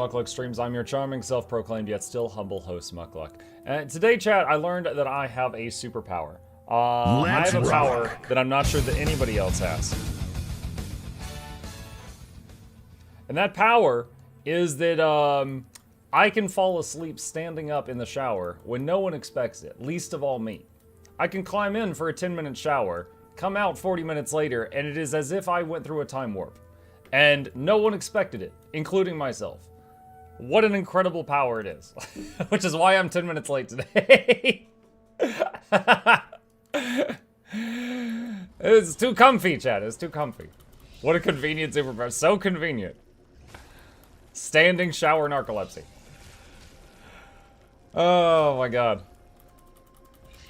Mukluk streams. I'm your charming, self-proclaimed yet still humble host, Mukluk. And today, chat, I learned that I have a superpower. I have a power that I'm not sure that anybody else has. And that power is that I can fall asleep standing up in the shower when no one expects it, least of all me. I can climb in for a 10-minute shower, come out 40 minutes later, and it is as if I went through a time warp. And no one expected it, including myself. What an incredible power it is. Which is why I'm 10 minutes late today. It's too comfy, chat. It's too comfy. What a convenient superpower. So convenient. Standing shower narcolepsy. Oh my god.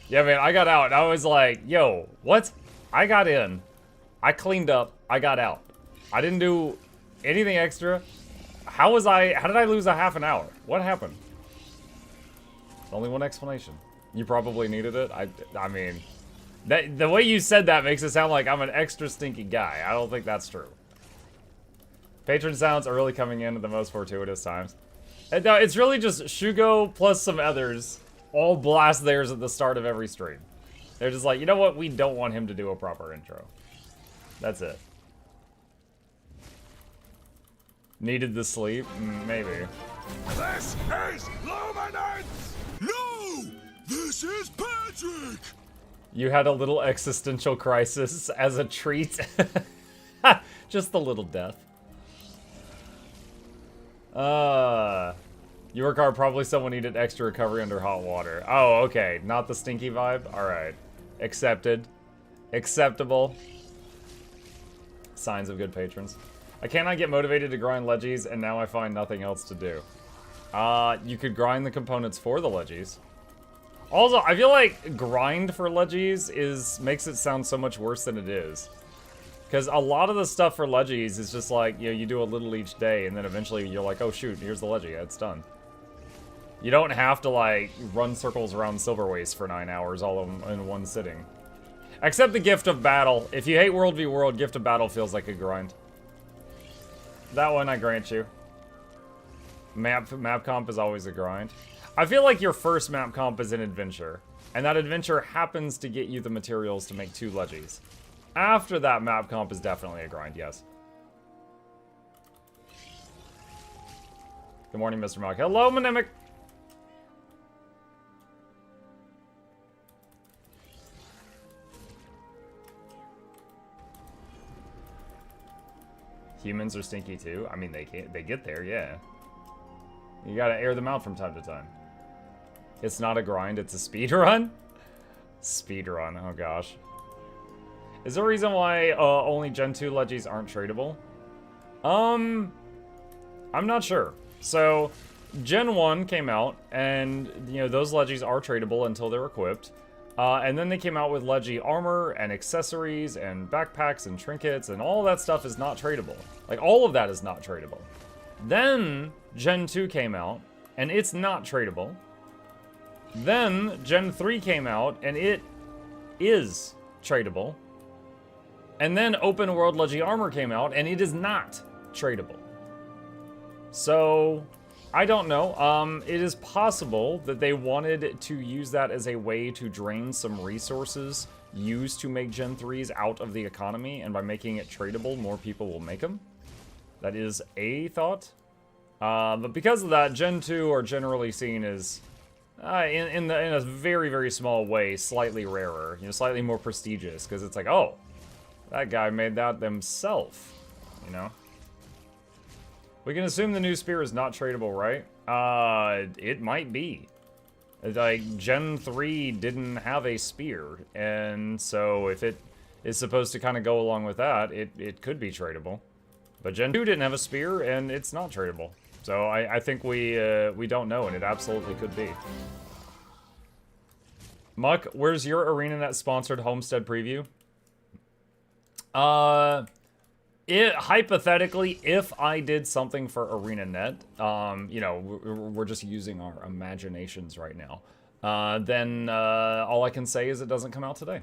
Yeah, man, I got out and I was like, yo, what? I got in. I cleaned up. I got out. I didn't do anything extra. How did I lose a half an hour? What happened? Only one explanation. You probably needed it. I mean, the way you said that makes it sound like I'm an extra stinky guy. I don't think that's true. Patron sounds are really coming in at the most fortuitous times. And no, it's really just Shugo plus some others all blast theirs at the start of every stream. They're just like, you know what? We don't want him to do a proper intro. That's it. Needed the sleep? Maybe. This is Luminance! No! This is Patrick! You had a little existential crisis as a treat. Just the little death. You work hard, probably someone needed extra recovery under hot water. Oh, okay. Not the stinky vibe? Alright. Accepted. Acceptable. Signs of good patrons. I cannot get motivated to grind leggies, and now I find nothing else to do. You could grind the components for the leggies. Also, I feel like grind for leggies makes it sound so much worse than it is. Because a lot of the stuff for leggies is just like, you know, you do a little each day, and then eventually you're like, oh shoot, here's the leggy, it's done. You don't have to, like, run circles around Silver Waste for 9 hours all in one sitting. Except the Gift of Battle. If you hate World v World, Gift of Battle feels like a grind. That one I grant you. Map comp is always a grind. I feel like your first map comp is an adventure, and that adventure happens to get you the materials to make 2 leggies. After that, map comp is definitely a grind, yes. Good morning, Mr. Mog. Hello, Monemic. Humans are stinky too. I mean, they get there, yeah. You gotta air them out from time to time. It's not a grind, it's a speed run? Speed run, oh gosh. Is there a reason why only Gen 2 leggies aren't tradable? I'm not sure. So, Gen 1 came out, and, you know, those leggies are tradable until they're equipped. And then they came out with leggy armor and accessories and backpacks and trinkets, and all that stuff is not tradable. Like, all of that is not tradable. Then, Gen 2 came out, and it's not tradable. Then, Gen 3 came out, and it is tradable. And then, Open World Leggy Armor came out, and it is not tradable. So, I don't know. It is possible that they wanted to use that as a way to drain some resources used to make Gen 3s out of the economy, and by making it tradable, more people will make them. That is a thought. But because of that, Gen 2 are generally seen as, in a very, very small way, slightly rarer. You know, slightly more prestigious, because it's like, oh, that guy made that themselves, you know? We can assume the new spear is not tradable, right? It might be. Like, Gen 3 didn't have a spear, and so if it is supposed to kind of go along with that, it could be tradable. But Gen 2 didn't have a spear, and it's not tradable. So I think we don't know, and it absolutely could be. Muck, where's your ArenaNet sponsored Homestead preview? Hypothetically, if I did something for ArenaNet, you know, we're just using our imaginations right now, then all I can say is it doesn't come out today.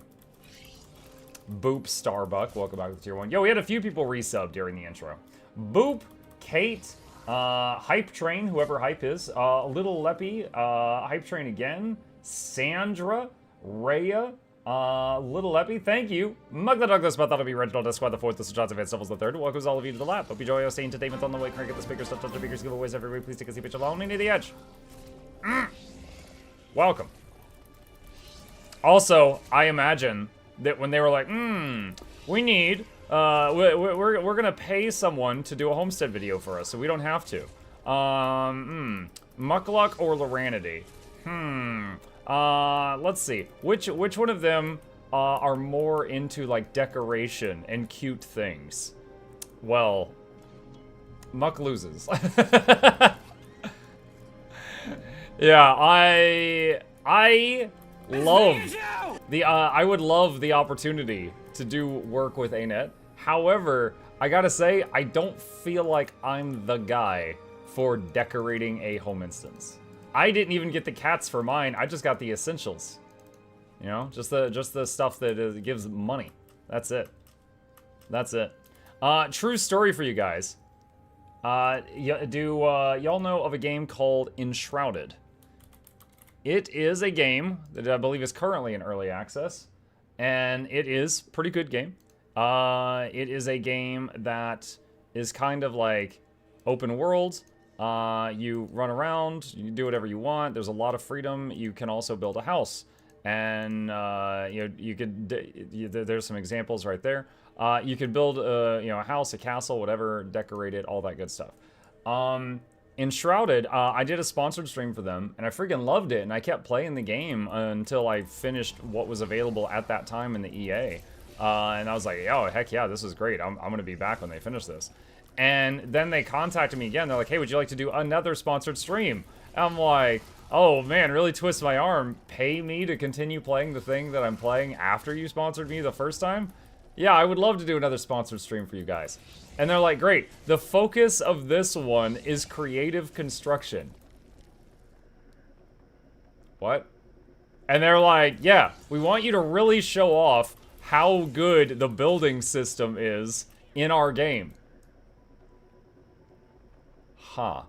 Boop Starbuck, welcome back to Tier 1. Yo, we had a few people resub during the intro. Boop, Kate, Hype Train, whoever Hype is. Little Leppy, Hype Train again. Sandra, Rhea, Little Leppy, thank you. Mug the Douglas, but that'll be Reginald Esquire the 4th, the Shots of Stuffles the 3rd. Welcomes all of you to the lab. Hope you enjoy your stay entertainment on the way. Crank at the speakers, touch the speakers, giveaways everywhere. Please take a seat, bitch alone. Near the edge. Welcome. Also, I imagine that when they were like, we need, we're gonna pay someone to do a homestead video for us, so we don't have to. Mukluk or Loranity? Let's see. Which one of them are more into like decoration and cute things? Well, Muck loses. Yeah, I love the I would love the opportunity to do work with ANET. However, I gotta say, I don't feel like I'm the guy for decorating a home instance. I didn't even get the cats for mine. I just got the essentials. You know, just the stuff that gives money. That's it. That's it. True story for you guys. Do y'all know of a game called Enshrouded? It is a game that I believe is currently in early access, and it is a pretty good game. It is a game that is kind of like open world. You run around, you do whatever you want. There's a lot of freedom. You can also build a house, and you could. There's some examples right there. You could build a house, a castle, whatever, decorate it, all that good stuff. Enshrouded, I did a sponsored stream for them, and I freaking loved it, and I kept playing the game until I finished what was available at that time in the EA. And I was like, oh, heck yeah, this is great. I'm going to be back when they finish this. And then they contacted me again. They're like, hey, would you like to do another sponsored stream? And I'm like, oh, man, really twist my arm. Pay me to continue playing the thing that I'm playing after you sponsored me the first time? Yeah, I would love to do another sponsored stream for you guys. And they're like, great. The focus of this one is creative construction. What? And they're like, yeah, we want you to really show off how good the building system is in our game. Huh.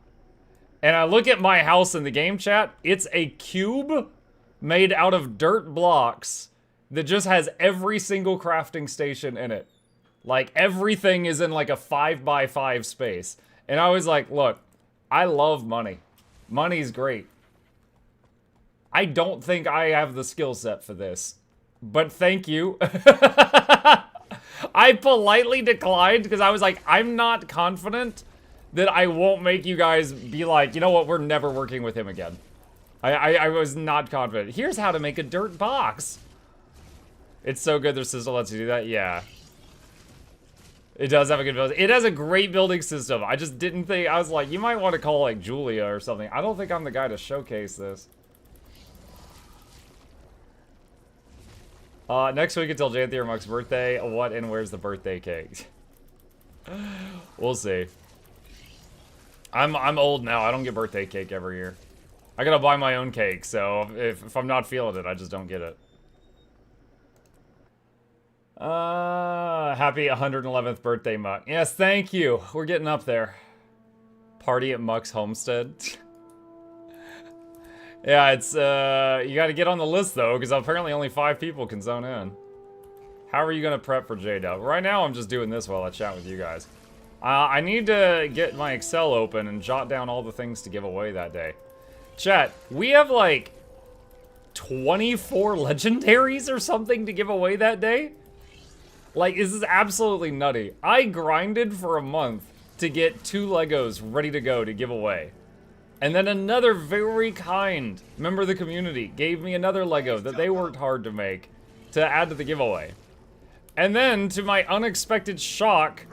And I look at my house in the game chat. It's a cube made out of dirt blocks that just has every single crafting station in it. Like, everything is in like a 5x5 space. And I was like, look, I love money. Money's great. I don't think I have the skill set for this. But thank you. I politely declined because I was like, I'm not confident that I won't make you guys be like, you know what, we're never working with him again. I was not confident. Here's how to make a dirt box. It's so good their system lets you do that. Yeah. It does have a good building. It has a great building system. I just didn't think, I was like, you might want to call like Julia or something. I don't think I'm the guy to showcase this. Next week until Janthir Muck's birthday. What and where's the birthday cake? We'll see. I'm old now. I don't get birthday cake every year. I gotta buy my own cake, so if I'm not feeling it, I just don't get it. Happy 111th birthday, Muck. Yes, thank you. We're getting up there. Party at Muck's homestead. Yeah, it's, you gotta get on the list, though, because apparently only 5 people can zone in. How are you gonna prep for J-Dub? Right now, I'm just doing this while I chat with you guys. I need to get my Excel open and jot down all the things to give away that day. Chat, we have, like, 24 legendaries or something to give away that day? Like, this is absolutely nutty. I grinded for a month to get 2 Legos ready to go to give away. And then another very kind member of the community gave me another Lego that they worked hard to make to add to the giveaway. And then, to my unexpected shock,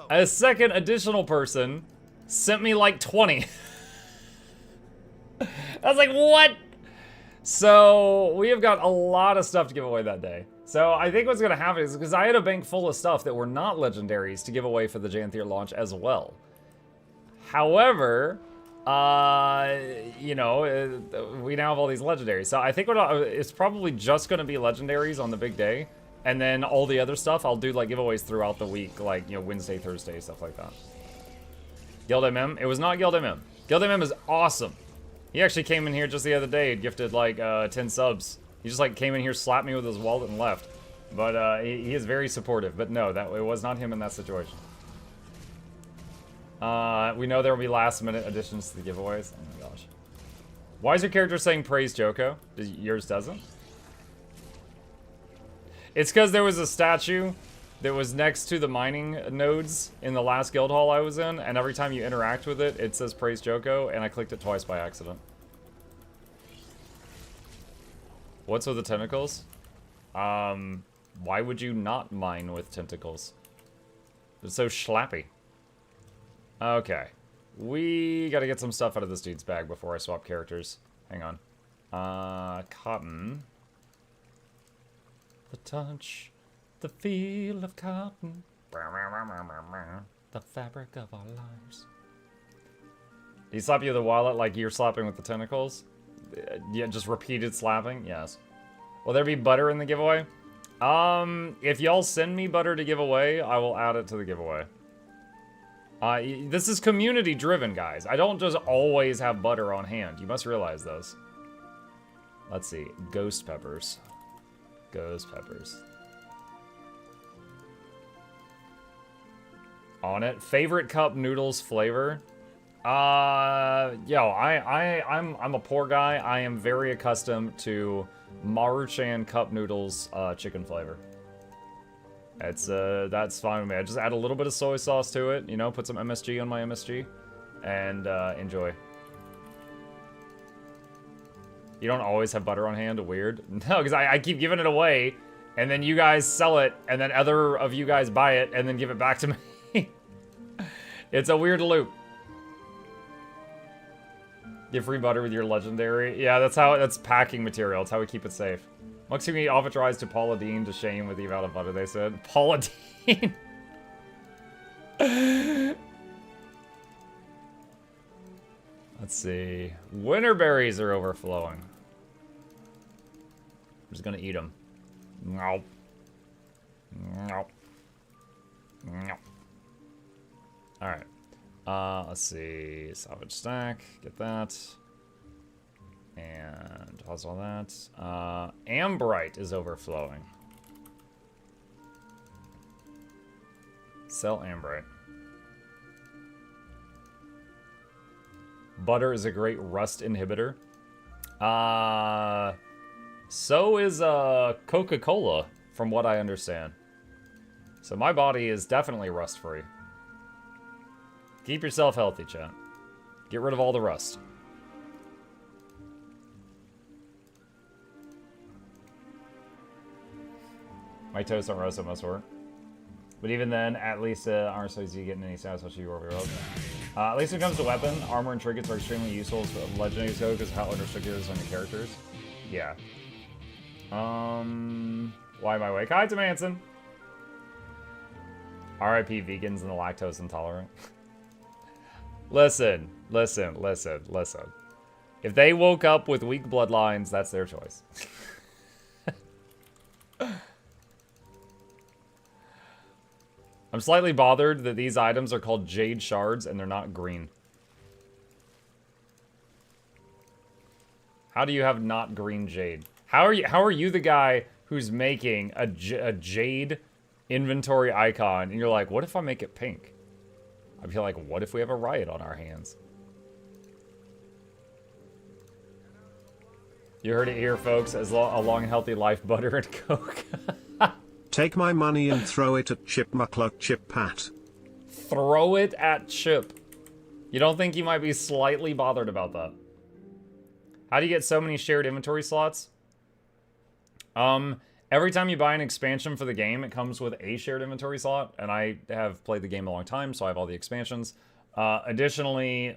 a second additional person sent me like 20. I was like, what? So, we have got a lot of stuff to give away that day. So, I think what's going to happen is, because I had a bank full of stuff that were not legendaries to give away for the Janthir launch as well. However, you know, we now have all these legendaries. So, I think it's probably just going to be legendaries on the big day. And then all the other stuff, I'll do like giveaways throughout the week, like, you know, Wednesday, Thursday, stuff like that. Guild MM? It was not Guild MM. Guild MM is awesome. He actually came in here just the other day and gifted like 10 subs. He just like came in here, slapped me with his wallet and left. But he is very supportive. But no, it was not him in that situation. We know there will be last minute additions to the giveaways. Oh my gosh. Why is your character saying praise Joko? Yours doesn't? It's because there was a statue that was next to the mining nodes in the last guild hall I was in, and every time you interact with it, it says praise Joko, and I clicked it twice by accident. What's with the tentacles? Why would you not mine with tentacles? It's so schlappy. Okay. We gotta get some stuff out of this dude's bag before I swap characters. Hang on. Cotton. The touch, the feel of cotton. The fabric of our lives. He slap you with the wallet like you're slapping with the tentacles? Yeah, just repeated slapping? Yes. Will there be butter in the giveaway? If y'all send me butter to give away, I will add it to the giveaway. This is community driven, guys. I don't just always have butter on hand. You must realize this. Let's see. Ghost peppers. Ghost peppers. On it. Favorite cup noodles flavor? Yo, I'm a poor guy. I am very accustomed to Maruchan cup noodles chicken flavor. That's fine with me. I just add a little bit of soy sauce to it, you know, put some MSG on my MSG, and enjoy. You don't always have butter on hand? Weird. No, because I keep giving it away, and then you guys sell it, and then other of you guys buy it, and then give it back to me. It's a weird loop. Get free butter with your legendary. Yeah, that's packing material. That's how we keep it safe. Muxi offer tries to Paula Deen to shame with the amount of butter they said. Paula Deen. Let's see. Winter berries are overflowing. I'm just gonna eat them. No. No. No. Alright. Let's see. Salvage stack. Get that. And pause all that. Ambrite is overflowing. Sell Ambrite. Butter is a great rust inhibitor. So is Coca-Cola, from what I understand. So my body is definitely rust-free. Keep yourself healthy, chat. Get rid of all the rust. My toast on roast at most work. But even then, at least aren't so easy getting any stats, especially you overload. At least when it comes to weapon, armor and trinkets are extremely useful for legendary go because of how unrestricted it is on your characters. Yeah. Why am I awake? Hi, Tim Hansen. RIP vegans and the lactose intolerant. Listen. If they woke up with weak bloodlines, that's their choice. I'm slightly bothered that these items are called jade shards and they're not green. How do you have not green jade? How are you the guy who's making a jade inventory icon and you're like, what if I make it pink? I'd be like, what if we have a riot on our hands? You heard it here, folks. A long and healthy life, butter and coke. Take my money and throw it at Chip Mukluk Chip Pat. Throw it at Chip. You don't think he might be slightly bothered about that? How do you get so many shared inventory slots? Every time you buy an expansion for the game, it comes with a shared inventory slot, and I have played the game a long time, so I have all the expansions. Additionally,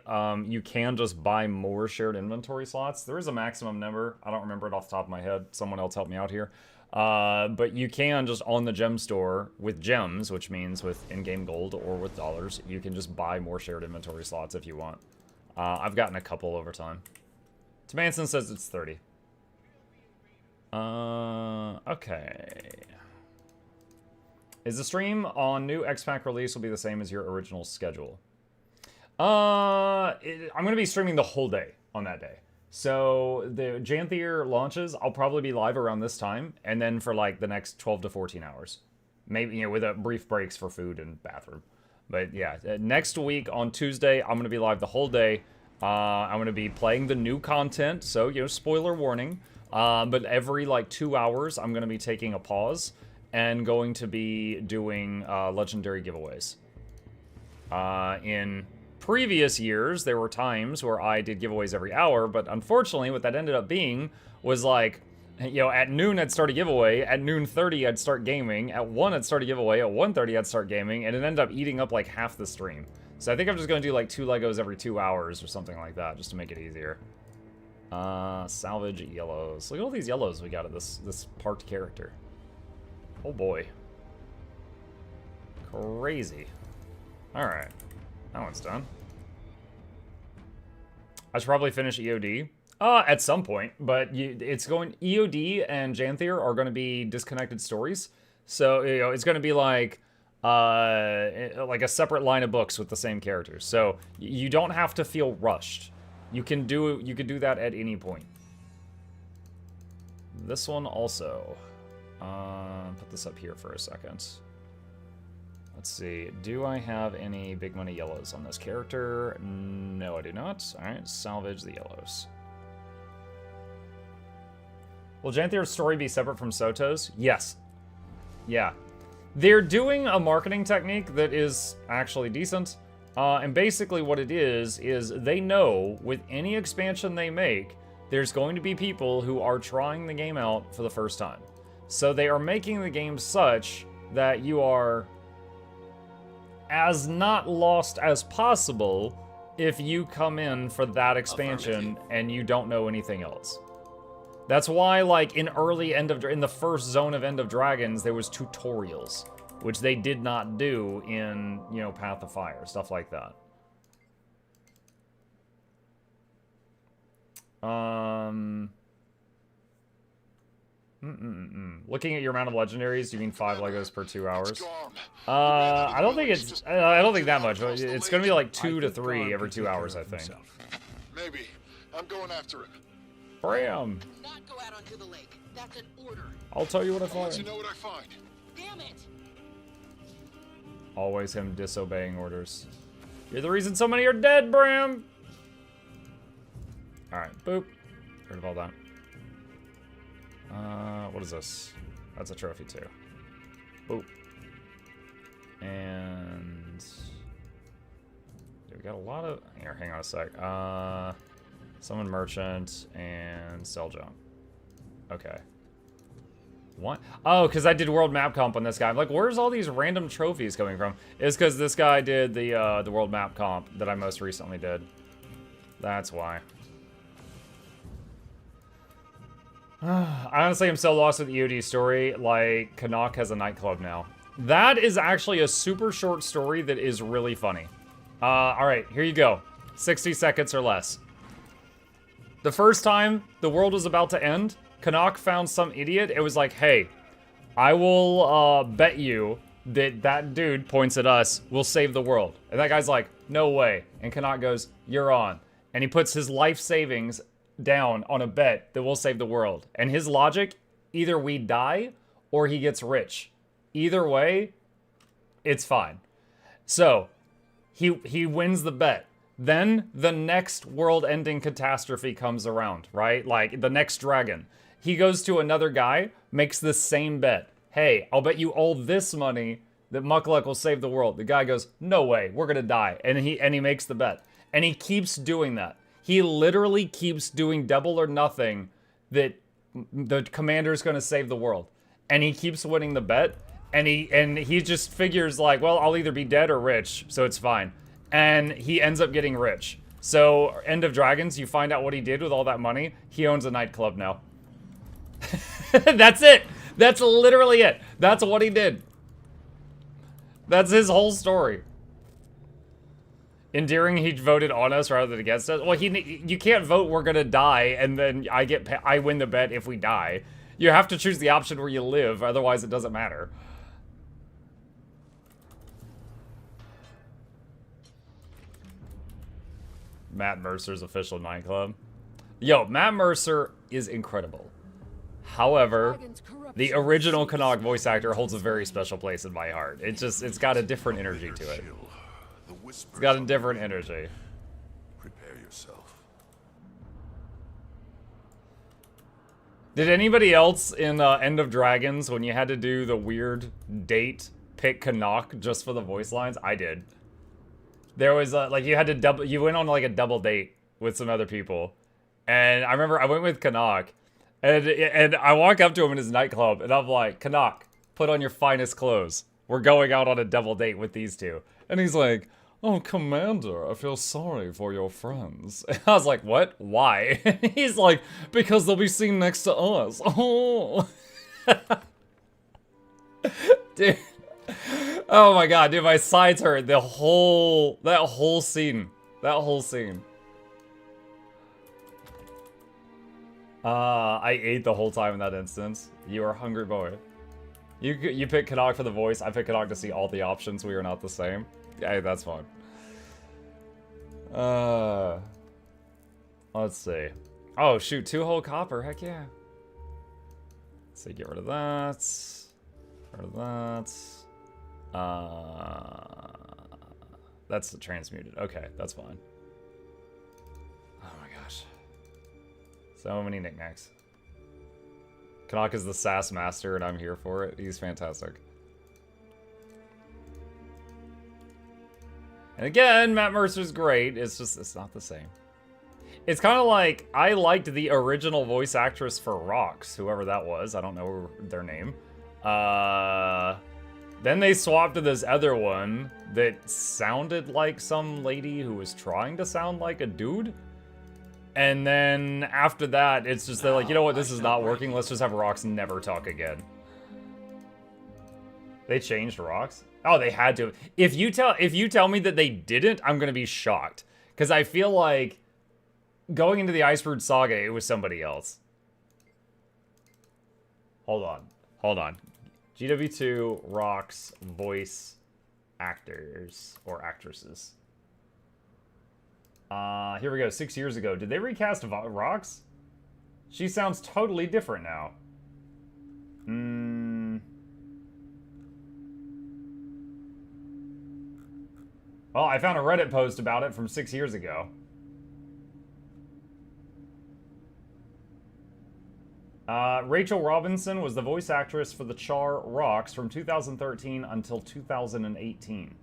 you can just buy more shared inventory slots. There is a maximum number. I don't remember it off the top of my head. Someone else help me out here. But you can just on the gem store with gems, which means with in-game gold or with dollars, you can just buy more shared inventory slots if you want. I've gotten a couple over time. Manson says it's 30. Okay. Is the stream on new Expac release will be the same as your original schedule? I'm gonna be streaming the whole day on that day. So the Janthir launches, I'll probably be live around this time, and then for like the next 12 to 14 hours. Maybe, you know, with a brief breaks for food and bathroom. But yeah, next week on Tuesday, I'm gonna be live the whole day. I'm gonna be playing the new content, so, you know, spoiler warning. But every like 2 hours, I'm gonna be taking a pause and going to be doing legendary giveaways. In previous years, there were times where I did giveaways every hour, but unfortunately, what that ended up being was like, you know, at noon I'd start a giveaway, at noon 30 I'd start gaming, at 1 I'd start a giveaway, at 1:30 I'd start gaming, and it ended up eating up like half the stream. So I think I'm just gonna do like 2 Legos every 2 hours or something like that, just to make it easier. Salvage yellows. Look at all these yellows we got at this parked character. Oh boy. Crazy. Alright. That one's done. I should probably finish EOD. At some point, but it's going... EOD and Janthir are going to be disconnected stories. So, you know, it's going to be like a separate line of books with the same characters. So, you don't have to feel rushed. You can do that at any point. This one also. Put this up here for a second. Let's see, do I have any big money yellows on this character? No, I do not. Alright, salvage the yellows. Will Janthir's story be separate from Soto's? Yes. Yeah. They're doing a marketing technique that is actually decent. And basically what it is they know with any expansion they make, there's going to be people who are trying the game out for the first time. So they are making the game such that you are as not lost as possible if you come in for that expansion and you don't know anything else. That's why, like, in the first zone of End of Dragons, there was tutorials, which they did not do in, you know, Path of Fire, stuff like that. Looking at your amount of legendaries, you mean 5 Legos per 2 hours? I don't think it's... I don't think that much. It's gonna be like 2 to 3 every 2 hours, I think. Maybe. I'm going after it. Bram! Do not go out onto the lake. That's an order. I'll tell you what I I'll let you find. know what I find. Damn it! Always him disobeying orders. You're the reason so many are dead, Bram! Alright, boop. Heard of all that. What is this? That's a trophy too. Boop. And... dude, we got a lot of... here, hang on a sec. Summon Merchant and Sell Jump. Okay. What? Oh, because I did World Map Comp on this guy. I'm like, where's all these random trophies coming from? It's because this guy did the World Map Comp that I most recently did. That's why. I honestly am so lost with the EOD story, like, Canuck has a nightclub now. That is actually a super short story that is really funny. Alright, here you go. 60 seconds or less. The first time the world was about to end, Canuck found some idiot. It was like, hey, I will bet you that that dude, points at us, will save the world. And that guy's like, no way. And Canuck goes, you're on. And he puts his life savings down on a bet that will save the world. And his logic, either we die or he gets rich. Either way, it's fine. So, he wins the bet. Then the next world-ending catastrophe comes around, right? Like, the next dragon. He goes to another guy, makes the same bet. Hey, I'll bet you all this money that Mukluk will save the world. The guy goes, no way, we're gonna die. And he makes the bet. And he keeps doing that. He literally keeps doing double or nothing that the commander's gonna save the world. And he keeps winning the bet. And he just figures like, well, I'll either be dead or rich, so it's fine. And he ends up getting rich. So, End of Dragons, you find out what he did with all that money. He owns a nightclub now. That's it. That's literally it. That's what he did. That's his whole story. Endearing, he voted on us rather than against us. Well, you can't vote we're gonna die and then I win the bet if we die. You have to choose the option where you live, otherwise it doesn't matter. Matt Mercer's official nightclub. Yo, Matt Mercer is incredible. However, the original Canuck voice actor holds a very special place in my heart. It's got a different energy to it. It's got a different energy. Prepare yourself. Did anybody else in End of Dragons, when you had to do the weird date, pick Canuck just for the voice lines? I did. There was like you had to you went on like a double date with some other people, and I remember I went with Canuck, and I walk up to him in his nightclub, and I'm like, Canuck, put on your finest clothes. We're going out on a double date with these two, and he's like, oh, Commander, I feel sorry for your friends. And I was like, what? Why? He's like, because they'll be seen next to us. Oh. Dude. Oh my god, dude, my sides hurt. That whole scene. That whole scene. I ate the whole time in that instance. You are a hungry boy. You pick Canuck for the voice. I pick Canuck to see all the options. We are not the same. Hey, that's fine. Let's see. Oh shoot, 2 whole copper. Heck yeah. Let's see, get rid of that. Get rid of that. That's the transmuted. Okay, that's fine. Oh my gosh. So many knickknacks. Canuck is the sass master and I'm here for it. He's fantastic. And again, Matt Mercer's great. It's just, it's not the same. It's kind of like, I liked the original voice actress for Rox, whoever that was. I don't know their name. Then they swapped to this other one that sounded like some lady who was trying to sound like a dude. And then after that, it's just they're like, you know what, this is not working. Let's just have Rox never talk again. They changed Rox? Oh, they had to. If you tell me that they didn't, I'm gonna be shocked. Because I feel like going into the Iceberg Saga, it was somebody else. Hold on. Hold on. GW2 Rox voice actors or actresses. Here we go. 6 years ago. Did they recast Rox? She sounds totally different now. Well, I found a Reddit post about it from 6 years ago. Rachel Robinson was the voice actress for the Char Rox from 2013 until 2018.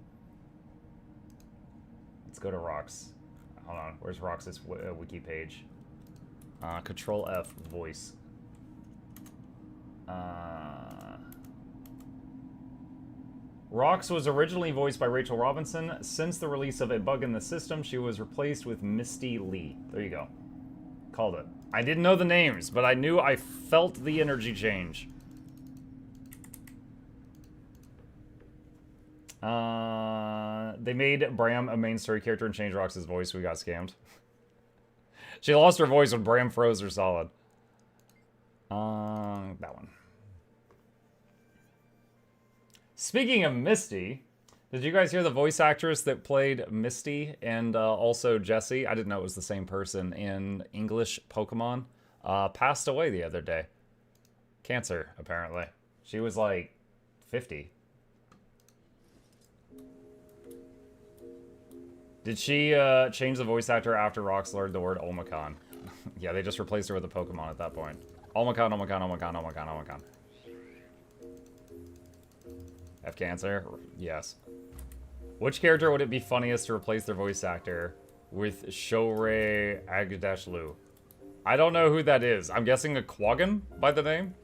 Let's go to Rox. Hold on, where's Rox's wiki page? Control F, voice. Rox was originally voiced by Rachel Robinson. Since the release of A Bug in the System, she was replaced with Misty Lee. There you go. Called it. I didn't know the names, but I knew I felt the energy change. They made Bram a main story character and changed Rox's voice. We got scammed. She lost her voice when Bram froze her solid. That one. Speaking of Misty, did you guys hear the voice actress that played Misty and also Jessie? I didn't know it was the same person in English Pokemon. Passed away the other day. Cancer, apparently. She was like 50. Did she change the voice actor after Rox learned the word Omicron? Yeah, they just replaced her with a Pokemon at that point. Omicron, Omicron, Omicron, Omicron, Omicron. Have cancer? Yes. Which character would it be funniest to replace their voice actor with Shorei Agdashlu? I don't know who that is. I'm guessing a Quaggan by the name?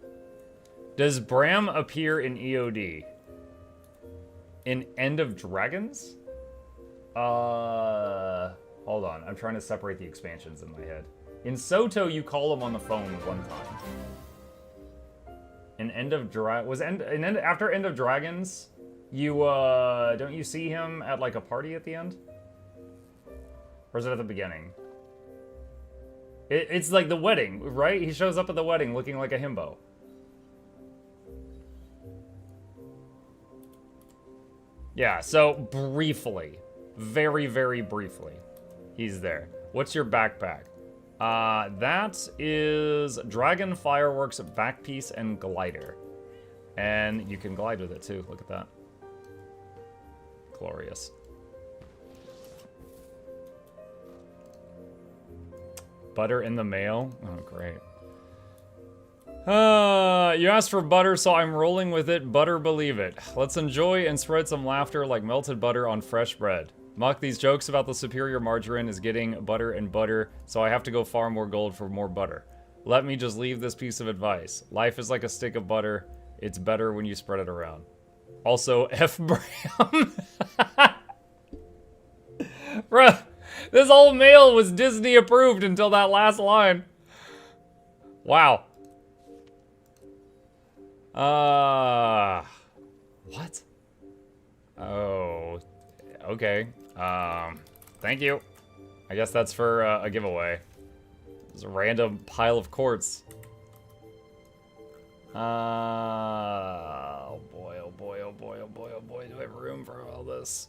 Does Bram appear in EOD? In End of Dragons? Hold on. I'm trying to separate the expansions in my head. In Soto, you call him on the phone one time. In End of after End of Dragons, you don't you see him at like a party at the end? Or is it at the beginning? It's like the wedding, right? He shows up at the wedding looking like a himbo. Yeah, so briefly, very, very briefly, he's there. What's your backpack? That is Dragon Fireworks Backpiece and Glider. And you can glide with it too. Look at that. Glorious. Butter in the mail? Oh, great. You asked for butter, so I'm rolling with it. Butter believe it. Let's enjoy and spread some laughter like melted butter on fresh bread. Muck, these jokes about the superior margarine is getting butter and butter, so I have to go farm more gold for more butter. Let me just leave this piece of advice. Life is like a stick of butter. It's better when you spread it around. Also, F. Bram. Bruh, this whole mail was Disney approved until that last line. Wow. What? Oh, okay. Thank you. I guess that's for a giveaway. There's a random pile of quartz. Oh boy, oh boy, oh boy, oh boy, oh boy. Do I have room for all this?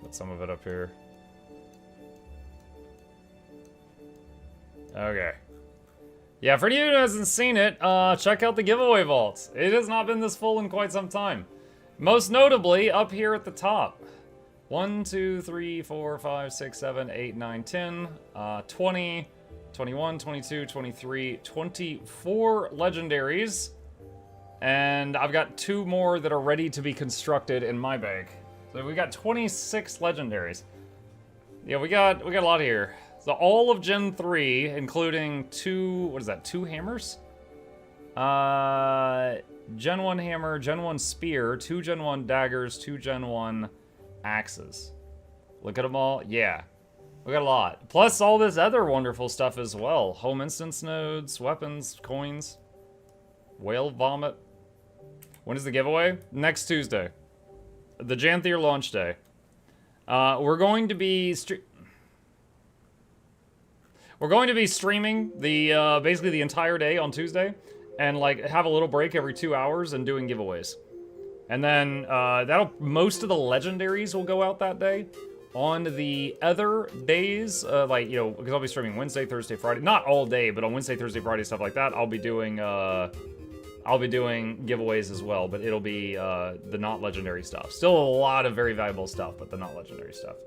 Put some of it up here. Okay. Yeah, for anyone who hasn't seen it, check out the giveaway vaults. It has not been this full in quite some time. Most notably, up here at the top. 1, 2, 3, 4, 5, 6, 7, 8, 9, 10, 20, 21, 22, 23, 24 legendaries. And I've got 2 more that are ready to be constructed in my bag. So we got 26 legendaries. Yeah, we got a lot here. So all of Gen 3, including 2, what is that, 2 hammers? Gen 1 hammer, Gen 1 spear, 2 Gen 1 daggers, 2 Gen 1 axes. Look at them all. Yeah, we got a lot. Plus all this other wonderful stuff as well. Home instance nodes, weapons, coins, whale vomit. When is the giveaway? Next Tuesday. The Janthir Launch day. We're going to be streaming the basically the entire day on Tuesday, and like have a little break every 2 hours and doing giveaways. And then most of the legendaries will go out that day. On the other days, like, you know, because I'll be streaming Wednesday, Thursday, Friday, not all day, but on Wednesday, Thursday, Friday, stuff like that, I'll be doing giveaways as well, but it'll be the not legendary stuff. Still a lot of very valuable stuff, but the not legendary stuff.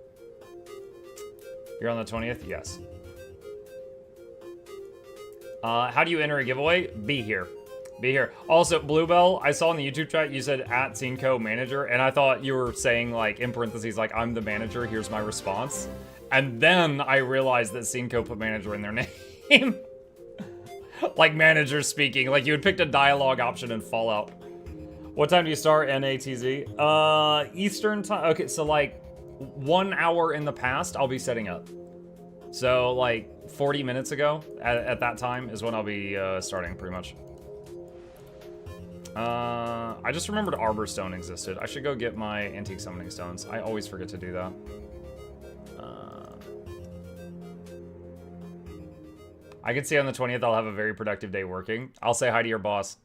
You're on the 20th? Yes. How do you enter a giveaway? Be here. Be here. Also, Bluebell, I saw in the YouTube chat you said @Sceneco manager, and I thought you were saying, like, in parentheses, like, I'm the manager, here's my response. And then I realized that Sceneco put manager in their name. Like manager speaking, like you had picked a dialogue option in Fallout. What time do you start, NATZ? Eastern time. Okay, so like 1 hour in the past, I'll be setting up. So like 40 minutes ago, at that time is when I'll be starting, pretty much. I just remembered Arbor Stone existed. I should go get my antique summoning stones. I always forget to do that. I can see on the 20th I'll have a very productive day working. I'll say hi to your boss.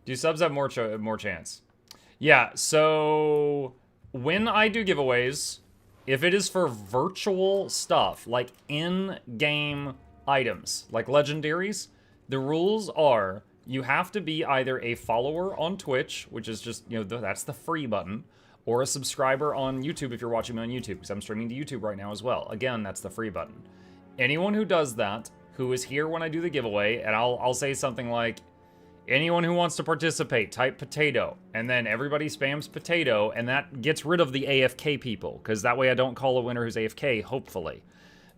Do subs have more chance? Yeah, so when I do giveaways, if it is for virtual stuff, like in-game items, like legendaries, the rules are you have to be either a follower on Twitch, which is just, you know, that's the free button, or a subscriber on YouTube if you're watching me on YouTube, because I'm streaming to YouTube right now as well. Again, that's the free button. Anyone who does that, who is here when I do the giveaway, and I'll say something like, anyone who wants to participate, type potato, and then everybody spams potato, and that gets rid of the AFK people, because that way I don't call a winner who's AFK, hopefully.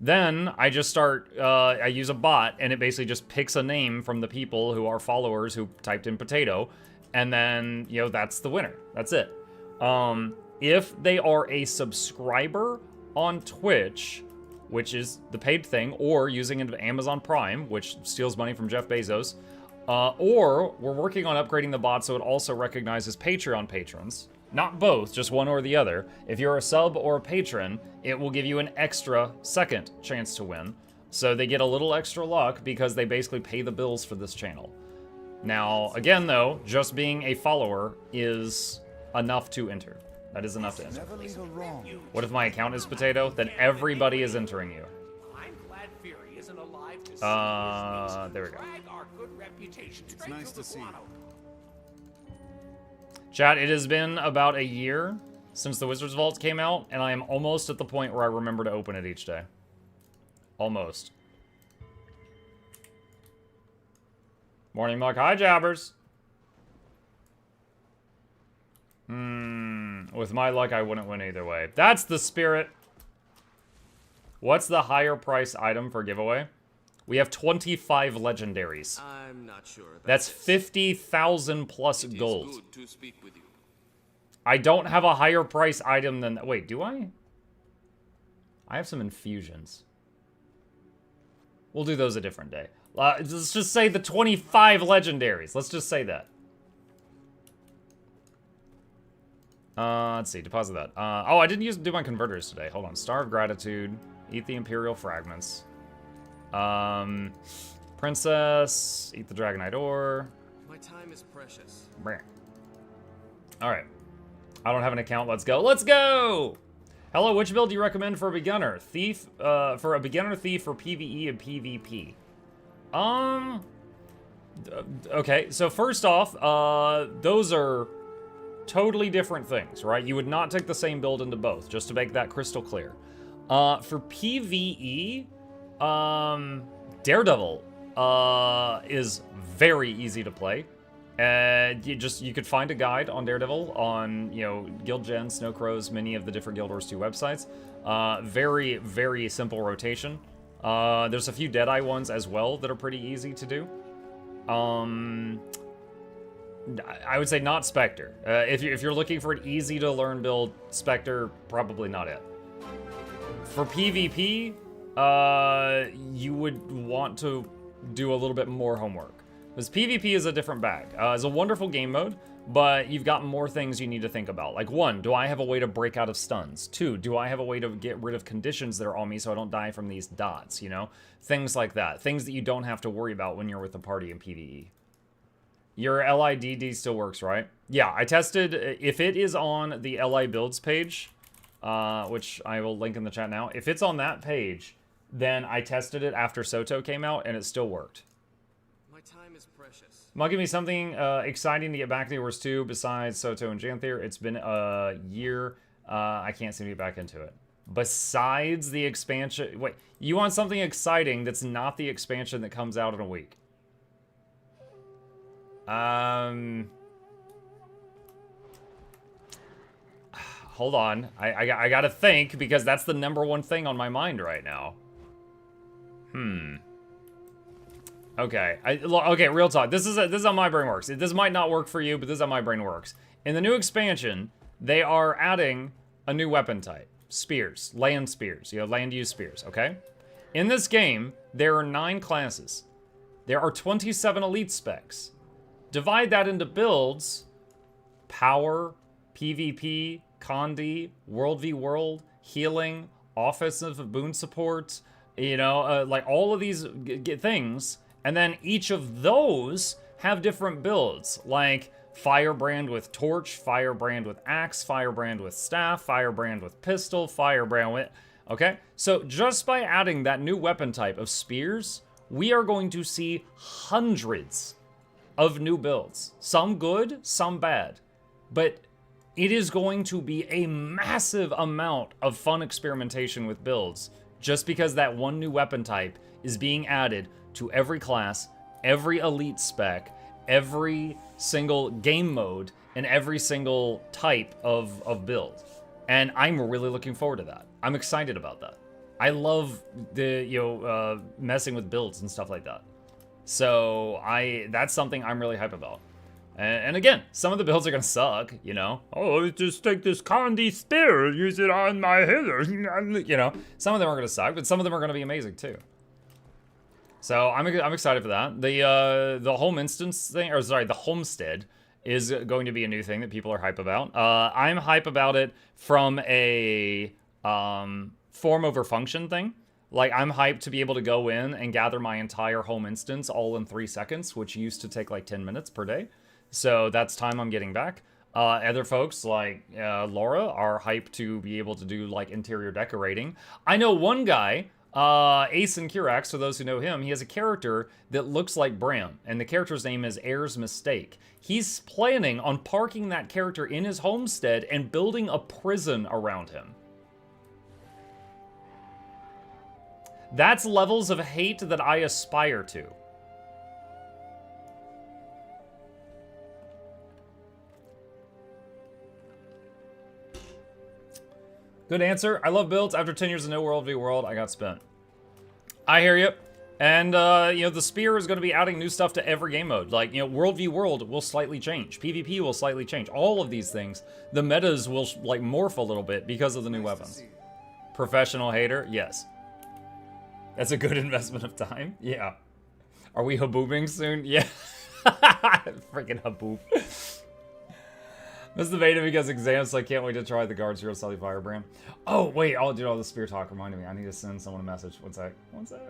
Then I just start, I use a bot, and it basically just picks a name from the people who are followers who typed in potato, and then, you know, that's the winner. That's it. If they are a subscriber on Twitch, which is the paid thing, or using Amazon Prime, which steals money from Jeff Bezos, or we're working on upgrading the bot so it also recognizes Patreon patrons. Not both, just one or the other. If you're a sub or a patron, it will give you an extra second chance to win. So they get a little extra luck because they basically pay the bills for this channel. Now, again though, just being a follower is enough to enter. That is enough to enter. What if my account is potato? Then everybody is entering you. I'm glad Fury isn't alive to There we go. our good reputation. It's nice to see you. Chat, it has been about a year since the Wizard's Vault came out, and I am almost at the point where I remember to open it each day. Almost. Morning, Muck. Hi, Jabbers. With my luck, I wouldn't win either way. That's the spirit. What's the higher price item for giveaway? We have 25 legendaries. I'm not sure. That's 50,000 plus gold. Good to speak with you. I don't have a higher price item than... Wait, do I? I have some infusions. We'll do those a different day. Let's just say the 25 legendaries. Let's just say that. Let's see. Deposit that. Oh, I didn't do my converters today. Hold on. Star of Gratitude. Eat the Imperial Fragments. Princess. Eat the Dragonite Ore. My time is precious. Alright. I don't have an account. Let's go. Let's go! Hello, which build do you recommend for a beginner? Thief, for a beginner thief for PvE and PvP. Okay, so first off, those are totally different things, right? You would not take the same build into both, just to make that crystal clear. For PvE, Daredevil, is very easy to play. You could find a guide on Daredevil on, Guild Gen, Snow Crows, many of the different Guild Wars 2 websites. Very, very simple rotation. There's a few Deadeye ones as well that are pretty easy to do. I would say not Spectre. If you're looking for an easy to learn build, Spectre, probably not it. For PvP, you would want to do a little bit more homework. Because PvP is a different bag. It's a wonderful game mode, but you've got more things you need to think about. Like, 1, do I have a way to break out of stuns? 2, do I have a way to get rid of conditions that are on me so I don't die from these dots, Things like that. Things that you don't have to worry about when you're with a party in PvE. Your LIDD still works, right? Yeah, I tested. If it is on the LI builds page, which I will link in the chat now. If it's on that page, then I tested it after Soto came out, and it still worked. My time is precious. Might give me something exciting to get back to Wars 2 besides Soto and Janthir. It's been a year. I can't seem to get back into it. Besides the expansion... Wait, you want something exciting that's not the expansion that comes out in a week? Hold on. I gotta think, because that's the #1 thing on my mind right now. Okay. Okay, real talk. This is how my brain works. This might not work for you, but this is how my brain works. In the new expansion, they are adding a new weapon type. Spears. Land spears. Land use spears, okay? In this game, there are 9 classes. There are 27 elite specs. Divide that into builds. Power, PvP, Condi, World v World, healing, offensive boon support, like all of these things. And then each of those have different builds, like Firebrand with Torch, Firebrand with Axe, Firebrand with Staff, Firebrand with Pistol, Firebrand with... Okay? So just by adding that new weapon type of spears, we are going to see hundreds of new builds. Some good, some bad. But it is going to be a massive amount of fun experimentation with builds, just because that one new weapon type is being added to every class, every elite spec, every single game mode, and every single type of build. And I'm really looking forward to that. I'm excited about that. I love the, messing with builds and stuff like that. So that's something I'm really hype about. And again, some of the builds are gonna suck, Oh, just take this Condi spear, use it on my hitter, Some of them are gonna suck, but some of them are gonna be amazing too. So I'm excited for that. The home instance thing, or sorry, the homestead is going to be a new thing that people are hype about. I'm hype about it from a form over function thing. Like, I'm hyped to be able to go in and gather my entire home instance all in 3 seconds, which used to take like 10 minutes per day. So that's time I'm getting back. Other folks like Laura are hyped to be able to do like interior decorating. I know one guy, Ace and Kirax, for those who know him, he has a character that looks like Bram, and the character's name is Air's Mistake. He's planning on parking that character in his homestead and building a prison around him. That's levels of hate that I aspire to. Good answer. I love builds. After 10 years of no worldview world, I got spent. I hear you. And, you know, the Spear is going to be adding new stuff to every game mode. Like, you know, worldview world will slightly change. PvP will slightly change. All of these things. The metas will, like, morph a little bit because of the new weapons. Professional hater? Yes. That's a good investment of time. Yeah. Are we haboobing soon? Yeah. Freaking haboob. Missed the beta because exams, so I can't wait to try the Guard Zero Sully Firebrand. Oh, wait, I'll do all the Spear talk. Reminded me, I need to send someone a message. One sec. One sec.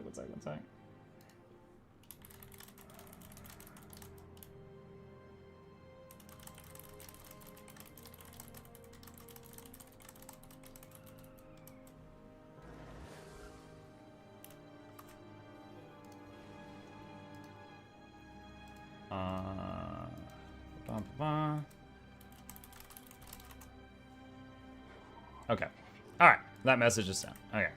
Okay. Alright. That message is sent. Okay.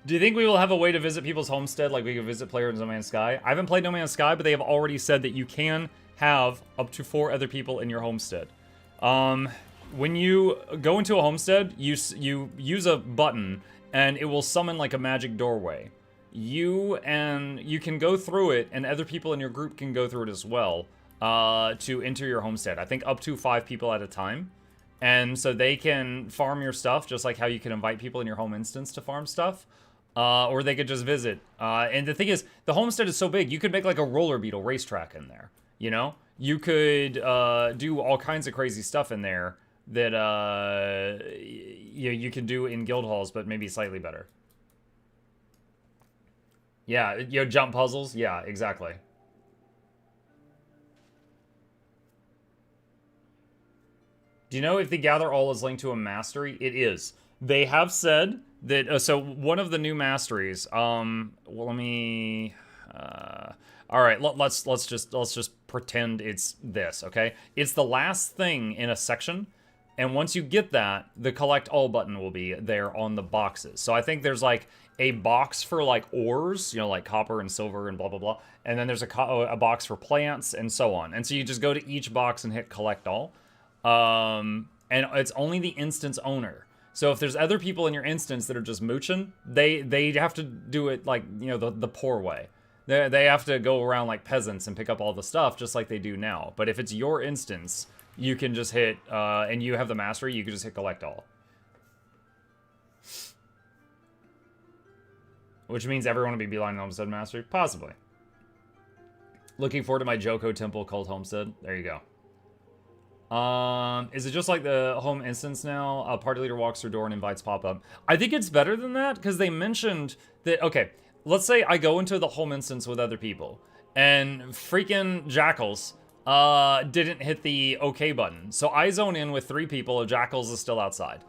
Do you think we will have a way to visit people's homestead like we could visit players in No Man's Sky? I haven't played No Man's Sky, but they have already said that you can have up to 4 other people in your homestead. When you go into a homestead, you use a button, and it will summon like a magic doorway. You can go through it, and other people in your group can go through it as well to enter your homestead. I think up to 5 people at a time. And so they can farm your stuff, just like how you can invite people in your home instance to farm stuff. Or they could just visit. And the thing is, the homestead is so big, you could make like a roller beetle racetrack in there. You know? You could do all kinds of crazy stuff in there that you can do in guild halls, but maybe slightly better. Yeah, you know, jump puzzles. Yeah, exactly. Do you know if the Gather All is linked to a mastery? It is. They have said that, so one of the new masteries, well, let me, all right, let's just pretend it's this, okay? It's the last thing in a section, and once you get that, the collect all button will be there on the boxes. So I think there's like a box for like ores, you know, like copper and silver and blah, blah, blah. And then there's a box for plants and so on. And so you just go to each box and hit collect all. And it's only the instance owner. So if there's other people in your instance that are just mooching, they have to do it like, you know, the poor way. They have to go around like peasants and pick up all the stuff just like they do now. But if it's your instance, you can just hit, and you have the mastery, you can just hit collect all. Which means everyone will be beeline Homestead Mastery? Possibly. Looking forward to my Joko Temple called Homestead. There you go. Is it just like the home instance now? A party leader walks through door and invites pop up. I think it's better than that because they mentioned that, okay, let's say I go into the home instance with other people and freaking Jackals didn't hit the OK button. So I zone in with 3 people, Jackals is still outside.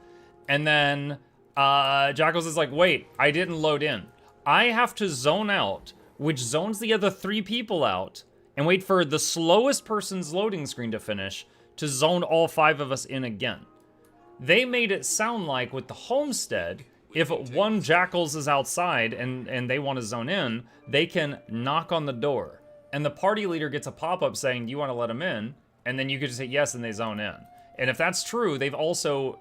And then Jackals is like, wait, I didn't load in. I have to zone out, which zones the other 3 people out, and wait for the slowest person's loading screen to finish to zone all 5 of us in again. They made it sound like with the homestead, if one Jackals is outside and they want to zone in, they can knock on the door. And the party leader gets a pop-up saying, do you want to let them in? And then you could just hit yes and they zone in. And if that's true, they've also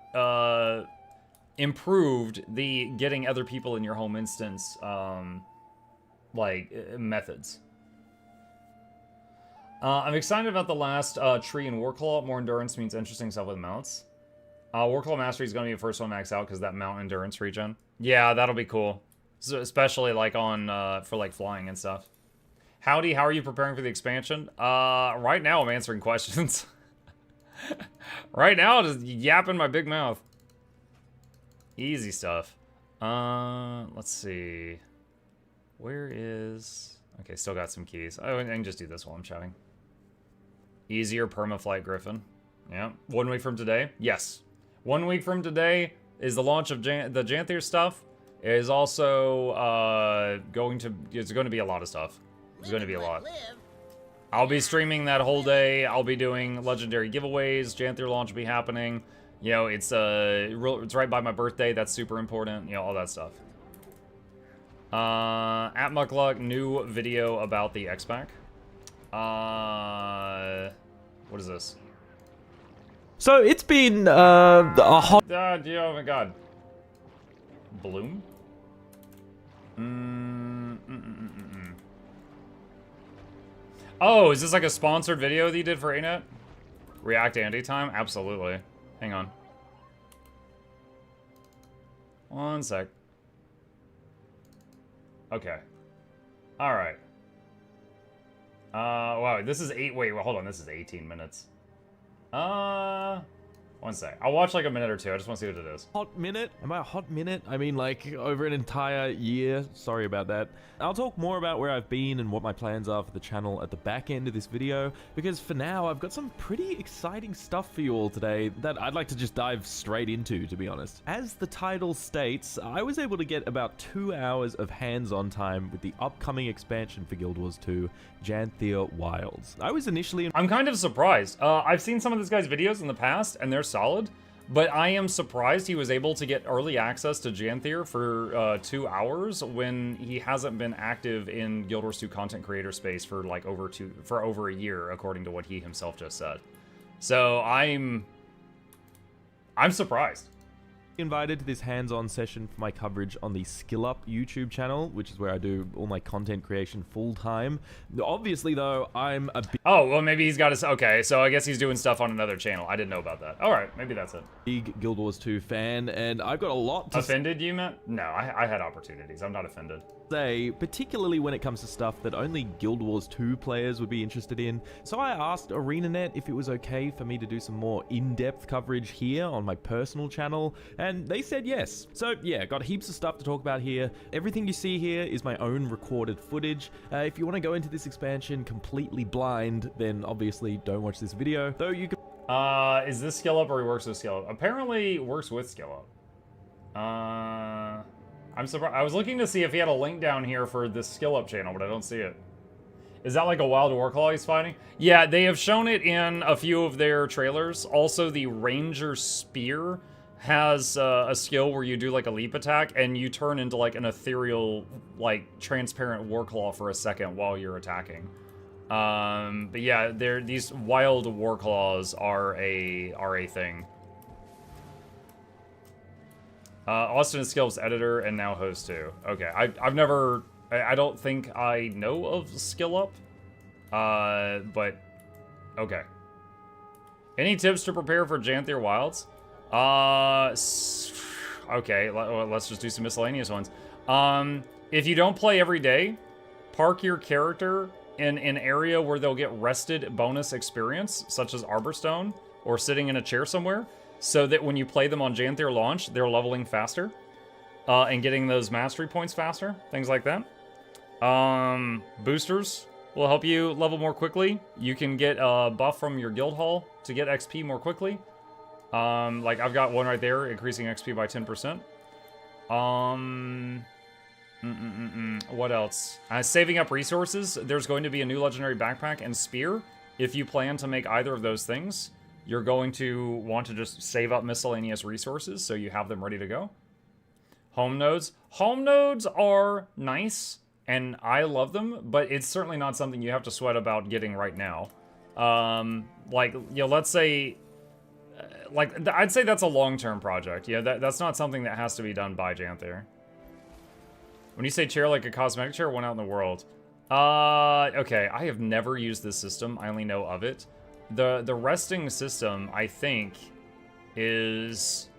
improved the getting other people in your home instance methods. I'm excited about the last tree in Warclaw. More endurance means interesting stuff with mounts. Warclaw Mastery is going to be the first one max out because that mount endurance regen. Yeah, that'll be cool. So especially like on for like flying and stuff. Howdy, how are you preparing for the expansion? Right now I'm answering questions. Right now, just yapping my big mouth. Easy stuff. Let's see. Where is... Okay, still got some keys. Oh, I can just do this while I'm chatting. Easier permaflight Griffin. Yeah. 1 week from today? Yes. 1 week from today is the launch of the Janthir stuff. It is also going to be a lot of stuff. It's going to be a lot. I'll be streaming that whole day. I'll be doing legendary giveaways. Janthir launch will be happening. You know, it's right by my birthday. That's super important. You know, all that stuff. At Mukluk, new video about the Expac. What is this? So it's been a hot. Oh my god. Bloom? Oh, is this like a sponsored video that you did for ANET? React Andy time? Absolutely. Hang on. 1 sec. Okay. Alright. Wow, this is wait, hold on, this is 18 minutes. 1 sec. I'll watch like a minute or two. I just want to see what it is. Hot minute? Am I a hot minute? I mean, like, over an entire year. Sorry about that. I'll talk more about where I've been and what my plans are for the channel at the back end of this video, because for now, I've got some pretty exciting stuff for you all today that I'd like to just dive straight into, to be honest. As the title states, I was able to get about 2 hours of hands-on time with the upcoming expansion for Guild Wars 2, Janthir Wilds. I was initially... I'm kind of surprised. I've seen some of this guy's videos in the past, and they're solid, but I am surprised he was able to get early access to Janthir for 2 hours when he hasn't been active in Guild Wars 2 content creator space for like over a year, according to what he himself just said. So I'm surprised. Invited to this hands-on session for my coverage on the MuklukYoutube channel, which is where I do all my content creation full-time. Obviously, though, I'm a Oh, well, maybe he's got his... Okay, so I guess he's doing stuff on another channel. I didn't know about that. All right, maybe that's it. big Guild Wars 2 fan, and I've got a lot to Offended, you meant? No, I had opportunities. I'm not offended. say, particularly when it comes to stuff that only Guild Wars 2 players would be interested in. So I asked ArenaNet if it was okay for me to do some more in-depth coverage here on my personal channel, and they said yes. So yeah, got heaps of stuff to talk about here. Everything you see here is my own recorded footage. If you want to go into this expansion completely blind, then obviously don't watch this video, though you can... Is this skill up or he works with skill up? Apparently works with skill up. I'm surprised. I was looking to see if he had a link down here for this skill up channel, but I don't see it. Is that like a wild warclaw he's fighting? Yeah, they have shown it in a few of their trailers. Also, the Ranger Spear has a skill where you do like a leap attack and you turn into like an ethereal, like transparent warclaw for a second while you're attacking. But yeah, these wild warclaws are a thing. Austin is Skills editor and now host too. Okay, I've never... I don't think I know of Skill Up. But... Okay. Any tips to prepare for Janthir Wilds? Okay, let's just do some miscellaneous ones. If you don't play every day, park your character in an area where they'll get rested bonus experience, such as Arborstone, or sitting in a chair somewhere, so that when you play them on Janthir Launch, they're leveling faster, and getting those mastery points faster, things like that. Boosters will help you level more quickly. You can get a buff from your guild hall to get XP more quickly. Like I've got one right there, increasing XP by 10%. What else? Saving up resources. There's going to be a new legendary backpack and spear. If you plan to make either of those things, you're going to want to just save up miscellaneous resources so you have them ready to go. Home nodes. Home nodes are nice, and I love them, but it's certainly not something you have to sweat about getting right now. Like, you know, let's say... like, I'd say that's a long-term project. Yeah, that's not something that has to be done by Janthir. When you say chair like a cosmetic chair, one out in the world. Okay, I have never used this system. I only know of it. The resting system, I think, is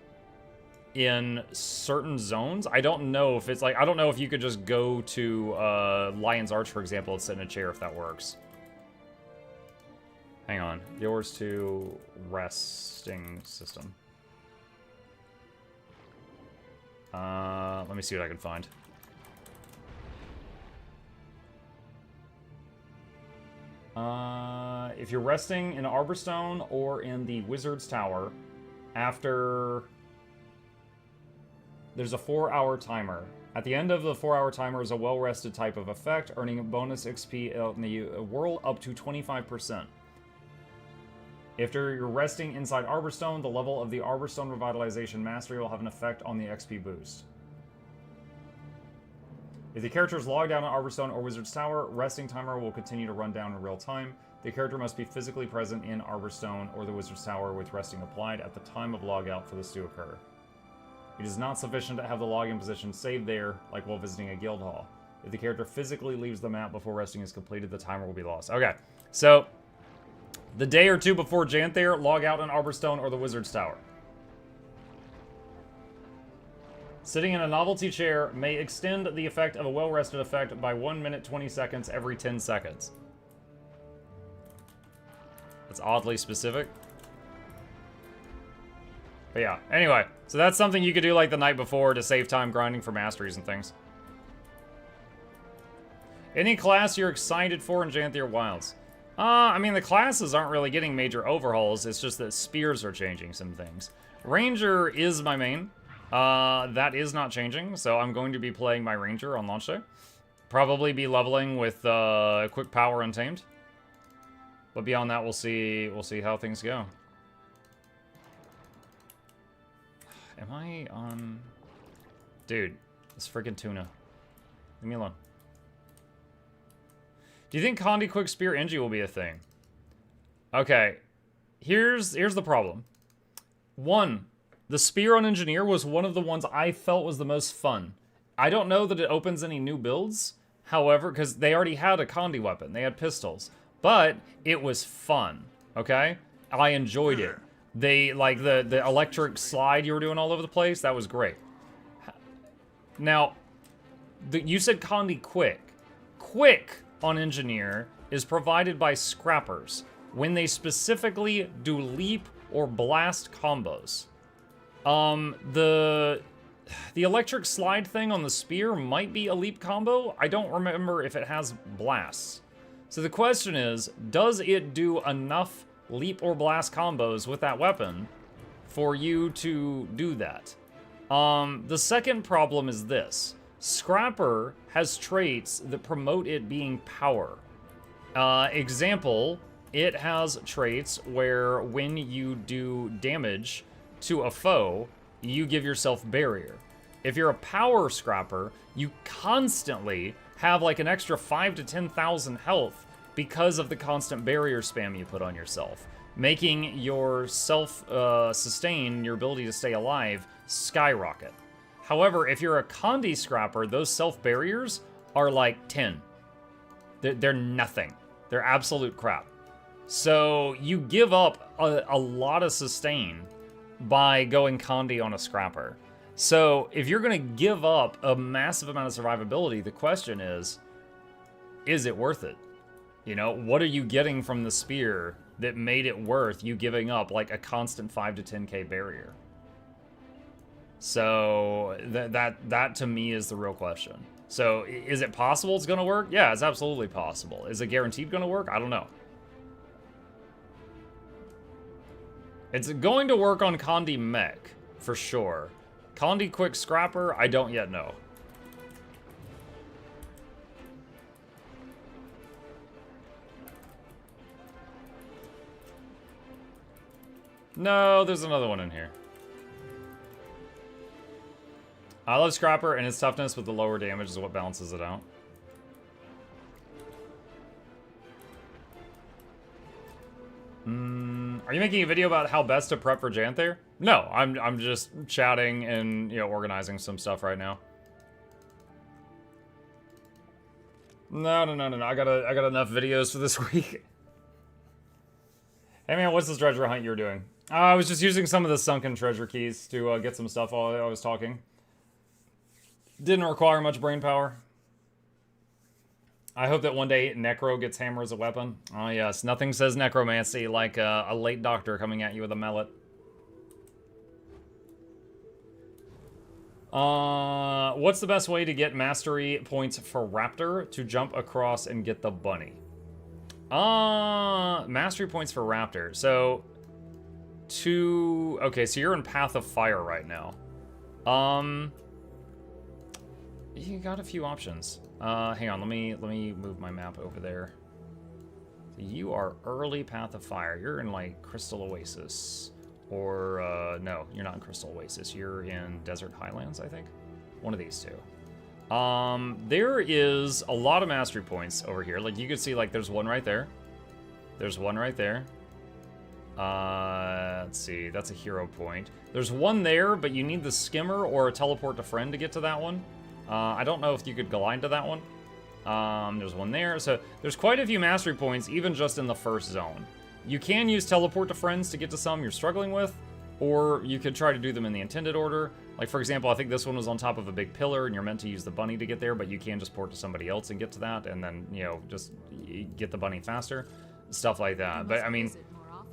in certain zones. I don't know if it's like, I don't know if you could just go to Lion's Arch, for example, and sit in a chair if that works. Hang on. Yours to resting system. Let me see what I can find. If you're resting in Arborstone or in the Wizard's Tower, after... There's a 4-hour timer. At the end of the 4-hour timer is a well-rested type of effect, earning a bonus XP in the world up to 25%. After you're resting inside Arborstone, the level of the Arborstone Revitalization Mastery will have an effect on the XP boost. If the character is logged out on Arborstone or Wizard's Tower, resting timer will continue to run down in real time. The character must be physically present in Arborstone or the Wizard's Tower with resting applied at the time of logout for this to occur. It is not sufficient to have the login position saved there, like while visiting a guild hall. If the character physically leaves the map before resting is completed, the timer will be lost. Okay, so the day or two before Janthir, log out in Arborstone or the Wizard's Tower. Sitting in a novelty chair may extend the effect of a well-rested effect by 1 minute 20 seconds every 10 seconds. That's oddly specific. But yeah, anyway, so that's something you could do like the night before to save time grinding for masteries and things. Any class you're excited for in Janthir Wilds? I mean, the classes aren't really getting major overhauls, it's just that spears are changing some things. Ranger is my main. That is not changing, so I'm going to be playing my Ranger on launch day. Probably be leveling with Quick Power Untamed. But beyond that, we'll see how things go. Am I on... Dude, this freaking tuna. Leave me alone. Do you think Condi Quick Spear Engie will be a thing? Okay, here's the problem. One, the Spear on Engineer was one of the ones I felt was the most fun. I don't know that it opens any new builds, however, because they already had a Condi weapon. They had pistols. But it was fun, okay? I enjoyed it. They, like, the electric slide you were doing all over the place, that was great. Now, you said Condi Quick. Quick on Engineer is provided by Scrappers when they specifically do leap or blast combos. The electric slide thing on the spear might be a leap combo. I don't remember if it has blasts. So the question is, does it do enough leap or blast combos with that weapon for you to do that? The second problem is this. Scrapper has traits that promote it being power. Example, it has traits where when you do damage to a foe, you give yourself barrier. If you're a power scrapper, you constantly have like an extra 5 to 10,000 health because of the constant barrier spam you put on yourself, making your self-sustain, your ability to stay alive, skyrocket. However, if you're a Condi scrapper, those self-barriers are like 10. They're nothing. They're absolute crap. So you give up a lot of sustain by going Condi on a scrapper. So if you're gonna give up a massive amount of survivability, the question is it worth it? You know, what are you getting from the spear that made it worth you giving up like a constant 5 to 10k barrier? So that to me is the real question. So is it possible it's gonna work? Yeah, it's absolutely possible. Is it guaranteed gonna work? I don't know. It's going to work on Condi Mech, for sure. Condi Quick Scrapper, I don't yet know. No, there's another one in here. I love Scrapper and its toughness, but the lower damage is what balances it out. Are you making a video about how best to prep for Janthir? No, I'm just chatting and, you know, organizing some stuff right now. No. I got enough videos for this week. Hey man, what's this treasure hunt you're doing? I was just using some of the sunken treasure keys to get some stuff while I was talking. Didn't require much brain power. I hope that one day Necro gets hammer as a weapon. Oh yes, nothing says necromancy like a late doctor coming at you with a mallet. What's the best way to get mastery points for Raptor to jump across and get the bunny? Mastery points for Raptor. So, okay, so you're in Path of Fire right now. You got a few options. Hang on, let me move my map over there. You are early Path of Fire. You're in, like, Crystal Oasis. Or, no, you're not in Crystal Oasis. You're in Desert Highlands, I think. One of these two. There is a lot of mastery points over here. Like, you can see, like, there's one right there. There's one right there. Let's see, that's a hero point. There's one there, but you need the skimmer or a teleport to friend to get to that one. I don't know if you could glide to that one. There's one there. So there's quite a few mastery points, even just in the first zone. You can use teleport to friends to get to some you're struggling with, or you could try to do them in the intended order. Like, for example, I think this one was on top of a big pillar, and you're meant to use the bunny to get there, but you can just port to somebody else and get to that, and then, you know, just get the bunny faster. Stuff like that. But, I mean,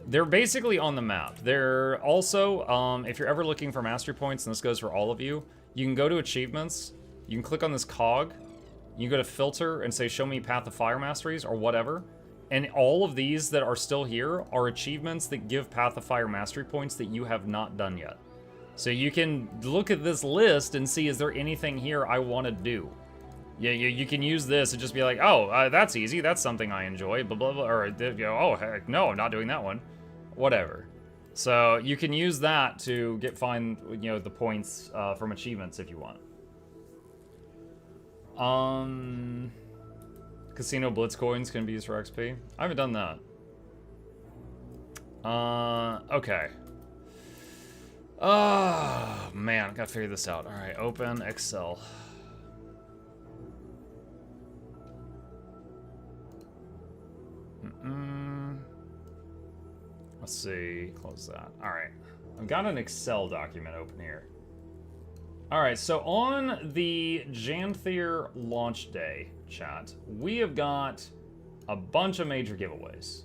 they're basically on the map. They're also, if you're ever looking for mastery points, and this goes for all of you, you can go to achievements, you can click on this cog, you go to filter and say show me Path of Fire masteries or whatever, and all of these that are still here are achievements that give Path of Fire mastery points that you have not done yet. So you can look at this list and see, is there anything here I want to do? Yeah, you can use this and just be like, oh, that's easy, that's something I enjoy, blah, blah, blah, or, you know, oh, heck, no, I'm not doing that one. Whatever. So you can use that to find, you know, the points from achievements if you want. Casino Blitz coins can be used for XP. I haven't done that. Okay. Oh, man, I gotta figure this out. All right, open Excel. Let's see, close that. All right, I've got an Excel document open here. All right, so on the Janthir launch day, chat, we have got a bunch of major giveaways.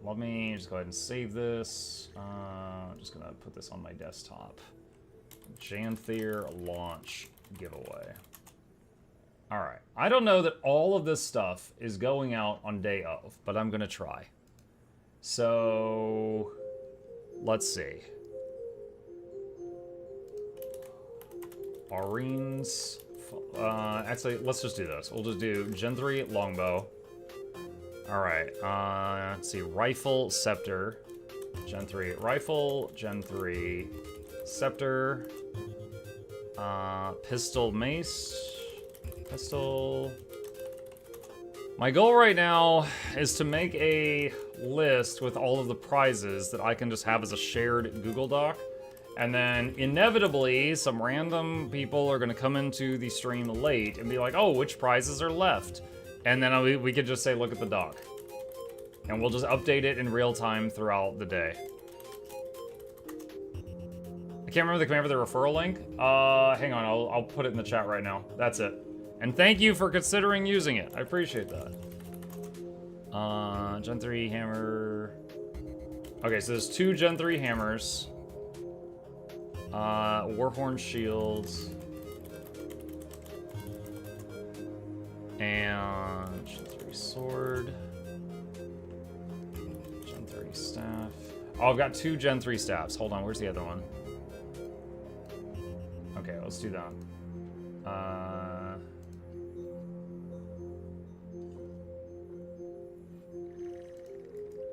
Let me just go ahead and save this. I'm just gonna put this on my desktop. Janthir launch giveaway. All right, I don't know that all of this stuff is going out on day of, but I'm gonna try. So, let's see. Arenes. Actually, let's just do this. We'll just do Gen 3 longbow. Alright, let's see. Rifle, scepter. Gen 3 rifle. Gen 3 scepter. Pistol, mace. Pistol. My goal right now is to make a list with all of the prizes that I can just have as a shared Google Doc. And then, inevitably, some random people are going to come into the stream late and be like, oh, which prizes are left? And then we could just say, look at the doc. And we'll just update it in real time throughout the day. I can't remember the command for the referral link. Hang on, I'll put it in the chat right now. That's it. And thank you for considering using it. I appreciate that. Gen 3 hammer. Okay, so there's 2 Gen 3 hammers. Warhorn shields. And Gen 3 sword. Gen 3 staff. Oh, I've got 2 Gen 3 staffs. Hold on, where's the other one? Okay, let's do that.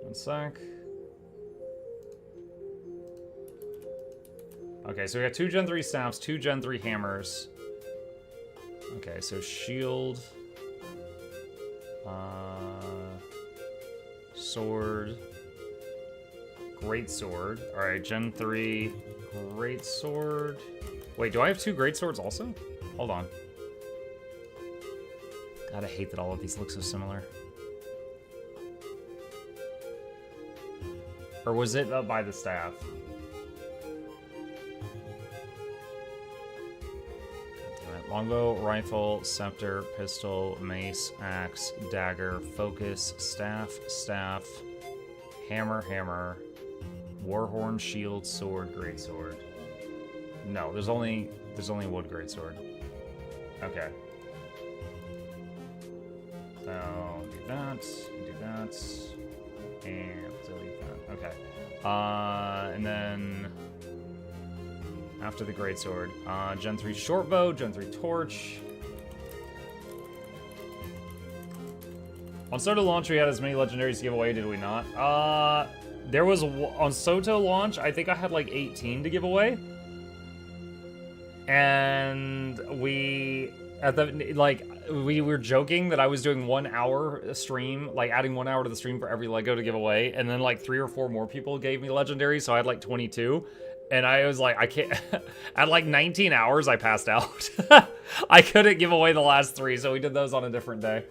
One sec. Okay, so we got 2 Gen 3 staffs, 2 Gen 3 hammers. Okay, so shield. Sword. Great sword. Alright, Gen 3 great sword. Wait, do I have 2 great swords also? Hold on. God, I hate that all of these look so similar. Or was it up by the staff? Longbow, rifle, scepter, pistol, mace, axe, dagger, focus, staff, staff, hammer, hammer, warhorn, shield, sword, greatsword. No, there's only There's only a wood greatsword. Okay. So, do that, and delete that. Okay. And then after the greatsword, Gen 3 shortbow, Gen 3 torch. On Soto launch, we had as many legendaries to give away, did we not? There was on Soto launch, I think I had like 18 to give away. And we were joking that I was doing 1 hour stream, like adding 1 hour to the stream for every Lego to give away, and then like 3 or 4 more people gave me legendary, so I had like 22. And I was like, I can't. At like 19 hours, I passed out. I couldn't give away the last 3, so we did those on a different day.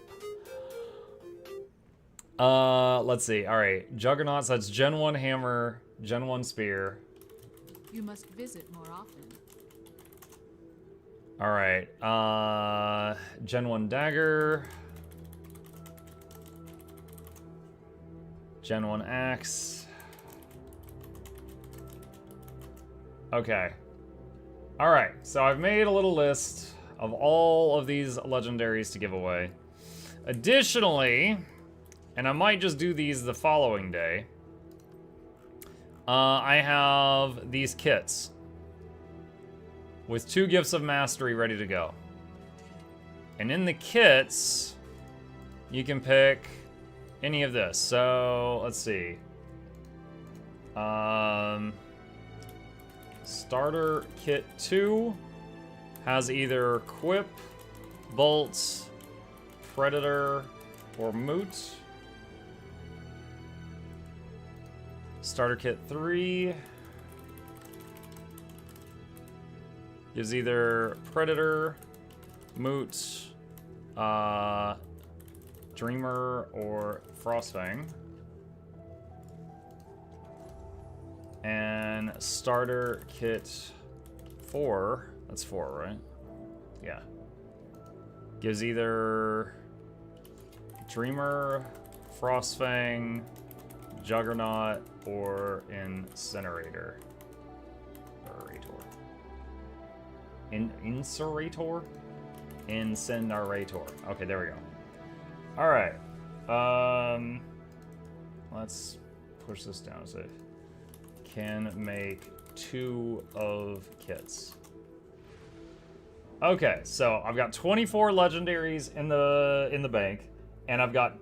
Let's see. All right, Juggernauts. That's Gen 1 hammer, Gen 1 spear. You must visit more often. All right, Gen 1 dagger, Gen 1 axe. Okay. All right, so I've made a little list of all of these legendaries to give away. Additionally, and I might just do these the following day, I have these kits with 2 gifts of mastery ready to go. And in the kits, you can pick any of this. So, let's see. Starter Kit 2 has either Quip, Bolt, Predator, or Moot. Starter Kit 3 gives either Predator, Moot, Dreamer, or Frostfang. And Starter Kit 4, that's 4, right? Yeah. Gives either Dreamer, Frostfang, Juggernaut, or Incinerator. Incerator? Incinerator. Okay, there we go. Alright. Let's push this down. So can make 2 of kits. Okay, so I've got 24 legendaries in the bank, and I've got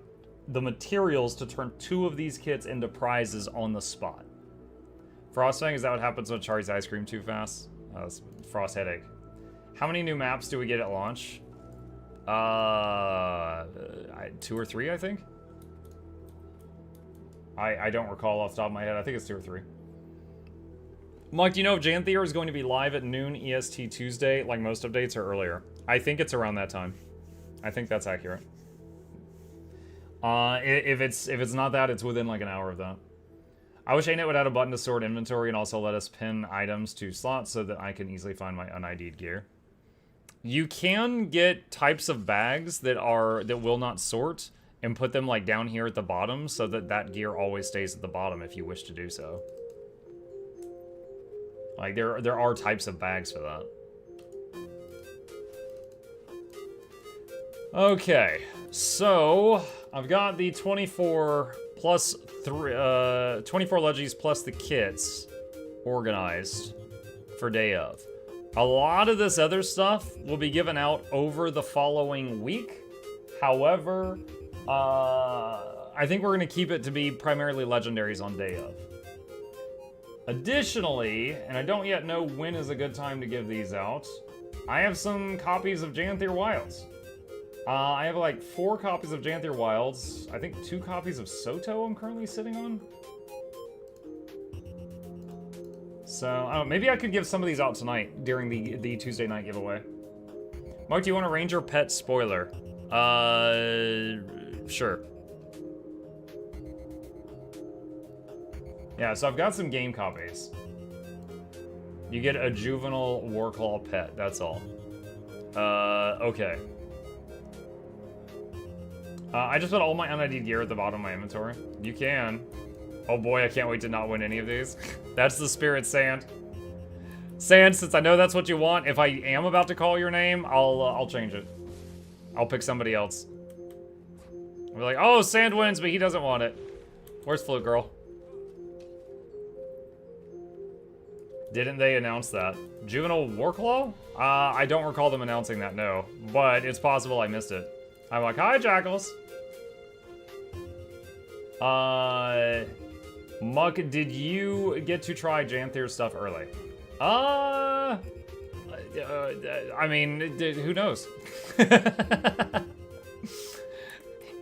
the materials to turn 2 of these kits into prizes on the spot. Frostfang, is that what happens when Charlie's ice cream too fast? That's Frost headache. How many new maps do we get at launch? 2 or 3, I think. I don't recall off the top of my head. I think it's 2 or 3. Mike, do you know if Janthir is going to be live at noon EST Tuesday, like most updates, or earlier? I think it's around that time. I think that's accurate. If it's not that, it's within like an hour of that. I wish ANET would add a button to sort inventory and also let us pin items to slots so that I can easily find my un-ID'd gear. You can get types of bags that will not sort and put them like down here at the bottom so that gear always stays at the bottom if you wish to do so. Like there are types of bags for that. Okay, so I've got the 24 plus 24 leggies plus the kits organized for day of. A lot of this other stuff will be given out over the following week. However, I think we're going to keep it to be primarily legendaries on day of. Additionally, and I don't yet know when is a good time to give these out, I have some copies of Janthir Wilds. I have like 4 copies of Janthir Wilds. I think 2 copies of Soto I'm currently sitting on. So, I don't know, maybe I could give some of these out tonight during the Tuesday night giveaway. Mark, do you want a Ranger Pet spoiler? Sure. Yeah, so I've got some game copies. You get a juvenile Warclaw pet, that's all. Okay. I just put all my un-ID'd gear at the bottom of my inventory. You can. Oh boy, I can't wait to not win any of these. That's the Spirit Sand. Sand, since I know that's what you want, if I am about to call your name, I'll change it. I'll pick somebody else. We're like, oh, Sand wins, but he doesn't want it. Where's Flute Girl? Didn't they announce that? Juvenile Warclaw? I don't recall them announcing that, no. But it's possible I missed it. I'm like, hi, Jackals. Muck, did you get to try Janthir's stuff early? I mean, who knows?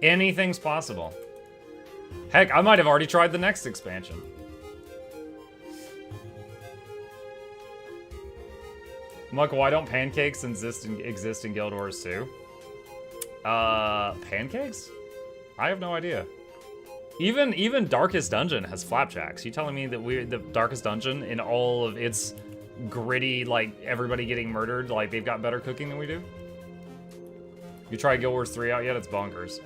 Anything's possible. Heck, I might have already tried the next expansion. Muck, why don't pancakes exist in Guild Wars 2? Pancakes? I have no idea. Even Darkest Dungeon has flapjacks. You telling me that the Darkest Dungeon, in all of its gritty, like, everybody getting murdered, like, they've got better cooking than we do? You tried Guild Wars 3 out yet? It's bonkers.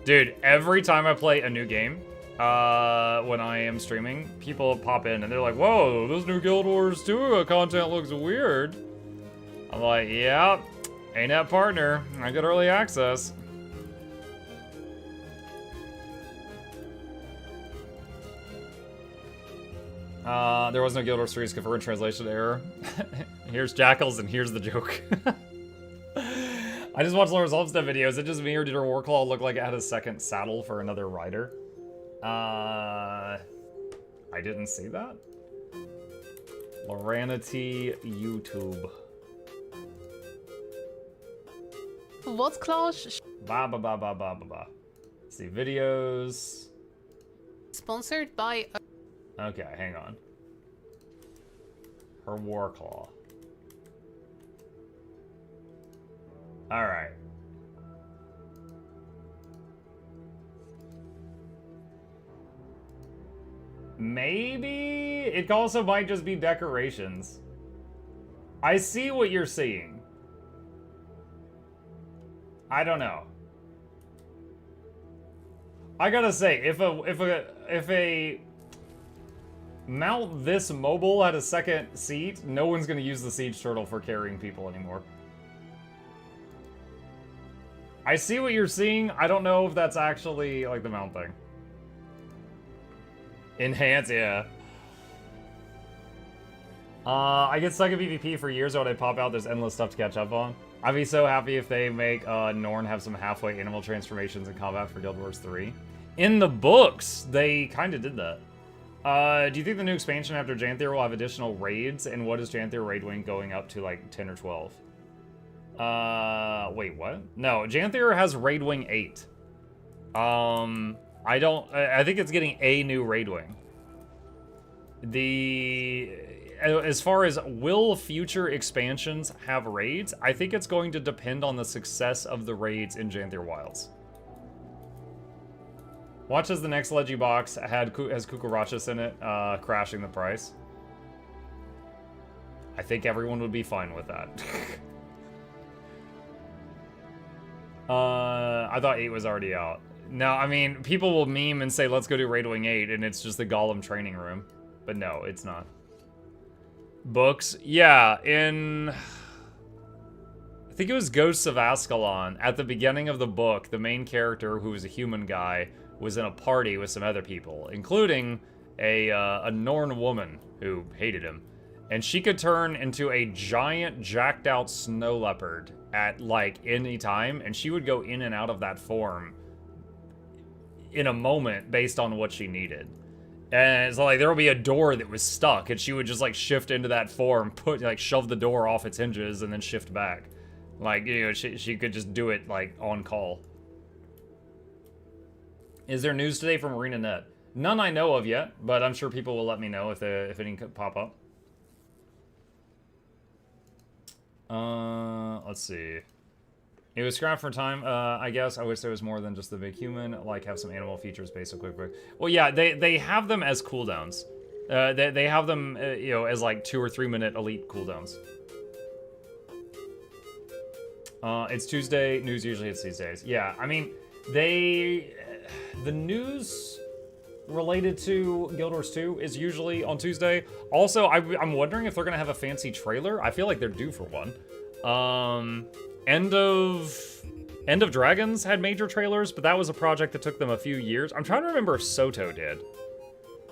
Dude, every time I play a new game, when I am streaming, people pop in and they're like, whoa, this new Guild Wars 2 content looks weird. I'm like, yeah, ain't that partner. I got early access. There was no Guild Wars 3's confirmed translation error. Here's Jackals and here's the joke. I just watched Laura's Homestead videos. Is it just me or did her Warclaw look like it had a second saddle for another rider? I didn't see that. Loranity YouTube. What class? Ba ba ba ba ba ba ba. See videos. Sponsored by. Okay, hang on. Her Warclaw. Alright. Maybe it also might just be decorations. I see what you're seeing. I don't know. I gotta say, if a mount this mobile had a second seat, no one's gonna use the siege turtle for carrying people anymore. I see what you're seeing. I don't know if that's actually like the mount thing. Enhance, yeah. I get stuck in PvP for years, so when I pop out, there's endless stuff to catch up on. I'd be so happy if they make Norn have some halfway animal transformations in combat for Guild Wars 3. In the books, they kind of did that. Do you think the new expansion after Janthir will have additional raids? And what is Janthir raid wing going up to, like, 10 or 12? Wait, what? No, Janthir has raid wing 8. I think it's getting a new raid wing. As far as will future expansions have raids, I think it's going to depend on the success of the raids in Janthir Wilds. Watch as the next Leggy box has Kukurachis in it, crashing the price. I think everyone would be fine with that. I thought 8 was already out. No, I mean, people will meme and say, let's go do Raid Wing 8, and it's just the Golem training room. But no, it's not. Books? Yeah, I think it was Ghosts of Ascalon. At the beginning of the book, the main character, who was a human guy, was in a party with some other people, including a Norn woman who hated him. And she could turn into a giant, jacked-out snow leopard at, like, any time, and she would go in and out of that form in a moment based on what she needed. And so, like, there would be a door that was stuck, and she would just, like, shift into that form, shove the door off its hinges, and then shift back. Like, you know, she could just do it, like, on call. Is there news today from ArenaNet? None I know of yet, but I'm sure people will let me know if any could pop up. Let's see. It was scrapped for time, I guess. I wish there was more than just the big human, like have some animal features based on quick break. Well, yeah, they have them as cooldowns. They have them, you know, as like 2 or 3 minute elite cooldowns. It's Tuesday. News usually hits these days. Yeah, I mean, the news related to Guild Wars 2 is usually on Tuesday. Also, I'm wondering if they're gonna have a fancy trailer. I feel like they're due for one. End of Dragons had major trailers, but that was a project that took them a few years. I'm trying to remember if Soto did.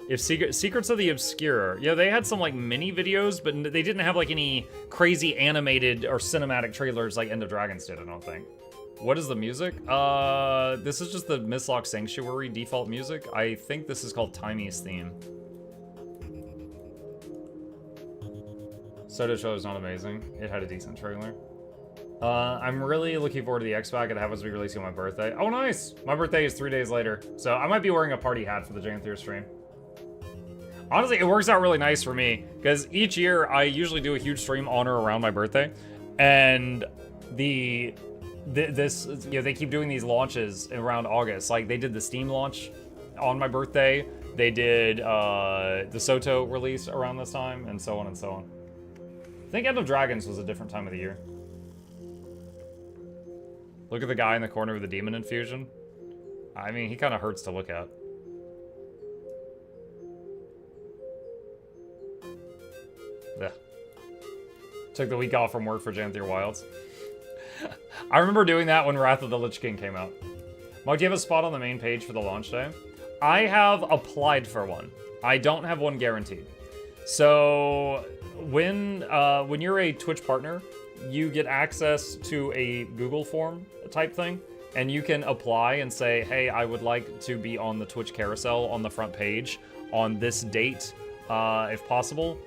If Secrets of the Obscure, yeah, they had some like mini videos, but they didn't have like any crazy animated or cinematic trailers like End of Dragons did, I don't think. What is the music? This is just the Mistlock Sanctuary default music. I think this is called Timy's theme. Soto show is not amazing. It had a decent trailer. I'm really looking forward to the Expac. It happens to be releasing on my birthday. Oh, nice! My birthday is 3 days later, so I might be wearing a party hat for the Janthir stream. Honestly, it works out really nice for me, because each year I usually do a huge stream on or around my birthday, and they keep doing these launches around August. Like, they did the Steam launch on my birthday, they did the Soto release around this time, and so on and so on. I think End of Dragons was a different time of the year. Look at the guy in the corner with the demon infusion. I mean, he kind of hurts to look at. Yeah. Took the week off from work for Janthir Wilds. I remember doing that when Wrath of the Lich King came out. Mike, do you have a spot on the main page for the launch day? I have applied for one. I don't have one guaranteed. So when you're a Twitch partner, you get access to a Google form type thing, and you can apply and say, hey, I would like to be on the Twitch carousel on the front page on this date, if possible.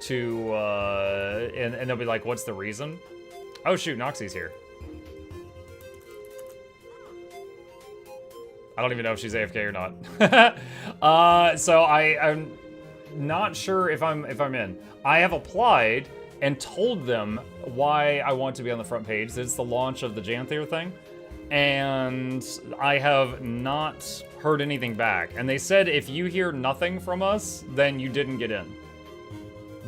And they'll be like, what's the reason? Oh shoot, Noxxi's here. I don't even know if she's AFK or not. So I'm not sure if I'm in. I have applied and told them why I want to be on the front page. It's the launch of the Janthir thing. And I have not heard anything back. And they said if you hear nothing from us, then you didn't get in.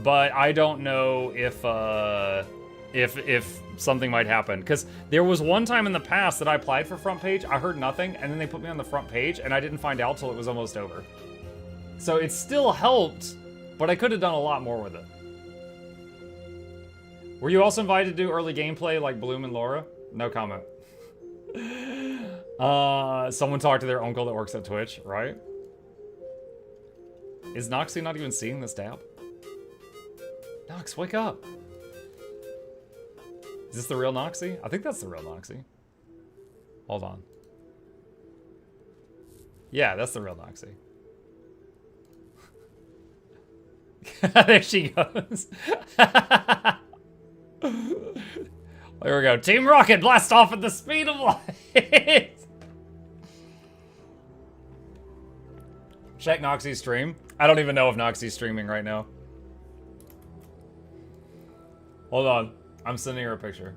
But I don't know if something might happen. Because there was one time in the past that I applied for front page, I heard nothing, and then they put me on the front page, and I didn't find out till it was almost over. So it still helped, but I could have done a lot more with it. Were you also invited to do early gameplay like Bloom and Laura? No comment. Someone talked to their uncle that works at Twitch, right? Is Noxxi not even seeing this dab? Nox, wake up. Is this the real Noxxi? I think that's the real Noxxi. Hold on. Yeah, that's the real Noxxi. There she goes. There we go. Team Rocket blast off at the speed of light. Check Noxxi's stream. I don't even know if Noxxi's streaming right now. Hold on. I'm sending her a picture.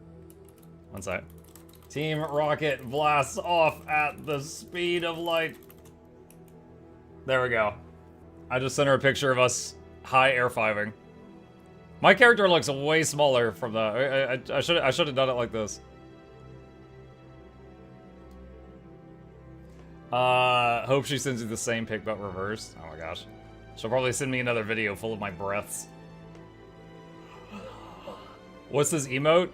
One sec. Team Rocket blasts off at the speed of light. There we go. I just sent her a picture of us high air fiving. My character looks way smaller from the. I should have done it like this. Hope she sends you the same pic but reversed. Oh my gosh. She'll probably send me another video full of my breaths. What's this emote?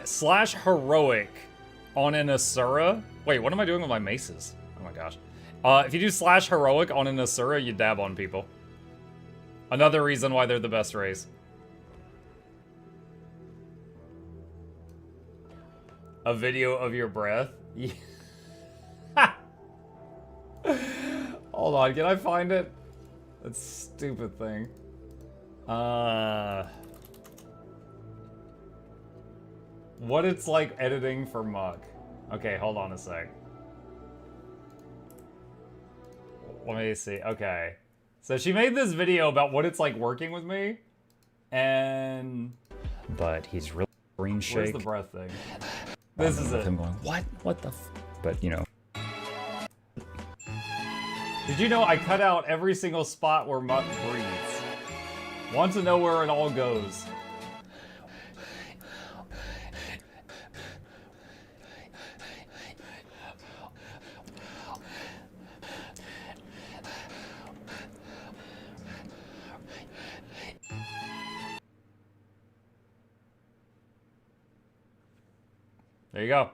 Slash heroic on an Asura. Wait, what am I doing with my maces? Oh my gosh. If you do slash heroic on an Asura, you dab on people. Another reason why they're the best race. A video of your breath? Yeah. Hold on, can I find it? That stupid thing. What it's like editing for Muk. Okay, hold on a sec. Let me see. Okay. So she made this video about what it's like working with me. And... But he's really green shake. Where's the breath thing? This is it. Him going, what? What the f... But, you know. Did you know I cut out every single spot where Muk breathes? Want to know where it all goes. There you go.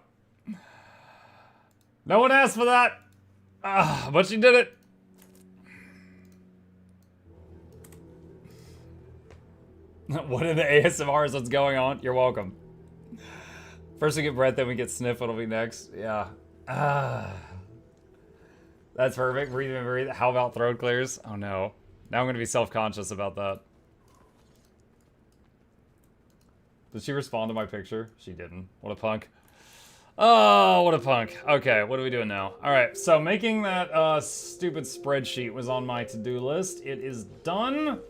No one asked for that. But she did it. What in the ASMR is what's going on? You're welcome. First we get breath, then we get sniff. What'll be next? Yeah. That's perfect. Breathe and breathe. How about throat clears? Oh no. Now I'm gonna be self-conscious about that. Did she respond to my picture? She didn't. What a punk. Oh, what a punk. Okay, what are we doing now? Alright, so making that stupid spreadsheet was on my to-do list. It is done.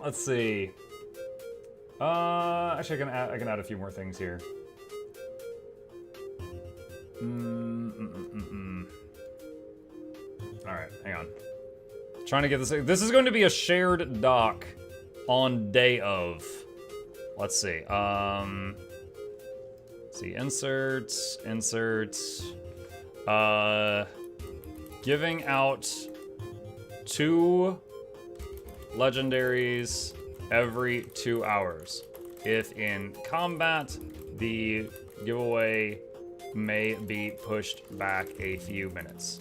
Let's see. Actually, I can add a few more things here. Alright, hang on. Trying to get this. This is going to be a shared doc on day of. Let's see. See, inserts. Giving out 2 legendaries every 2 hours. If in combat, the giveaway may be pushed back a few minutes.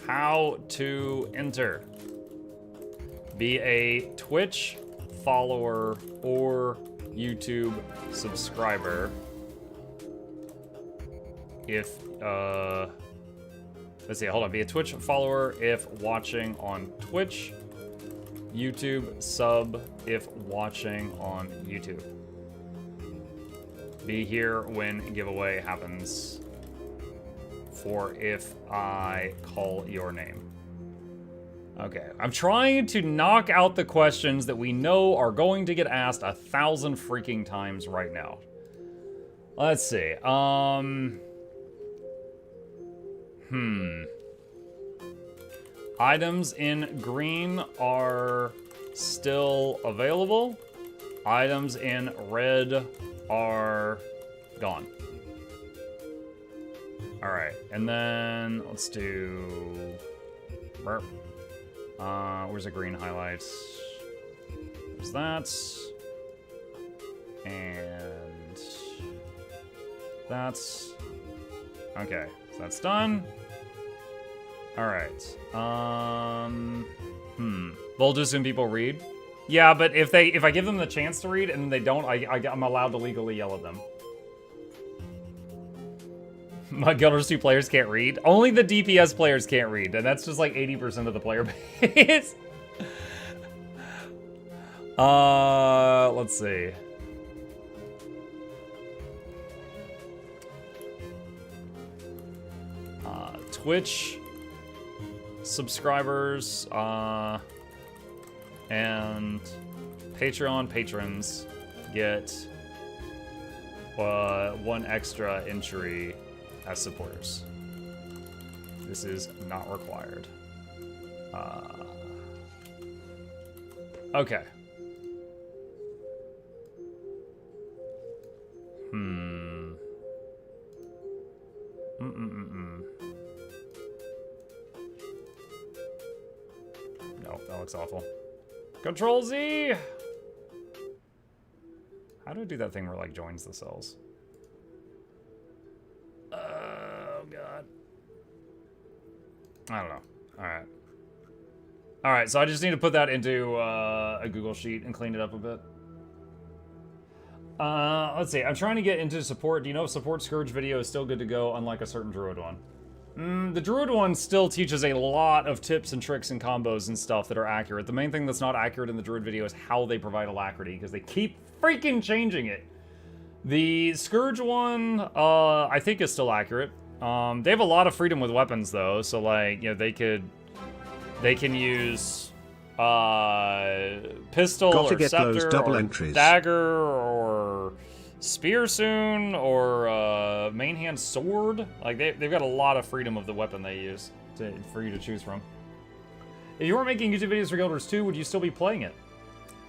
How to enter. Be a Twitch follower or YouTube subscriber. If, let's see, hold on. Be a Twitch follower if watching on Twitch. YouTube sub if watching on YouTube. Be here when giveaway happens. For if I call your name. Okay, I'm trying to knock out the questions that we know are going to get asked 1,000 freaking times right now. Let's see, Items in green are still available. Items in red are gone. Alright, and then let's do burp. Where's the green highlights? There's that. And that's okay, so that's done. Alright. They'll just assume people read. Yeah, but if I give them the chance to read and they don't, I'm allowed to legally yell at them. My Guilders 2 players can't read. Only the DPS players can't read, and that's just like 80% of the player base. Let's see. Twitch subscribers, and Patreon patrons get 1 extra entry as supporters. This is not required. Okay. No, that looks awful. Control Z! How do I do that thing where it, like, joins the cells? Oh, God. I don't know. Alright. Alright, so I just need to put that into a Google Sheet and clean it up a bit. Let's see. I'm trying to get into support. Do you know if support Scourge video is still good to go, unlike a certain Druid one? The Druid one still teaches a lot of tips and tricks and combos and stuff that are accurate. The main thing that's not accurate in the Druid video is how they provide alacrity, because they keep freaking changing it. The Scourge one, I think is still accurate. They have a lot of freedom with weapons, though, so, like, you know, they can use, pistol Gotta or get scepter those double or entries. dagger or spear soon or main hand sword. Like, they've got a lot of freedom of the weapon they use for you to choose from. If you weren't making YouTube videos for Guilders 2, would you still be playing it?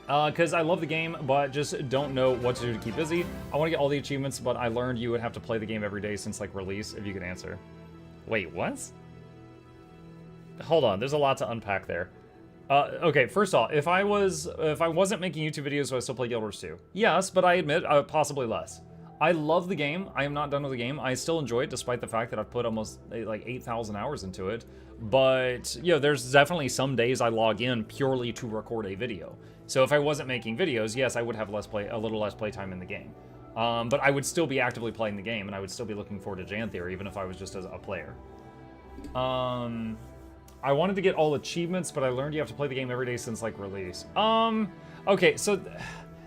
Because I love the game, but just don't know what to do to keep busy. I want to get all the achievements, but I learned you would have to play the game every day since, like, release, if you could answer. Wait, what? Hold on, there's a lot to unpack there. Okay, first off, if I wasn't making YouTube videos, would I still play Guild Wars 2? Yes, but I admit, possibly less. I love the game. I am not done with the game. I still enjoy it, despite the fact that I've put almost like 8,000 hours into it. But, you know, there's definitely some days I log in purely to record a video. So if I wasn't making videos, yes, I would have a little less playtime in the game. But I would still be actively playing the game, and I would still be looking forward to Janthir, even if I was just as a player. I wanted to get all achievements, but I learned you have to play the game every day since, like, release. Okay, so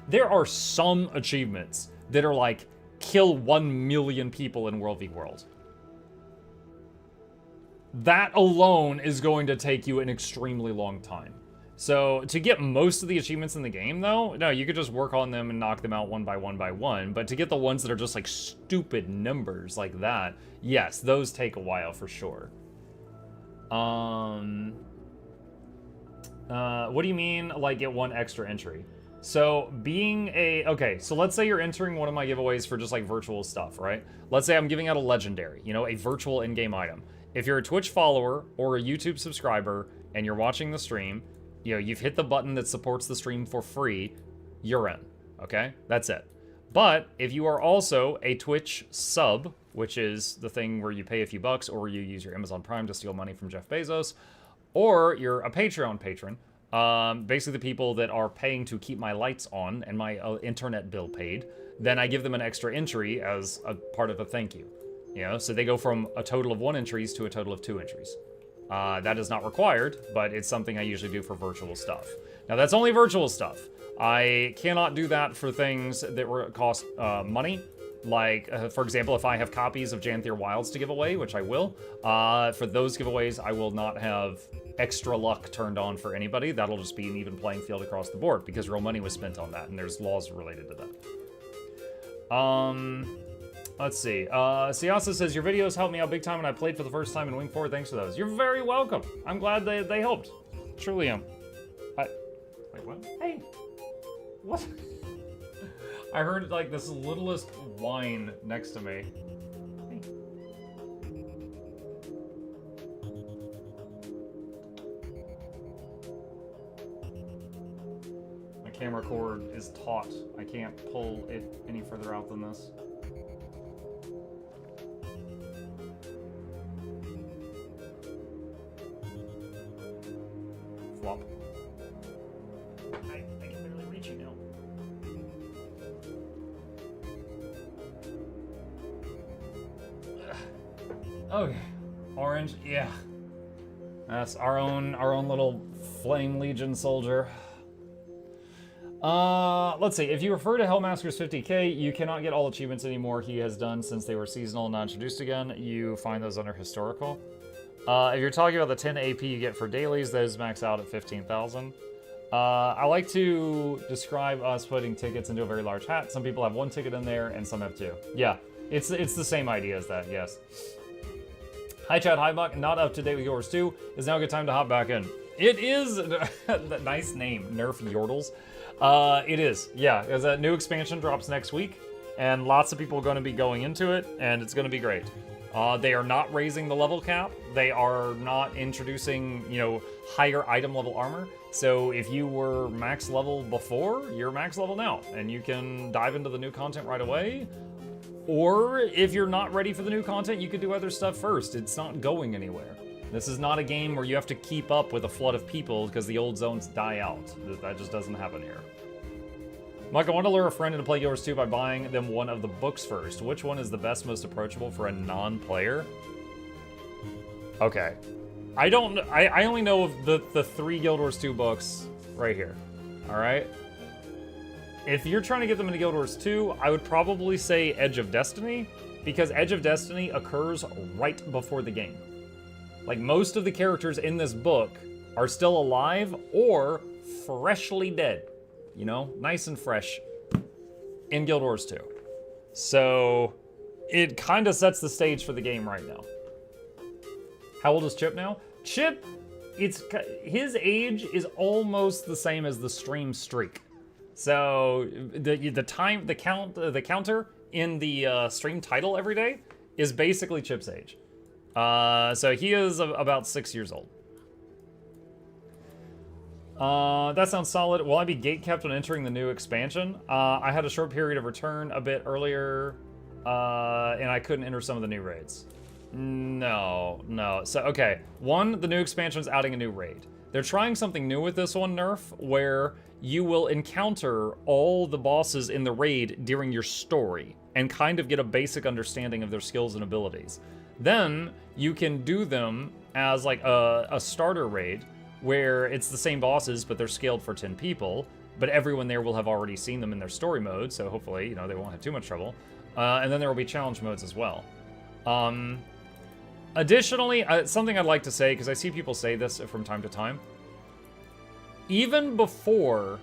there are some achievements that are, like, kill 1 million people in World v. World. That alone is going to take you an extremely long time. So, to get most of the achievements in the game, though, no, you could just work on them and knock them out one by one by one, but to get the ones that are just, like, stupid numbers like that, yes, those take a while for sure. What do you mean, like, get one extra entry? So, okay, so let's say you're entering one of my giveaways for just, like, virtual stuff, right? Let's say I'm giving out a legendary, you know, a virtual in-game item. If you're a Twitch follower or a YouTube subscriber and you're watching the stream, you know, you've hit the button that supports the stream for free, you're in, okay? That's it. But if you are also a Twitch sub, which is the thing where you pay a few bucks or you use your Amazon Prime to steal money from Jeff Bezos, or you're a Patreon patron, basically the people that are paying to keep my lights on and my internet bill paid, then I give them an extra entry as a part of a thank you. You know, so they go from a total of 1 entries to a total of 2 entries. That is not required, but it's something I usually do for virtual stuff. Now, that's only virtual stuff. I cannot do that for things that cost money. Like, for example, if I have copies of Janthir Wilds to give away, which I will, for those giveaways, I will not have extra luck turned on for anybody. That'll just be an even playing field across the board, because real money was spent on that, and there's laws related to that. Let's see. Siasa says, your videos helped me out big time, and I played for the first time in Wing 4. Thanks for those. You're very welcome. I'm glad they helped. Truly am. Wait, what? Hey. What? I heard, like, this littlest whine next to me. Hey. My camera cord is taut. I can't pull it any further out than this. Flop. I can barely reach you now. Okay, orange, yeah. That's our own little Flame Legion soldier. Let's see. If you refer to Hellmasker's 50k, you cannot get all achievements anymore he has done since they were seasonal and not introduced again. You find those under historical. If you're talking about the 10 AP you get for dailies, those max out at 15,000. I like to describe us putting tickets into a very large hat. Some people have 1 ticket in there, and some have 2. Yeah, it's the same idea as that, yes. Hi Chad, hi Buck, not up to date with yours too. Is now a good time to hop back in. It is, nice name, Nerf Yordles. It is, yeah, because a new expansion drops next week, and lots of people are going to be going into it, and it's going to be great. They are not raising the level cap. They are not introducing, you know, higher item level armor. So if you were max level before, you're max level now, and you can dive into the new content right away. Or if you're not ready for the new content, you could do other stuff first. It's not going anywhere. This is not a game where you have to keep up with a flood of people because the old zones die out. That just doesn't happen here. Mike, I want to lure a friend into play yours too by buying them one of the books first. Which one is the best, most approachable for a non-player? Okay. I only know of the 3 Guild Wars 2 books right here. Alright? If you're trying to get them into Guild Wars 2, I would probably say Edge of Destiny, because Edge of Destiny occurs right before the game. Like, most of the characters in this book are still alive or freshly dead. You know, nice and fresh in Guild Wars 2. So, it kind of sets the stage for the game right now. How old is Chip now? Chip, his age is almost the same as the stream streak. So the counter in the stream title every day is basically Chip's age. So he is about 6 years old. That sounds solid. Will I be gatekept when entering the new expansion? I had a short period of return a bit earlier, and I couldn't enter some of the new raids. No. So, okay. One, the new expansion's adding a new raid. They're trying something new with this one, Nerf, where you will encounter all the bosses in the raid during your story and kind of get a basic understanding of their skills and abilities. Then you can do them as like a starter raid where it's the same bosses, but they're scaled for 10 people, but everyone there will have already seen them in their story mode, so hopefully, you know, they won't have too much trouble. And then there will be challenge modes as well. Additionally, something I'd like to say, because I see people say this from time to time, even before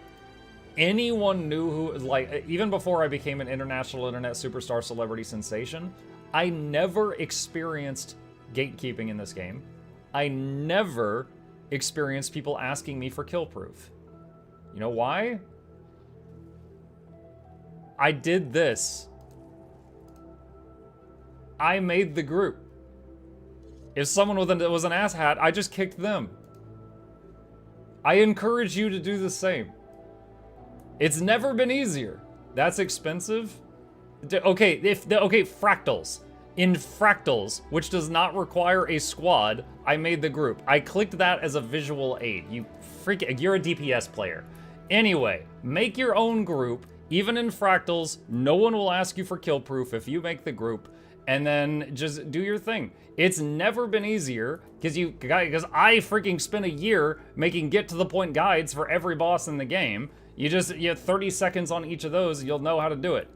anyone knew who, like, even before I became an international internet superstar celebrity sensation, I never experienced gatekeeping in this game. I never experienced people asking me for kill proof. You know why? I did this. I made the group. If someone was an asshat, I just kicked them. I encourage you to do the same. It's never been easier. That's expensive. Okay, fractals. In fractals, which does not require a squad, I made the group. I clicked that as a visual aid. You're a DPS player. Anyway, make your own group. Even in fractals, no one will ask you for kill proof if you make the group. And then just do your thing. It's never been easier because I freaking spent a year making get to the point guides for every boss in the game. You have 30 seconds on each of those, and you'll know how to do it.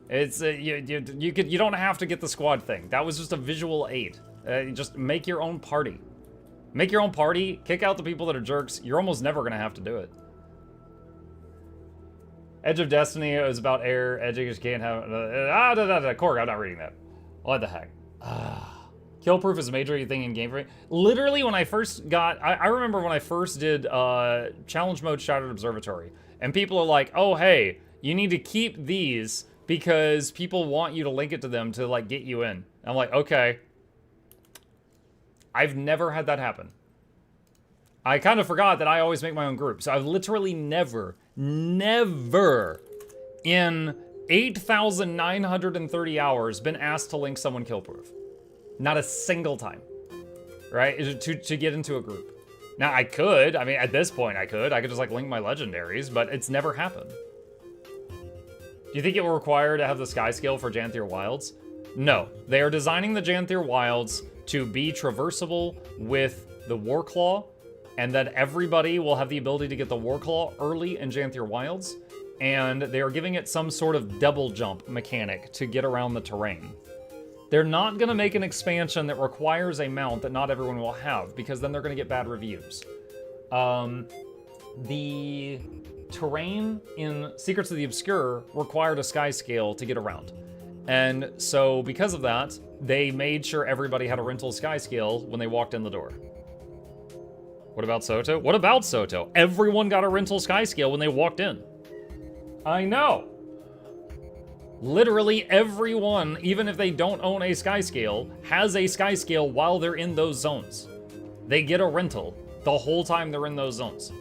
It's you don't have to get the squad thing. That was just a visual aid. Just make your own party. Make your own party. Kick out the people that are jerks. You're almost never gonna have to do it. Edge of Destiny is about air. Edge just can't have. Korg, I'm not reading that. What the heck? Kill proof is a major thing in game for me. Literally, when I first got, I remember when I first did challenge mode Shattered Observatory, and people are like, "Oh, hey, you need to keep these because people want you to link it to them to like get you in." And I'm like, okay. I've never had that happen. I kind of forgot that I always make my own group, so I've literally never in 8,930 hours been asked to link someone kill proof. Not a single time, right? To get into a group. Now I could, I mean, at this point I could just like link my legendaries, but it's never happened. Do you think it will require to have the sky scale for Janthir Wilds? No, they are designing the Janthir Wilds to be traversable with the Warclaw, and that everybody will have the ability to get the Warclaw early in Janthir Wilds, and they are giving it some sort of double jump mechanic to get around the terrain. They're not gonna make an expansion that requires a mount that not everyone will have, because then they're gonna get bad reviews. The terrain in Secrets of the Obscure required a sky scale to get around. And so because of that, they made sure everybody had a rental sky scale when they walked in the door. What about Soto? What about Soto? Everyone got a rental sky scale when they walked in. I know. Literally everyone, even if they don't own a sky scale, has a sky scale while they're in those zones. They get a rental the whole time they're in those zones.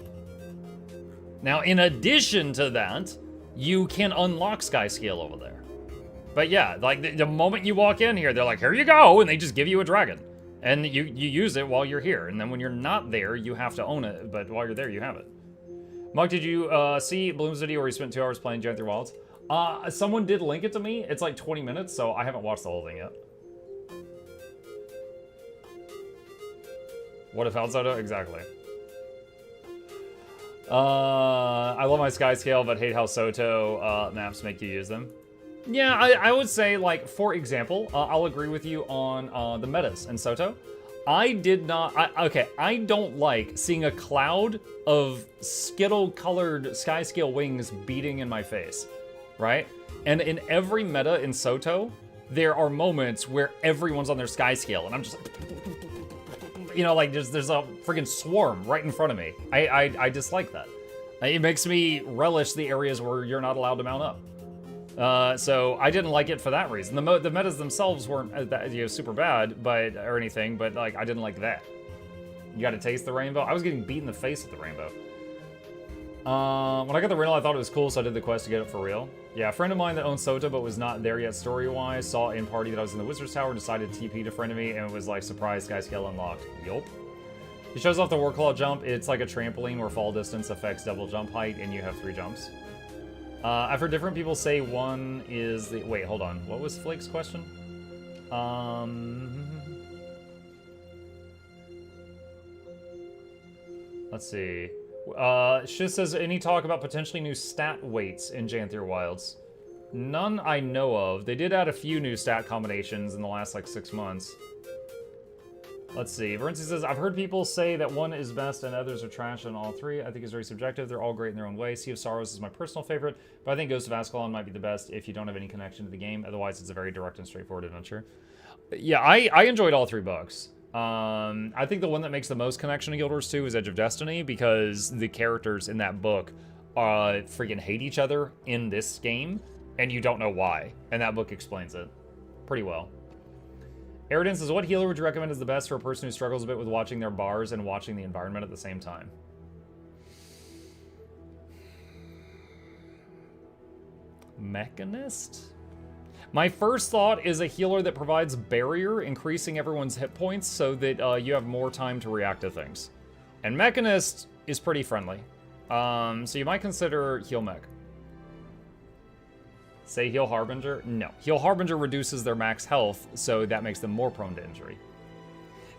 Now, in addition to that, you can unlock sky scale over there. But yeah, like the moment you walk in here, they're like, here you go, and they just give you a dragon. And you use it while you're here, and then when you're not there, you have to own it, but while you're there, you have it. Mug, did you see Bloom's video where he spent 2 hours playing Janthir Wilds? Someone did link it to me. It's like 20 minutes, so I haven't watched the whole thing yet. What if Soto? Exactly. I love my sky scale, but hate how Soto maps make you use them. Yeah, I would say, like, for example, I'll agree with you on the metas in Soto. I don't like seeing a cloud of skittle-colored sky scale wings beating in my face, right? And in every meta in Soto, there are moments where everyone's on their sky scale, and I'm just, you know, like, there's a friggin' swarm right in front of me. I dislike that. It makes me relish the areas where you're not allowed to mount up. So I didn't like it for that reason. The metas themselves weren't super bad, or anything, but like I didn't like that. You got to taste the rainbow. I was getting beat in the face with the rainbow. When I got the rental, I thought it was cool, so I did the quest to get it for real. Yeah, a friend of mine that owns Sota but was not there yet story-wise saw in party that I was in the Wizard's Tower, decided to TP to friend of me, and it was like, surprise, sky scale unlocked. Yup. He shows off the Warclaw jump. It's like a trampoline where fall distance affects double jump height, and you have 3 jumps. I've heard different people say one is the... Wait, hold on. What was Flake's question? Let's see. Shiz says, any talk about potentially new stat weights in Janthir Wilds? None I know of. They did add a few new stat combinations in the last, like, 6 months. Let's see. Verenzi says, I've heard people say that one is best and others are trash on all 3. I think it's very subjective. They're all great in their own way. Sea of Sorrows is my personal favorite, but I think Ghost of Ascalon might be the best if you don't have any connection to the game. Otherwise, it's a very direct and straightforward adventure. Yeah, I enjoyed all 3 books. I think the one that makes the most connection to Guild Wars 2 is Edge of Destiny, because the characters in that book freaking hate each other in this game, and you don't know why. And that book explains it pretty well. Aridin says, what healer would you recommend is the best for a person who struggles a bit with watching their bars and watching the environment at the same time? Mechanist? My first thought is a healer that provides barrier, increasing everyone's hit points so that you have more time to react to things. And Mechanist is pretty friendly. So you might consider Heal Mech. Say Heal Harbinger? No. Heal Harbinger reduces their max health, so that makes them more prone to injury.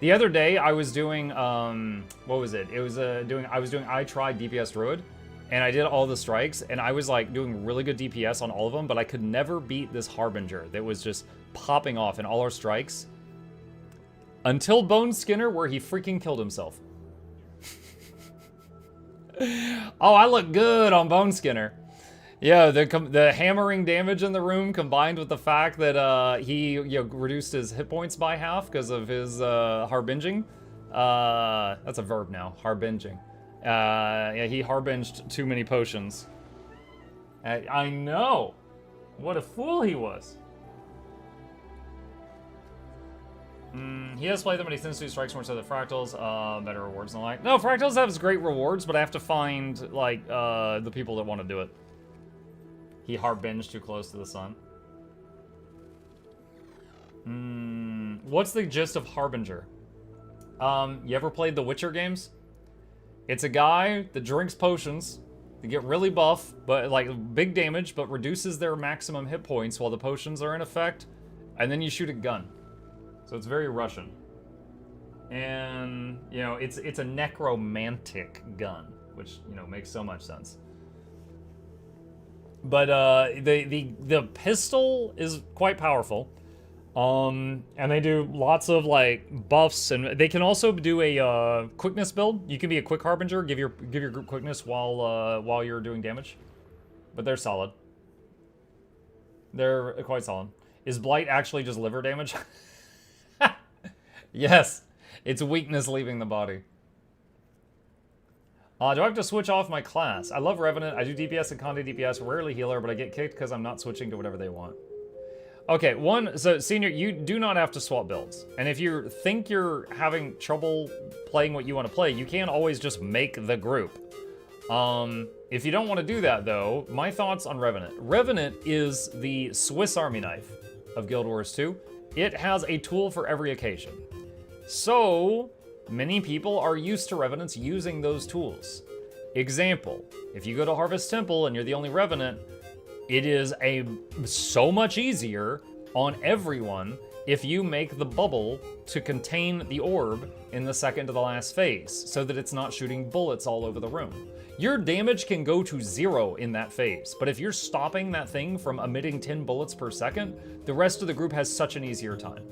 The other day, I was doing, what was it? It was I was doing I Tried DPS Druid, and I did all the strikes, and I was like doing really good DPS on all of them, but I could never beat this Harbinger that was just popping off in all our strikes. Until Bone Skinner, where he freaking killed himself. Oh, I look good on Bone Skinner. Yeah, the hammering damage in the room combined with the fact that he reduced his hit points by half because of his harbinging. That's a verb now, harbinging. Yeah, he harbinged too many potions. I know. What a fool he was. He has played them, but he tends to strikes more so than fractals. Better rewards and the like. No, fractals have great rewards, but I have to find like the people that want to do it. He harbinged too close to the sun. What's the gist of Harbinger? You ever played the Witcher games? It's a guy that drinks potions to get really buff, but like big damage, but reduces their maximum hit points while the potions are in effect, and then you shoot a gun. So it's very Russian. And, you know, it's a necromantic gun, which, you know, makes so much sense. But the pistol is quite powerful. And they do lots of like buffs, and they can also do a quickness build. You can be a quick harbinger, give your group quickness while you're doing damage. But they're solid. They're quite solid. Is blight actually just liver damage? Yes, it's weakness leaving the body. Do I have to switch off my class? I love Revenant. I do DPS and Conde DPS, rarely healer, but I get kicked because I'm not switching to whatever they want. Okay, so Senior, you do not have to swap builds. And if you think you're having trouble playing what you want to play, you can always just make the group. If you don't want to do that, though, my thoughts on Revenant. Revenant is the Swiss Army knife of Guild Wars 2. It has a tool for every occasion. So, many people are used to Revenants using those tools. Example, if you go to Harvest Temple and you're the only Revenant, it is so much easier on everyone if you make the bubble to contain the orb in the second to the last phase, so that it's not shooting bullets all over the room. Your damage can go to 0 in that phase, but if you're stopping that thing from emitting 10 bullets per second, the rest of the group has such an easier time.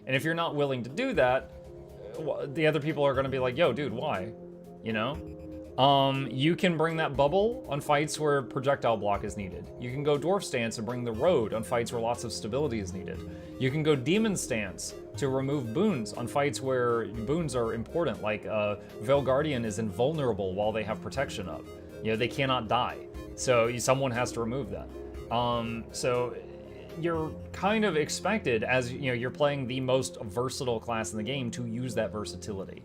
And if you're not willing to do that, the other people are gonna be like, yo, dude, why? You know? You can bring that bubble on fights where projectile block is needed. You can go Dwarf Stance and bring the Road on fights where lots of stability is needed. You can go Demon Stance to remove boons on fights where boons are important, like Veil Guardian is invulnerable while they have protection up. You know, they cannot die. So someone has to remove that. So you're kind of expected, as you know, you're playing the most versatile class in the game, to use that versatility.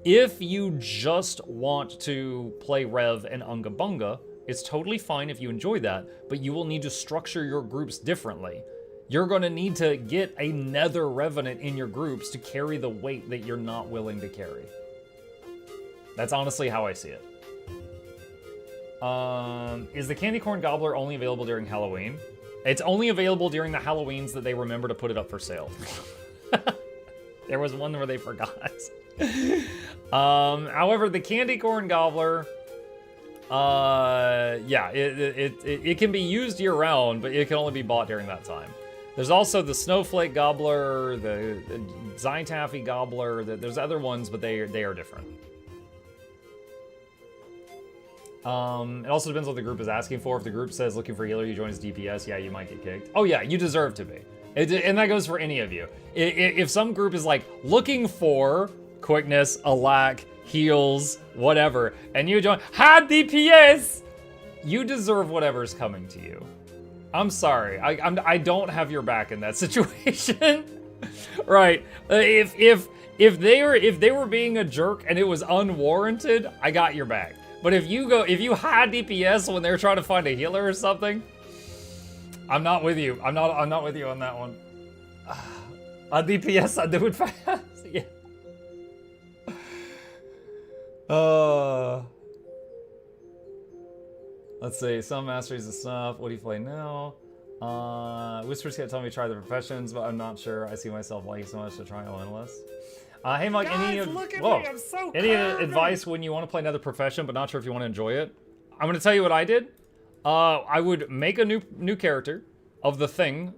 If you just want to play Rev and Unga Bunga, it's totally fine if you enjoy that, but you will need to structure your groups differently. You're going to need to get a Nether Revenant in your groups to carry the weight that you're not willing to carry. That's honestly how I see it. Is the Candy Corn Gobbler only available during Halloween? It's only available during the Halloweens that they remember to put it up for sale. There was one where they forgot. However, the Candy Corn Gobbler, yeah, it can be used year-round, but it can only be bought during that time. There's also the Snowflake Gobbler, the Zytaffy Gobbler. There's other ones, but they are different. It also depends what the group is asking for. If the group says looking for healer, you join as DPS, yeah, you might get kicked. Oh yeah, you deserve to be. And that goes for any of you. If some group is like looking for quickness, alack, heals, whatever, and you join hard DPS, you deserve whatever's coming to you. I'm sorry, I don't have your back in that situation. Right? If they were being a jerk and it was unwarranted, I got your back. But if you had DPS when they're trying to find a healer or something, I'm not with you. I'm not with you on that one. On DPS, I do it fast. Yeah. Let's see. Some masteries of stuff. What do you play now? Whispers kept telling me to try the professions, but I'm not sure. I see myself liking so much to try Elementalist. Hey, Mike, Guys, any advice when you want to play another profession but not sure if you want to enjoy it? I'm going to tell you what I did. I would make a new character of the thing.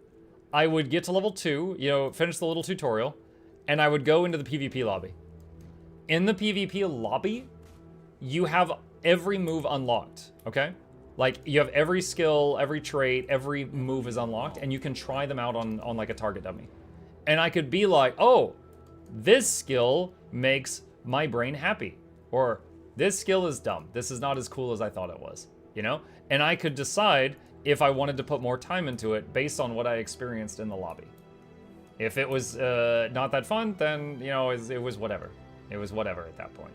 I would get to level 2, you know, finish the little tutorial, and I would go into the PvP lobby. In the PvP lobby, you have every move unlocked, okay? Like, you have every skill, every trait, every move is unlocked, and you can try them out on like a target dummy. And I could be like, oh, this skill makes my brain happy. Or, this skill is dumb. This is not as cool as I thought it was, you know? And I could decide if I wanted to put more time into it based on what I experienced in the lobby. If it was not that fun, then, you know, it was whatever. It was whatever at that point.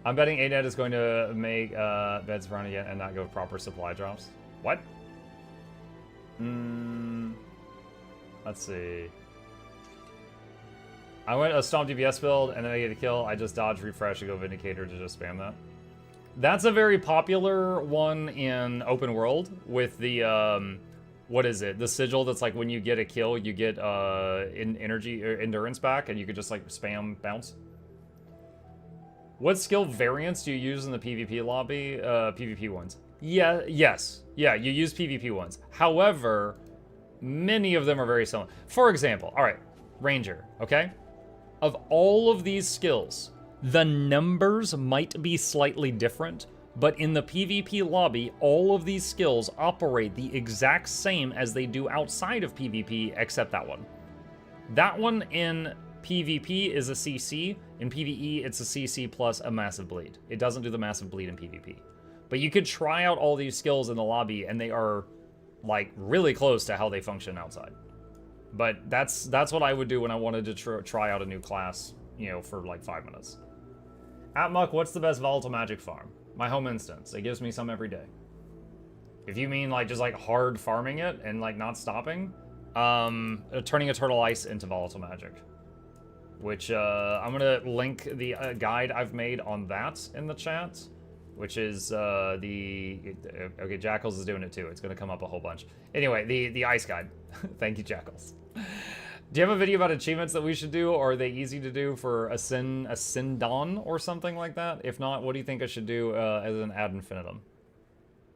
I'm betting ANET is going to make beds run again and not go proper supply drops. What? Let's see. I went a Stomp DPS build, and then I get a kill. I just dodge, refresh, and go Vindicator to just spam that. That's a very popular one in open world with the, what is it? The sigil that's like when you get a kill, you get energy or endurance back, and you could just like spam bounce. What skill variants do you use in the PvP lobby? PvP ones. Yeah, yes. Yeah, you use PvP ones. However, many of them are very similar. For example, all right, Ranger, okay? Of all of these skills, the numbers might be slightly different, but in the PvP lobby, all of these skills operate the exact same as they do outside of PvP, except that one. That one in PvP is a CC. In PvE, it's a CC plus a massive bleed. It doesn't do the massive bleed in PvP. But you could try out all these skills in the lobby, and they are, like, really close to how they function outside. But that's what I would do when I wanted to try out a new class, you know, for like 5 minutes. At Muck, what's the best volatile magic farm? My home instance. It gives me some every day. If you mean like just like hard farming it and like not stopping, turning a turtle ice into volatile magic. Which I'm gonna link the guide I've made on that in the chat. Which is okay, Jackals is doing it too. It's gonna come up a whole bunch. Anyway, the ice guide. Thank you, Jackals. Do you have a video about achievements that we should do, or are they easy to do for a Sindon or something like that? If not, what do you think I should do as an ad infinitum?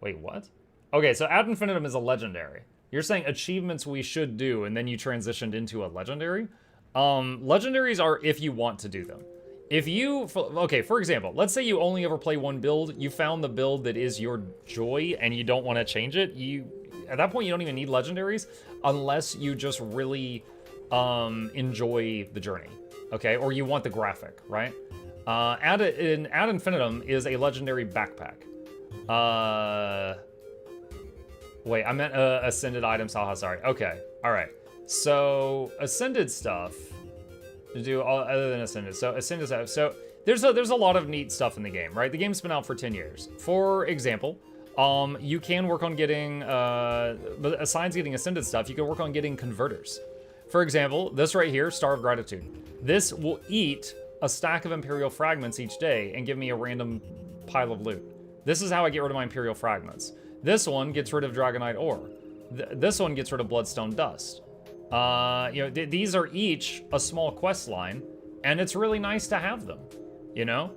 Wait, what? Okay, so ad infinitum is a legendary. You're saying achievements we should do, and then you transitioned into a legendary? Legendaries are if you want to do them. If you, okay, for example, let's say you only ever play one build, you found the build that is your joy, and you don't want to change it, at that point you don't even need legendaries, unless you just really enjoy the journey, okay? Or you want the graphic, right? Ad infinitum is a legendary backpack. Wait, I meant ascended items, haha, sorry. Okay, all right. So ascended stuff to do all other than Ascended. So Ascended, so there's a lot of neat stuff in the game, right? The game's been out for 10 years. For example, you can work on getting, but besides getting Ascended stuff, you can work on getting converters. For example, this right here, Star of Gratitude. This will eat a stack of Imperial fragments each day and give me a random pile of loot. This is how I get rid of my Imperial fragments. This one gets rid of Dragonite ore. This one gets rid of Bloodstone dust. You know, these are each a small quest line, and it's really nice to have them, you know?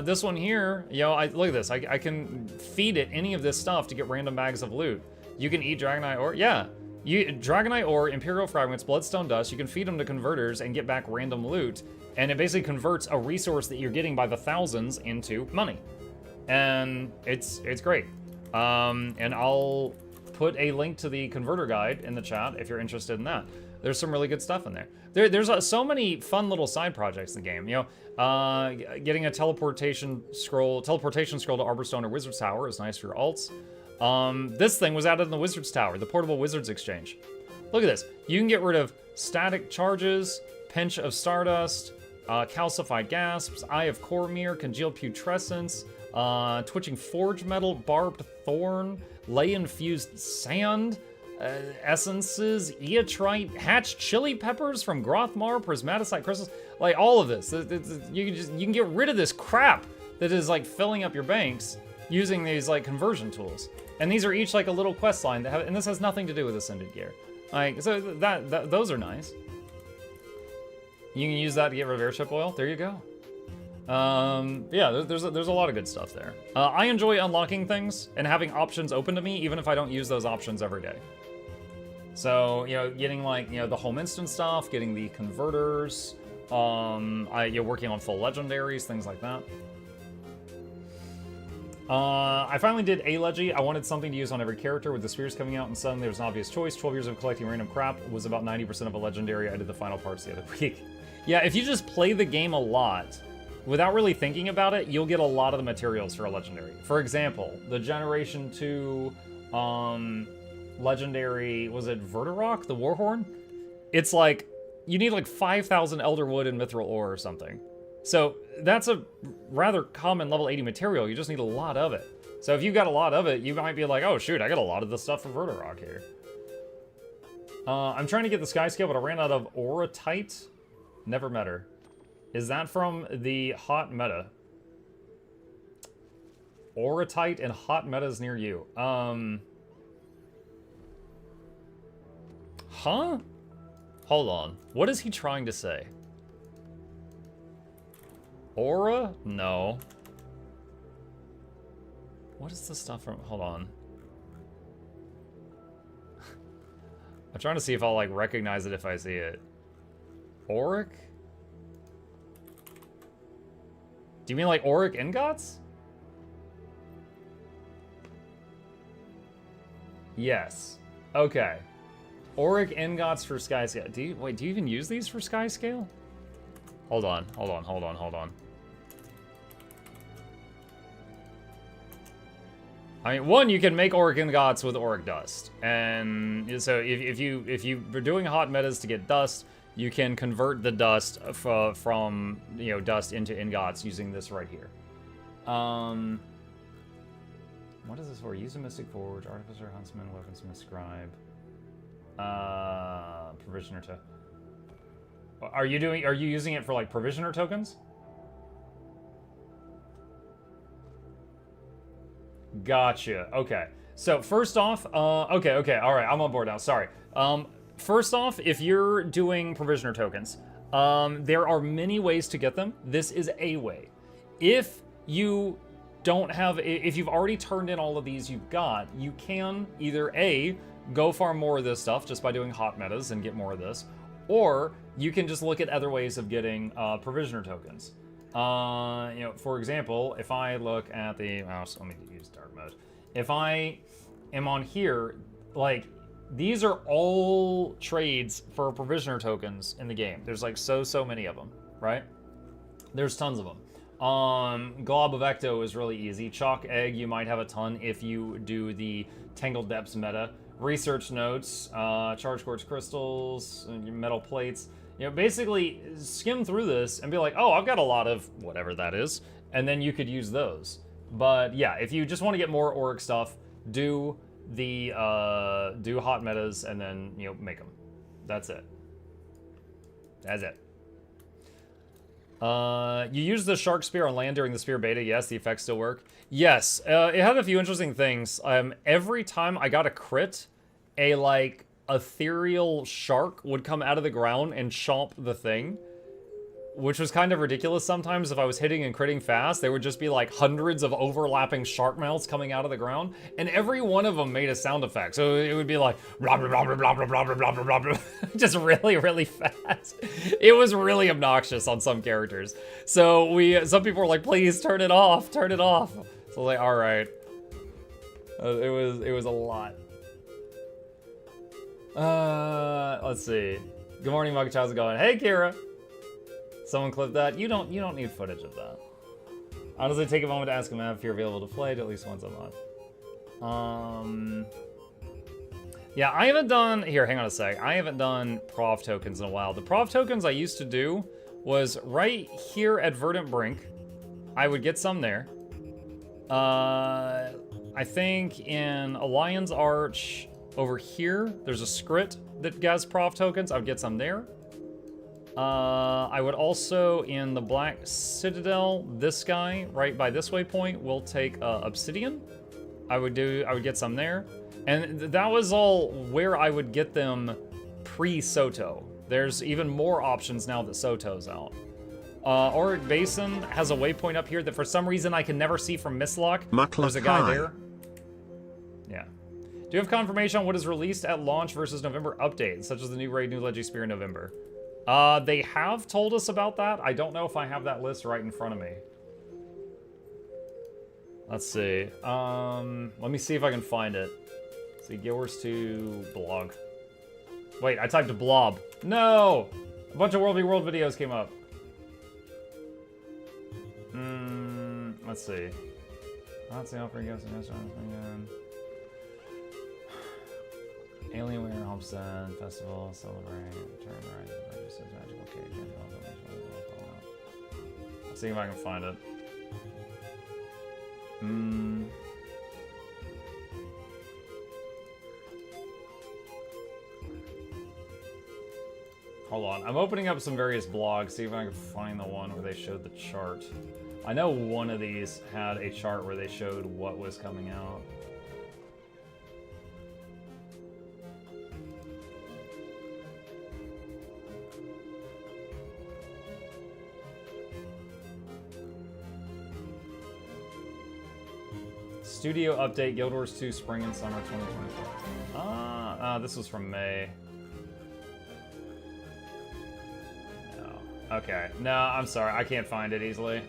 This one here, you know, look at this. I can feed it any of this stuff to get random bags of loot. You can eat Dragonite ore. Yeah. Dragonite ore, Imperial fragments, Bloodstone dust, you can feed them to converters and get back random loot, and it basically converts a resource that you're getting by the thousands into money. And it's great. And I'll put a link to the converter guide in the chat if you're interested in that. There's some really good stuff in there. There's so many fun little side projects in the game. You know, getting a teleportation scroll to Arborstone or Wizard's Tower is nice for your alts. This thing was added in the Wizard's Tower, the portable Wizards Exchange. Look at this. You can get rid of static charges, pinch of stardust, calcified gasps, eye of Cormyr, congealed putrescence, twitching forge metal, barbed thorn, ley infused sand, essences, eotrite, hatched chili peppers from Grothmar, prismaticite crystals, like all of this. You can get rid of this crap that is like filling up your banks using these like conversion tools. And these are each like a little quest line that have, and this has nothing to do with Ascended gear. Like, so those are nice. You can use that to get rid of airship oil. There you go. Yeah, there's a lot of good stuff there. I enjoy unlocking things and having options open to me, even if I don't use those options every day. So, you know, getting like, you know, the home instant stuff, getting the converters, you're working on full legendaries, things like that. I finally did a Legi. I wanted something to use on every character with the spheres coming out, and suddenly there was an obvious choice. 12 years of collecting random crap was about 90% of a legendary. I did the final parts the other week. Yeah, if you just play the game a lot, without really thinking about it, you'll get a lot of the materials for a legendary. For example, the Generation 2 legendary, was it Vertirock, the Warhorn? It's like, you need like 5,000 Elderwood and Mithril ore or something. So that's a rather common level 80 material, you just need a lot of it. So if you've got a lot of it, you might be like, oh shoot, I got a lot of the stuff from Vertirock here. I'm trying to get the Sky Scale, but I ran out of Auratite. Never met her. Is that from the hot meta? Auratite and hot metas near you. Huh? Hold on. What is he trying to say? Aura? No. What is the stuff from? Hold on. I'm trying to see if I'll like recognize it if I see it. Auric? Do you mean like Auric ingots? Yes. Okay. Auric ingots for Sky Scale. Do you even use these for Sky Scale? Hold on. I mean, one, you can make Auric ingots with Auric dust, and so if you are doing hot metas to get dust, you can convert the dust from you know, dust into ingots using this right here. What is this for? Use a Mystic Forge, Artificer, Huntsman, Weaponsmith, Scribe, Provisioner to. Are you using it for like Provisioner tokens? Gotcha. Okay. So first off, okay, all right, I'm on board now. Sorry. First off, if you're doing Provisioner tokens, there are many ways to get them. This is a way. If you don't have, if you've already turned in all of these you've got, you can either A, go farm more of this stuff just by doing hot metas and get more of this, or you can just look at other ways of getting Provisioner tokens. You know, for example, if I look at the mouse, let me use dark mode. If I am on here, like, these are all trades for Provisioner tokens in the game. There's like so many of them, right? There's tons of them. Glob of Ecto is really easy. Chalk Egg, you might have a ton if you do the Tangled Depths meta. Research notes, Charge Quartz crystals, metal plates. You know, basically skim through this and be like, oh, I've got a lot of whatever that is, and then you could use those. But yeah, if you just want to get more Auric stuff, do the do hot metas and then, you know, make them. That's it. That's it. You use the shark spear on land during the spear beta. Yes, the effects still work. Yes, it had a few interesting things. Every time I got a crit, a like ethereal shark would come out of the ground and chomp the thing, which was kind of ridiculous sometimes. If I was hitting and critting fast, there would just be like hundreds of overlapping shark mouths coming out of the ground, and every one of them made a sound effect. So it would be like blah blah blah blah blah blah blah blah blah blah blah, just really really fast. It was really obnoxious on some characters. So some people were like, please turn it off, turn it off. So I was like, all right. It was a lot. Let's see. Good morning, Mugge. How's it going? Hey, Kira. Someone clip that. You don't need footage of that. Honestly, take a moment to ask him if you're available to play at least once a month. Yeah, I haven't done. Here, hang on a sec. I haven't done Prov tokens in a while. The Prov tokens I used to do was right here at Verdant Brink. I would get some there. I think in Alliance Arch over here, there's a script that gets Prov tokens. I would get some there. I would also, in the Black Citadel, this guy, right by this waypoint, will take Obsidian. I would get some there. And that was all where I would get them pre-Soto. There's even more options now that Soto's out. Auric Basin has a waypoint up here that for some reason I can never see from Mistlock. There's a guy there. Yeah. Do you have confirmation on what is released at launch versus November update, such as the new raid, new Leggy Spear in November? They have told us about that. I don't know if I have that list right in front of me. Let's see. Let me see if I can find it. Let's see, Guild Wars 2 blog. Wait, I typed a blob. No! A bunch of World v World videos came up. Let's see. Let's see how free goes again. Alienware, Homestead, Festival, Celebrate, Return, Rise, Purchases, Magical Cage, Let's see if I can find it. Hold on, I'm opening up some various blogs, see if I can find the one where they showed the chart. I know one of these had a chart where they showed what was coming out. Studio update, Guild Wars 2 Spring and Summer 2024. This was from May. No. Okay. No, I'm sorry. I can't find it easily.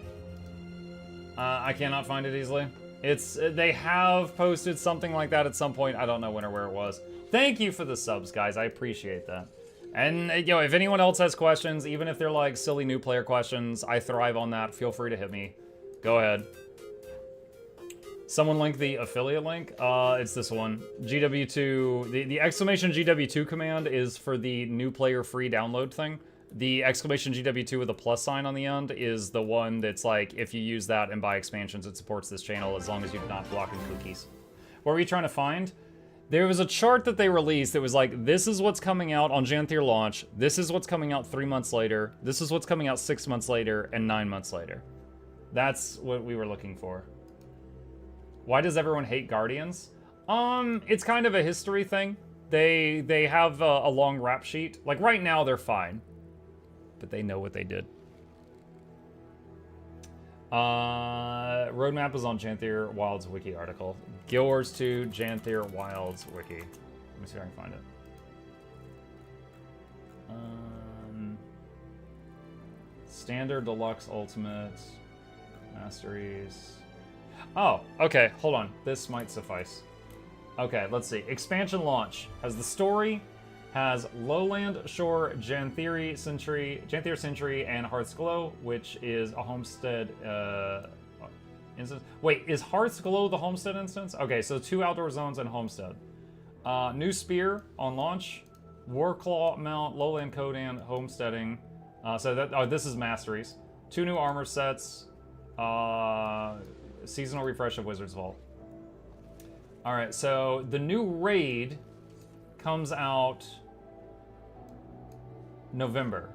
I cannot find it easily. They have posted something like that at some point. I don't know when or where it was. Thank you for the subs, guys. I appreciate that. And, you know, if anyone else has questions, even if they're like silly new player questions, I thrive on that. Feel free to hit me. Go ahead. Someone link the affiliate link. It's this one. GW2. The exclamation GW2 command is for the new player free download thing. The exclamation GW2 with a plus sign on the end is the one that's like, if you use that and buy expansions, it supports this channel as long as you're not blocking cookies. What were you trying to find? There was a chart that they released that was like, this is what's coming out on Janthir Launch, this is what's coming out 3 months later, this is what's coming out 6 months later, and 9 months later. That's what we were looking for. Why does everyone hate Guardians? It's kind of a history thing. They have a long rap sheet. Like right now they're fine, but they know what they did. Roadmap is on Janthir Wilds wiki article. Guild Wars 2 Janthir Wilds wiki. Let me see if I can find it. Standard, Deluxe, Ultimate, Masteries. Oh, okay, hold on. This might suffice. Okay, let's see. Expansion launch has the story, has Lowland Shore, Janthir Century, and Hearth's Glow, which is a homestead instance. Wait, is Hearth's Glow the homestead instance? Okay, so 2 outdoor zones and homestead. New spear on launch. Warclaw mount, lowland Kodan, homesteading. So that, oh, this is masteries. 2 new armor sets. Seasonal refresh of Wizard's Vault. All right, so the new raid comes out November.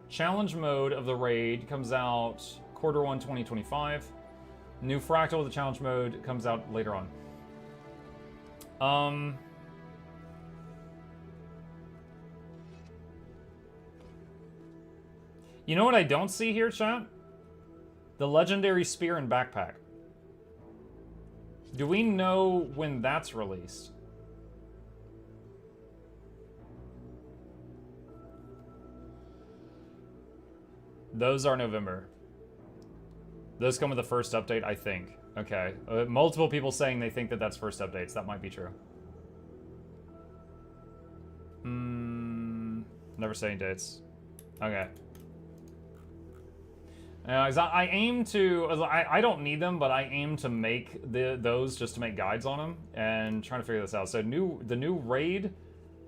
Challenge mode of the raid comes out Q1 2025. New fractal of the challenge mode comes out later on. You know what I don't see here, chat? The legendary spear and backpack. Do we know when that's released? Those are November. Those come with the first update, I think. Okay. Multiple people saying they think that that's first updates. That might be true. Never saying dates. Okay. I aim to... I don't need them, but I aim to make those just to make guides on them. And trying to figure this out. So the new raid,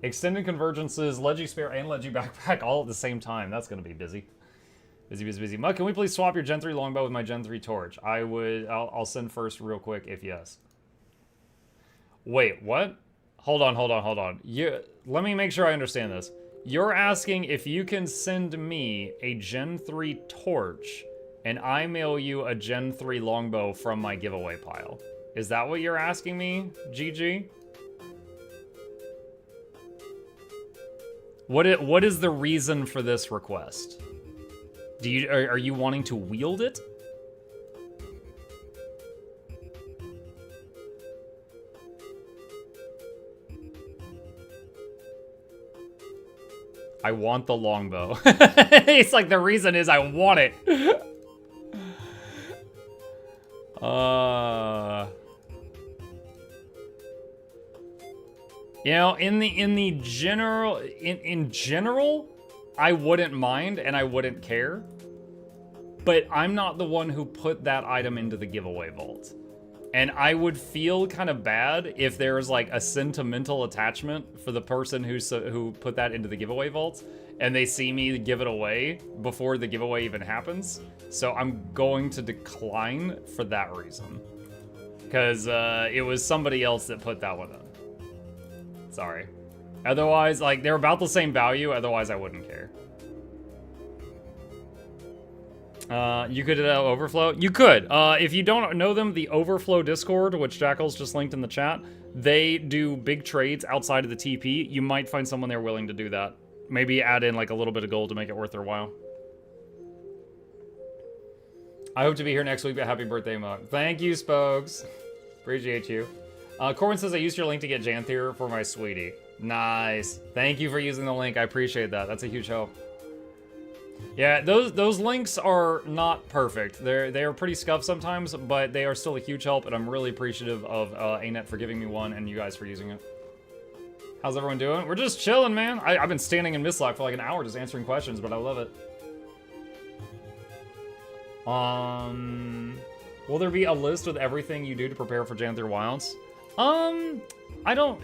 extended convergences, Leggy Spear, and Leggy Backpack all at the same time. That's going to be busy. Busy. Muk, can we please swap your Gen 3 longbow with my Gen 3 torch? I'll send first real quick if yes. Wait, what? Hold on. Let me make sure I understand this. You're asking if you can send me a Gen 3 torch and I mail you a Gen 3 longbow from my giveaway pile. Is that what you're asking me, GG? What is the reason for this request? Are you wanting to wield it? I want the longbow. It's like the reason is I want it. You know, in general, I wouldn't mind and I wouldn't care. But I'm not the one who put that item into the giveaway vault. And I would feel kind of bad if there was like a sentimental attachment for the person who put that into the giveaway vault and they see me give it away before the giveaway even happens. So I'm going to decline for that reason. Because it was somebody else that put that one in. Sorry. Otherwise, like, they're about the same value, otherwise I wouldn't care. You could Overflow? You could. If you don't know them, the Overflow Discord, which Jackal's just linked in the chat, they do big trades outside of the TP. You might find someone there willing to do that. Maybe add in like a little bit of gold to make it worth their while. I hope to be here next week, but happy birthday, Mug. Thank you, Spokes. Appreciate you. Corbin says I used your link to get Janthir for my sweetie. Nice. Thank you for using the link. I appreciate that. That's a huge help. Yeah, those links are not perfect. They are pretty scuffed sometimes, but they are still a huge help, and I'm really appreciative of ANET for giving me one and you guys for using it. How's everyone doing? We're just chilling, man. I've been standing in Mistlock for like an hour just answering questions, but I love it. Will there be a list with everything you do to prepare for Janthir Wilds? I don't...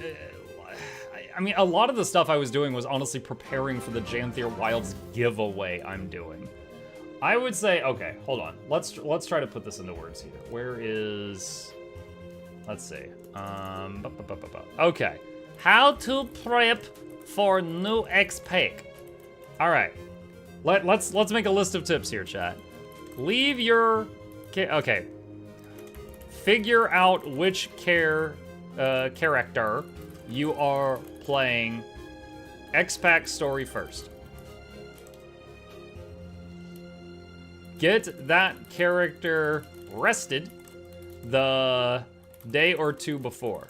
I mean, a lot of the stuff I was doing was honestly preparing for the Janthir Wilds giveaway I'm doing. I would say, okay, hold on. Let's try to put this into words here. Where is... Let's see. Okay. How to prep for new Expac. All right. Let's make a list of tips here, chat. Leave your... Okay. Figure out which character you are playing Expac story first. Get that character rested the day or two before.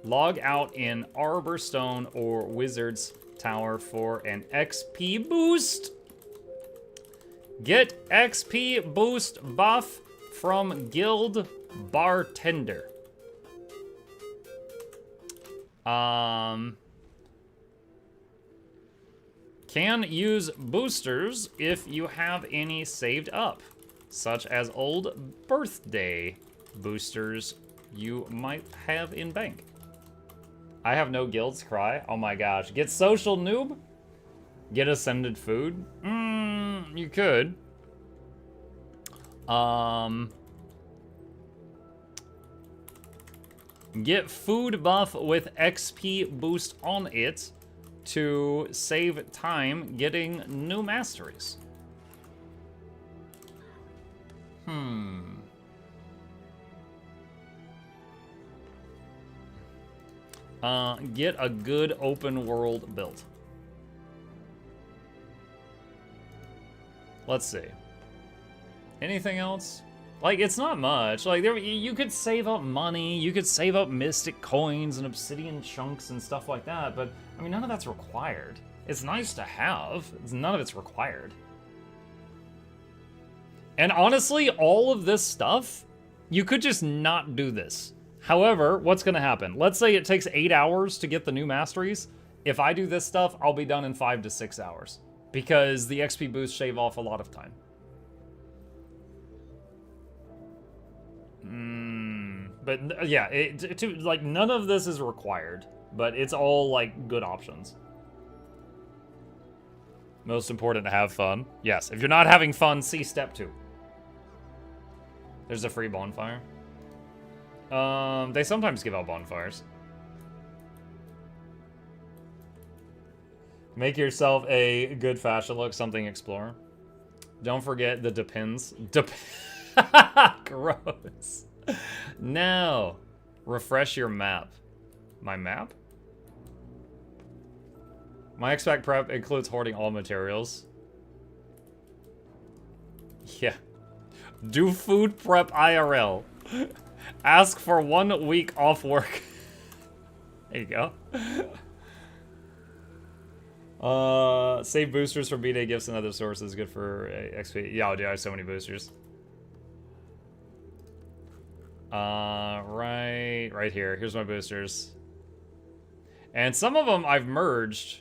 Log out in Arborstone or Wizard's Tower for an XP boost. Get XP boost buff from Guild Bartender. Can use boosters if you have any saved up, such as old birthday boosters you might have in bank. I have no guilds, cry. Oh my gosh. Get social, noob? Get ascended food? You could. Get food buff with XP boost on it to save time getting new masteries. Get a good open world build. Let's see. Anything else? Like, it's not much. Like, you could save up money, you could save up mystic coins and obsidian chunks and stuff like that, but, I mean, none of that's required. It's nice to have, none of it's required. And honestly, all of this stuff, you could just not do this. However, what's gonna happen? Let's say it takes 8 hours to get the new masteries. If I do this stuff, I'll be done in 5 to 6 hours. Because the XP boosts shave off a lot of time. But yeah, like none of this is required, but it's all like good options. Most important to have fun. Yes, if you're not having fun, see step 2. There's a free bonfire. They sometimes give out bonfires. Make yourself a good fashion look, something explore. Don't forget the depends. Gross. No. Refresh your map. My map? My Expac prep includes hoarding all materials. Yeah. Do food prep IRL. Ask for 1 week off work. There you go. Save boosters for B-Day gifts and other sources. Good for XP. Yeah, dude, I have so many boosters. Right here. Here's my boosters. And some of them I've merged.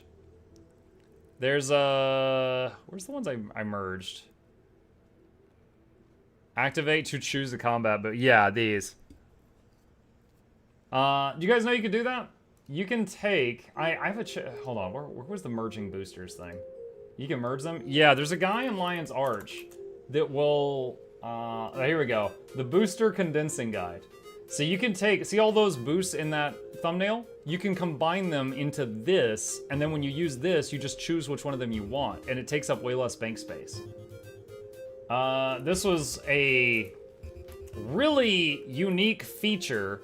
There's where's the ones I merged? Activate to choose the combat, but yeah, these. Do you guys know you can do that? You can take, I have a, hold on, where's the merging boosters thing? You can merge them? Yeah, there's a guy in Lion's Arch that will, here we go. The booster condensing guide. So you can take, see all those boosts in that thumbnail? You can combine them into this, and then when you use this, you just choose which one of them you want, and it takes up way less bank space. This was a really unique feature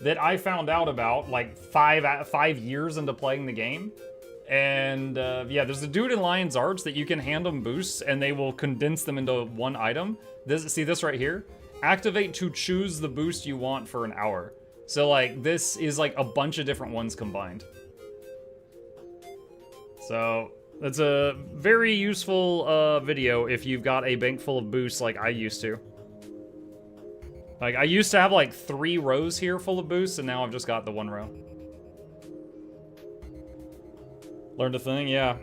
that I found out about like 5 years into playing the game. And yeah, there's a dude in Lion's Arch that you can hand them boosts and they will condense them into one item. See this right here? Activate to choose the boost you want for an hour. So like this is like a bunch of different ones combined. So that's a very useful video if you've got a bank full of boosts like I used to. Like, I used to have like 3 rows here full of boosts, and now I've just got the 1 row. Learned a thing? Yeah.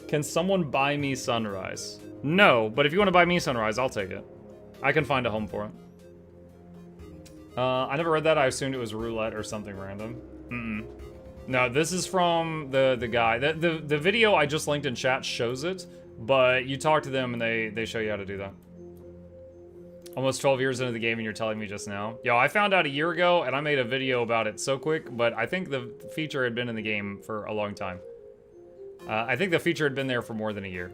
Can someone buy me Sunrise? No, but if you want to buy me Sunrise, I'll take it. I can find a home for it. I never read that. I assumed it was roulette or something random. No, this is from the guy. The video I just linked in chat shows it. But you talk to them and they show you how to do that. Almost 12 years into the game and you're telling me just now. Yo, I found out a year ago and I made a video about it so quick, but I think the feature had been in the game for a long time. I think the feature had been there for more than a year.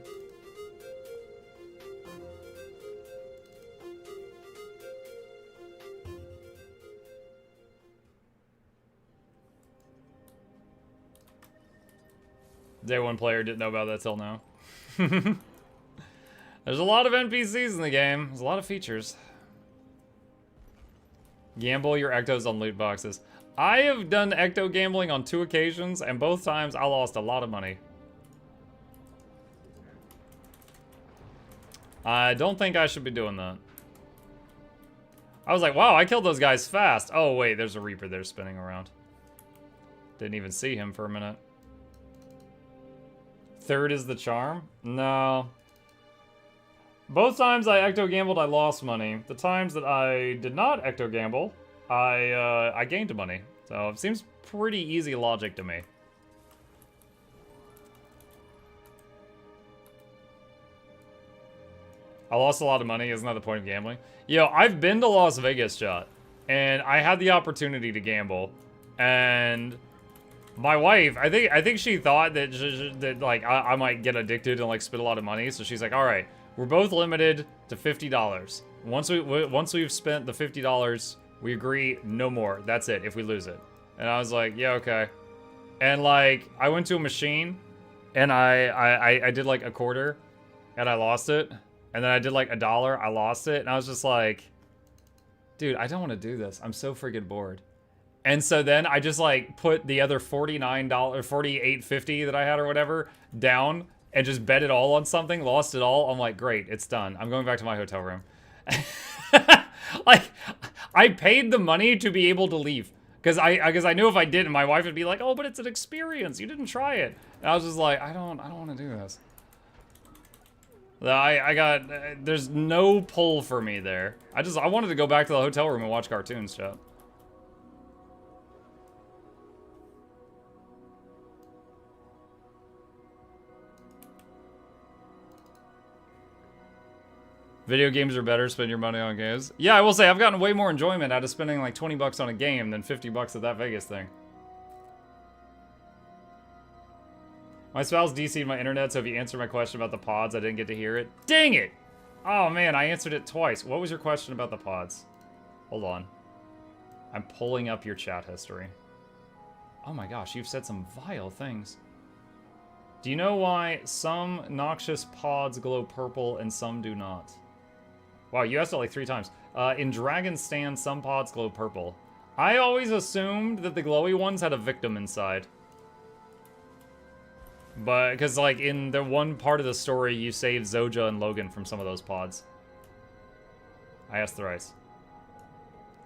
Day 1 player didn't know about that till now. There's a lot of NPCs in the game. There's a lot of features. Gamble your ectos on loot boxes. I have done ecto gambling on 2 occasions, and both times I lost a lot of money. I don't think I should be doing that. I was like, wow, I killed those guys fast. Oh, wait, there's a Reaper there spinning around. Didn't even see him for a minute. 3rd is the charm? No. Both times I ecto gambled, I lost money. The times that I did not ecto gamble, I gained money. So it seems pretty easy logic to me. I lost a lot of money. Isn't that the point of gambling? Yo, I've been to Las Vegas, chat, and I had the opportunity to gamble, and my wife, I think she thought that like I might get addicted and like spend a lot of money, so she's like, all right, we're both limited to $50. Once we've spent the $50, we agree no more. That's it. If we lose it, and I was like, yeah, okay. And like I went to a machine, and I did like a quarter, and I lost it. And then I did like $1, I lost it, and I was just like, dude, I don't want to do this. I'm so freaking bored. And so then I just like put the other $49, $48.50 that I had or whatever down and just bet it all on something, lost it all. I'm like, great, it's done. I'm going back to my hotel room. Like, I paid the money to be able to leave. Because I knew if I didn't, my wife would be like, oh, but it's an experience. You didn't try it. And I was just like, I don't want to do this. There's no pull for me there. I wanted to go back to the hotel room and watch cartoons, chat. Video games are better, spend your money on games. Yeah, I will say, I've gotten way more enjoyment out of spending like 20 bucks on a game than 50 bucks at that Vegas thing. My spouse DC'd my internet, so if you answer my question about the pods, I didn't get to hear it. Dang it! Oh man, I answered it twice. What was your question about the pods? Hold on. I'm pulling up your chat history. Oh my gosh, you've said some vile things. Do you know why some noxious pods glow purple and some do not? Wow, you asked it like 3 times. In Dragon Stand, some pods glow purple. I always assumed that the glowy ones had a victim inside. But, because, like, in the one part of the story, you saved Zoja and Logan from some of those pods. I asked thrice.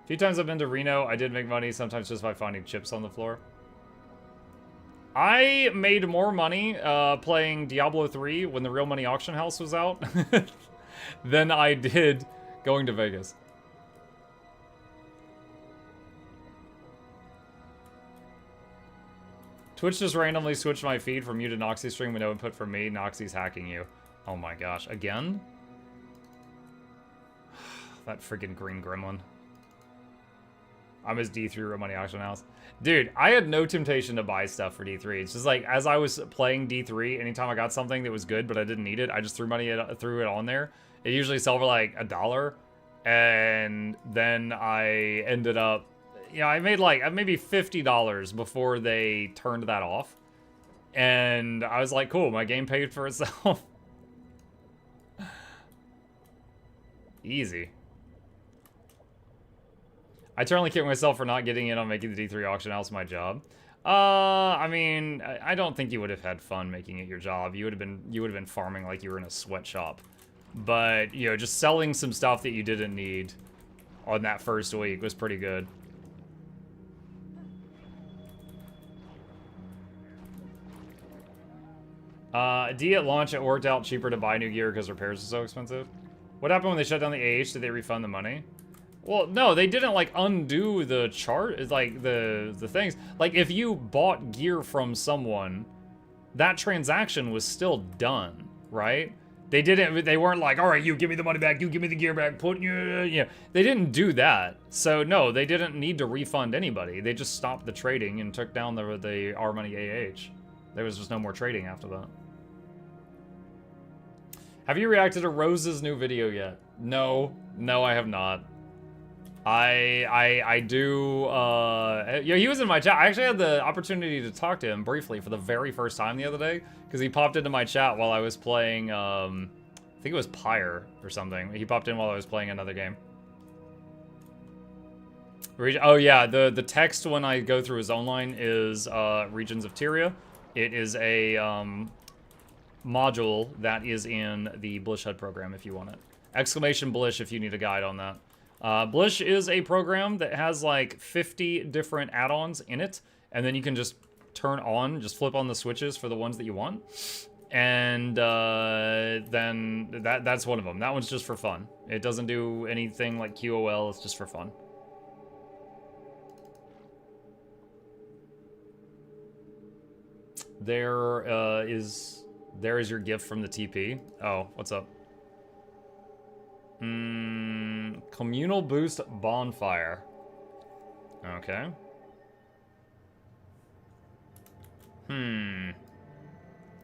A few times I've been to Reno, I did make money, sometimes just by finding chips on the floor. I made more money playing Diablo 3 when the Real Money Auction House was out than I did going to Vegas. Twitch just randomly switched my feed from you to Noxxi stream with no input from me. Noxxi's hacking you. Oh my gosh. Again? That freaking green gremlin. I'm his D3 Real Money Auction House. Dude, I had no temptation to buy stuff for D3. It's just like, as I was playing D3, anytime I got something that was good but I didn't need it, I just threw it on there. It usually sold for like $1. And then I ended up... You know, I made like maybe $50 before they turned that off. And I was like, cool, my game paid for itself. Easy. I eternally kick myself for not getting in on making the D3 auction house my job. I mean, I don't think you would have had fun making it your job. You would have been farming like you were in a sweatshop. But, you know, just selling some stuff that you didn't need on that first week was pretty good. D at launch, it worked out cheaper to buy new gear because repairs are so expensive. What happened when they shut down the AH? Did they refund the money? Well, no, they didn't like undo the chart. It's like the things. Like if you bought gear from someone, that transaction was still done, right? They weren't like, all right, you give me the money back, you give me the gear back, put you know, they didn't do that. So no, they didn't need to refund anybody. They just stopped the trading and took down the our money AH. There was just no more trading after that. Have you reacted to Rose's new video yet? No, I have not. I do, yeah, he was in my chat. I actually had the opportunity to talk to him briefly for the very first time the other day, because he popped into my chat while I was playing, I think it was Pyre or something. He popped in while I was playing another game. Oh yeah, the text when I go through his online is, Regions of Tyria. It is a, module that is in the Blish HUD program if you want it. Exclamation Blish if you need a guide on that. Blish is a program that has like 50 different add-ons in it, and then you can just turn on, just flip on the switches for the ones that you want. And then that's one of them. That one's just for fun. It doesn't do anything like QOL, it's just for fun. There is your gift from the TP. Oh, what's up? Communal boost bonfire. Okay.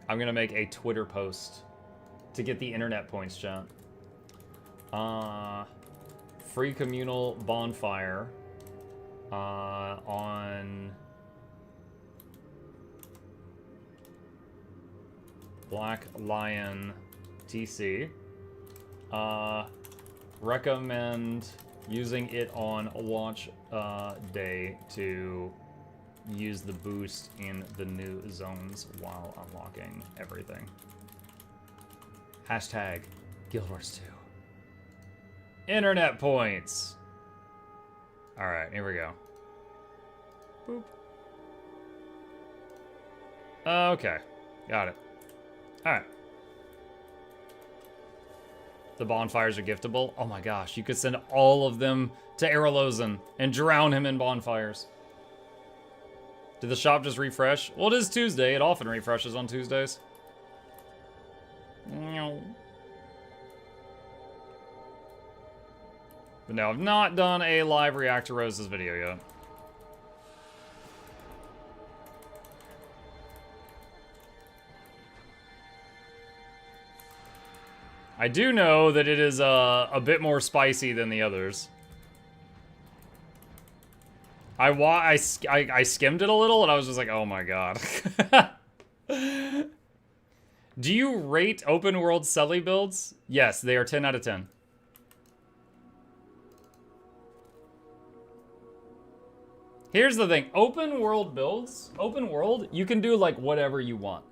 I'm gonna make a Twitter post to get the internet points, chat. Free communal bonfire on Black Lion TC. Recommend using it on launch day to use the boost in the new zones while unlocking everything. Hashtag Guild Wars 2. Internet points. All right, here we go. Boop. Okay, got it. All right. The bonfires are giftable. Oh my gosh, you could send all of them to Erolozen and drown him in bonfires. Did the shop just refresh? Well, it is Tuesday. It often refreshes on Tuesdays. But no, I've not done a live React to Roses video yet. I do know that it is a bit more spicy than the others. I skimmed it a little and I was just like, oh my god. Do you rate open world Sully builds? Yes, they are 10 out of 10. Here's the thing, open world builds, open world, you can do like whatever you want.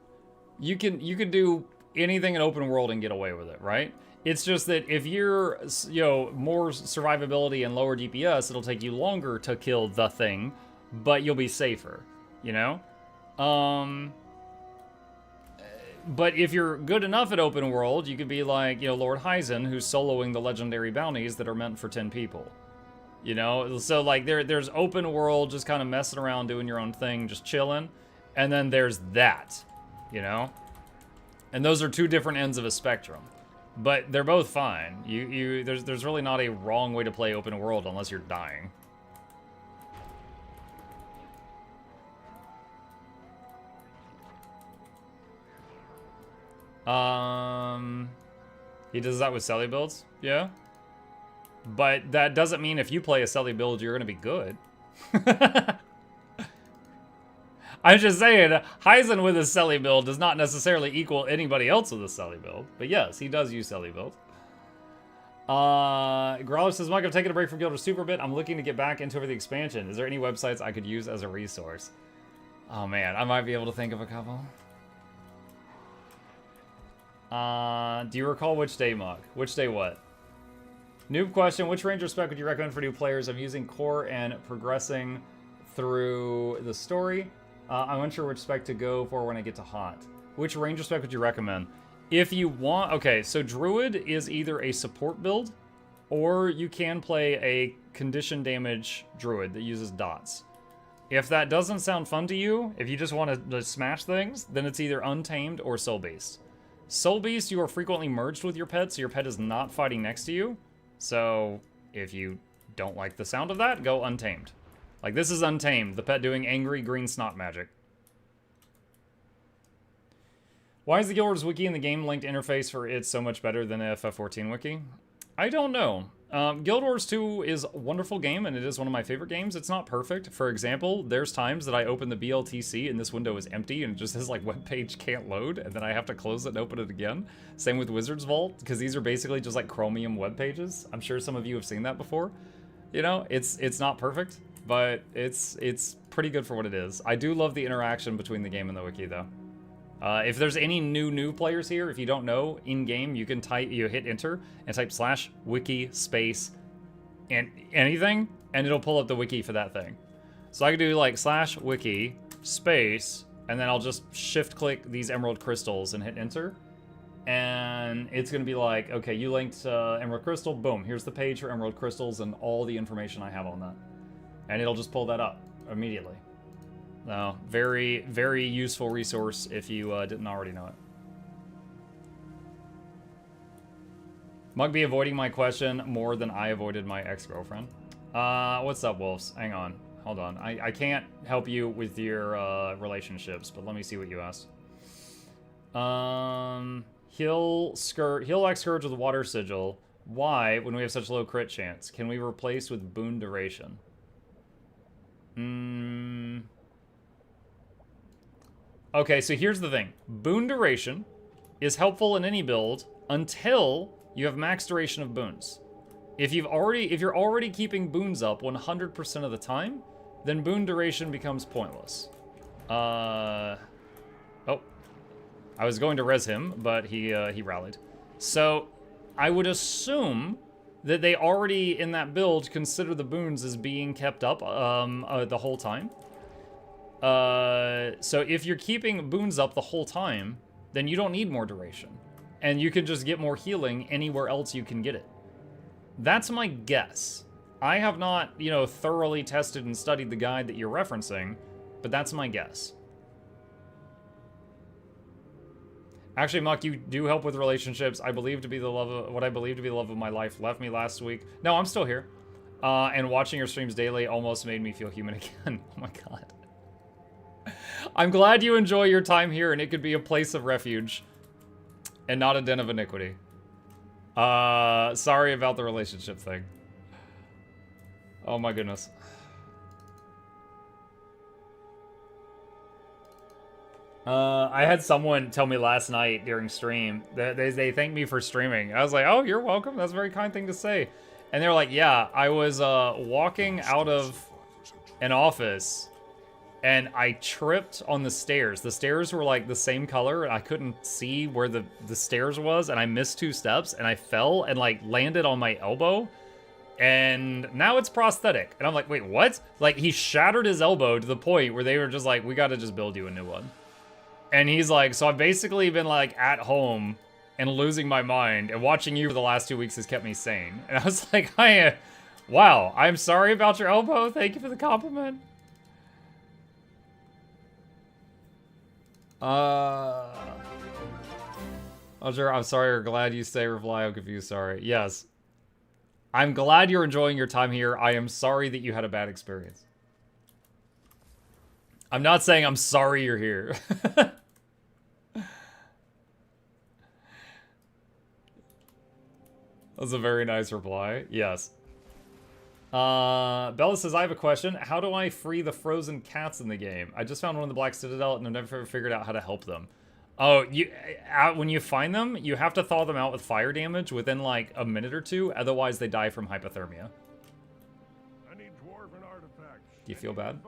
You can do anything in open world and get away with it, right? It's just that if you're, you know, more survivability and lower DPS, it'll take you longer to kill the thing, but you'll be safer, you know? But if you're good enough at open world, you could be like, you know, Lord Hyzen, who's soloing the legendary bounties that are meant for 10 people. You know, so like there's open world, just kind of messing around, doing your own thing, just chilling. And then there's that, you know? And those are two different ends of a spectrum. But they're both fine. There's really not a wrong way to play open world unless you're dying. He does that with Selly builds, yeah. But that doesn't mean if you play a Selly build, you're gonna be good. I'm just saying, Hyzen with a Selly build does not necessarily equal anybody else with a Selly build. But yes, he does use Selly build. Growler says, Mike, I've taken a break from Guild Wars Super bit. I'm looking to get back into the expansion. Is there any websites I could use as a resource? Oh man, I might be able to think of a couple. Do you recall which day, Muk? Which day what? Noob question, which ranger spec would you recommend for new players? I'm using core and progressing through the story. I'm unsure which spec to go for when I get to hot. Which ranger spec would you recommend? If you want, okay, so Druid is either a support build, or you can play a condition damage Druid that uses dots. If that doesn't sound fun to you, if you just want to smash things, then it's either Untamed or Soul Beast. Soul Beast, you are frequently merged with your pet, so your pet is not fighting next to you. So if you don't like the sound of that, go Untamed. Like, this is Untamed, the pet doing angry green snot magic. Why is the Guild Wars wiki and the game linked interface for it so much better than the FF14 wiki? I don't know. Guild Wars 2 is a wonderful game, and it is one of my favorite games. It's not perfect. For example, there's times that I open the BLTC and this window is empty and it just says like web page can't load, and then I have to close it and open it again. Same with Wizard's Vault, because these are basically just like Chromium web pages. I'm sure some of you have seen that before. You know, it's not perfect, but it's pretty good for what it is. I do love the interaction between the game and the wiki, though. If there's any new players here, if you don't know, in-game, you can hit enter and type /wiki space and anything, and it'll pull up the wiki for that thing. So I could do like /wiki space and then I'll just shift click these emerald crystals and hit enter. And it's going to be like, okay, you linked emerald crystal, boom, here's the page for emerald crystals and all the information I have on that. And it'll just pull that up immediately. No, very, very useful resource if you didn't already know it. Mug be avoiding my question more than I avoided my ex-girlfriend. What's up, Wolves? Hang on. Hold on. I can't help you with your relationships, but let me see what you asked. Heal X Scourge with Water Sigil. Why, when we have such low crit chance? Can we replace with Boon Duration? Okay, so here's the thing. Boon Duration is helpful in any build until you have max duration of boons. If you're already keeping boons up 100% of the time, then boon duration becomes pointless. Oh, I was going to res him, but he rallied. So I would assume that they already in that build consider the boons as being kept up the whole time. So if you're keeping boons up the whole time, then you don't need more duration. And you can just get more healing anywhere else you can get it. That's my guess. I have not, thoroughly tested and studied the guide that you're referencing, but that's my guess. Actually, Muck, you do help with relationships. I believe to be the love of what I believe to be the love of my life left me last week. No, I'm still here. And watching your streams daily almost made me feel human again. Oh my god. I'm glad you enjoy your time here and it could be a place of refuge and not a den of iniquity. Sorry about the relationship thing. Oh my goodness. I had someone tell me last night during stream that they thanked me for streaming. I was like, oh, you're welcome. That's a very kind thing to say. And they're like, yeah, I was walking out of an office and I tripped on the stairs. The stairs were like the same color and I couldn't see where the stairs was and I missed 2 steps and I fell and like landed on my elbow. And now it's prosthetic. And I'm like, wait, what? Like he shattered his elbow to the point where they were just like, we got to just build you a new one. And he's like, so I've basically been like at home and losing my mind, and watching you for the last 2 weeks has kept me sane. And I was like, wow, I'm sorry about your elbow. Thank you for the compliment. I'm sorry or glad you stay, reply, I'm confused, sorry. Yes. I'm glad you're enjoying your time here. I am sorry that you had a bad experience. I'm not saying I'm sorry you're here. That's a very nice reply. Yes. Bella says, I have a question. How do I free the frozen cats in the game? I just found one in the Black Citadel and I've never figured out how to help them. Oh, when you find them, you have to thaw them out with fire damage within like a minute or 2. Otherwise, they die from hypothermia. I need dwarven artifacts. Do you feel bad?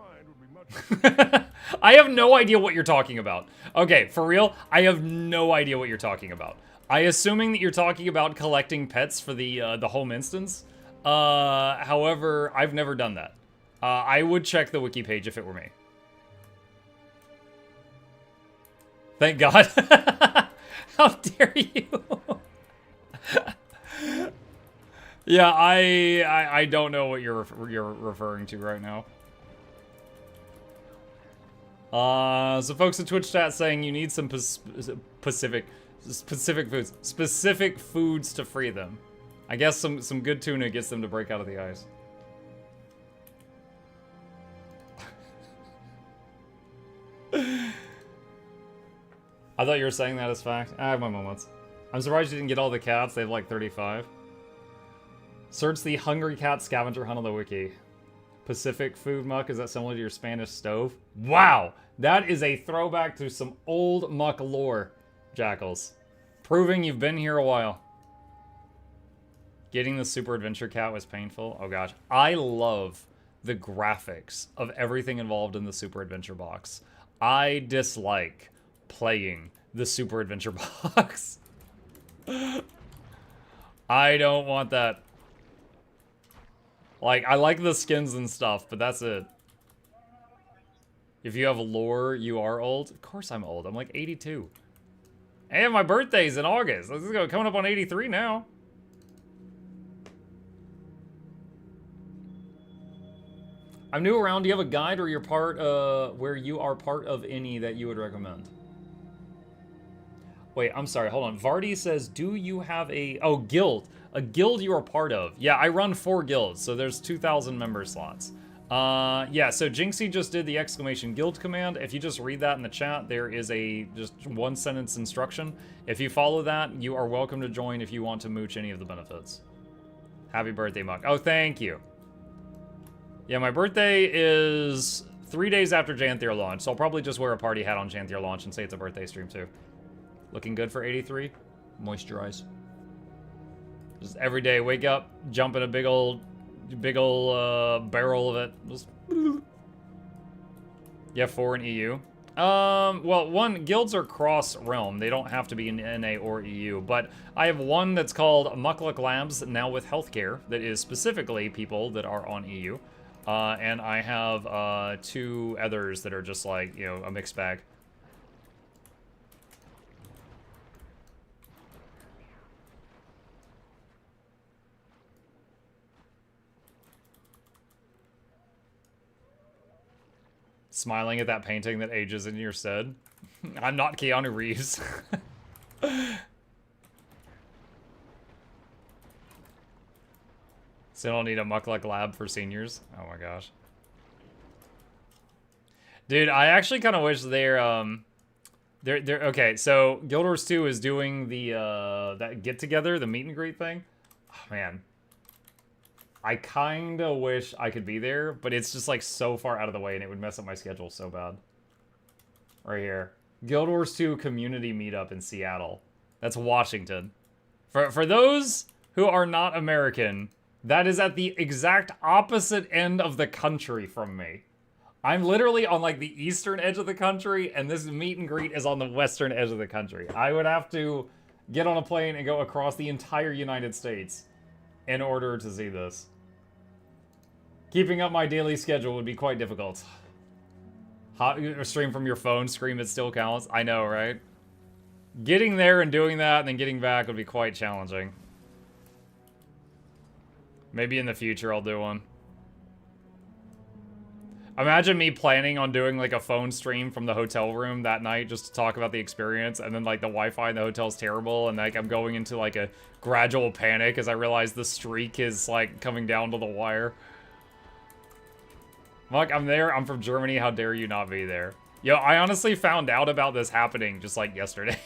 I have no idea what you're talking about. Okay, for real, I have no idea what you're talking about. Assuming that you're talking about collecting pets for the home instance. However, I've never done that. I would check the wiki page if it were me. Thank God. How dare you? Yeah, I don't know what you're referring to right now. So folks in Twitch chat saying you need some specific foods to free them. I guess some good tuna gets them to break out of the ice. I thought you were saying that as fact. I have my moments. I'm surprised you didn't get all the cats. They have like 35. Search the Hungry Cat Scavenger Hunt on the wiki. Pacific food, Muck, is that similar to your Spanish stove? Wow! That is a throwback to some old Muck lore, Jackals. Proving you've been here a while. Getting the Super Adventure Cat was painful. Oh gosh. I love the graphics of everything involved in the Super Adventure box. I dislike playing the Super Adventure box. I don't want that. Like, I like the skins and stuff, but that's it. If you have lore, you are old. Of course I'm old. I'm like 82. And my birthday's in August. This is coming up on 83 now. I'm new around. Do you have a guide or where you are part of any that you would recommend? Wait, I'm sorry. Hold on. Vardy says, do you have a guild? A guild you are part of. Yeah, I run 4 guilds, so there's 2,000 member slots. Yeah, so Jinxie just did the exclamation guild command. If you just read that in the chat, there is a just 1-sentence instruction. If you follow that, you are welcome to join if you want to mooch any of the benefits. Happy birthday, Muck. Oh, thank you. Yeah, my birthday is 3 days after Janthir Launch, so I'll probably just wear a party hat on Janthir Launch and say it's a birthday stream too. Looking good for 83. Moisturize. Just every day, wake up, jump in a big old barrel of it. Just... Yeah, 4 in EU. Well, guilds are cross-realm. They don't have to be in NA or EU, but I have one that's called Mukluk Labs, now with healthcare, that is specifically people that are on EU. And I have 2 others that are just like, you know, a mixed bag. Smiling at that painting that ages in your stead. I'm not Keanu Reeves. So I don't need a Mukluk lab for seniors. Oh my gosh. Dude, I actually kind of wish they're okay, so Guild Wars 2 is doing the that get together, the meet and greet thing. Oh man. I kind of wish I could be there, but it's just like so far out of the way and it would mess up my schedule so bad. Right here. Guild Wars 2 community meetup in Seattle. That's Washington. For those who are not American, that is at the exact opposite end of the country from me. I'm literally on like the eastern edge of the country and this meet and greet is on the western edge of the country. I would have to get on a plane and go across the entire United States in order to see this. Keeping up my daily schedule would be quite difficult. Stream from your phone, scream it still counts. I know, right? Getting there and doing that and then getting back would be quite challenging. Maybe in the future I'll do one. Imagine me planning on doing like a phone stream from the hotel room that night just to talk about the experience, and then like the Wi-Fi in the hotel's terrible and like I'm going into like a gradual panic as I realize the streak is like coming down to the wire. Look, I'm there. I'm from Germany. How dare you not be there? Yo, I honestly found out about this happening just like yesterday.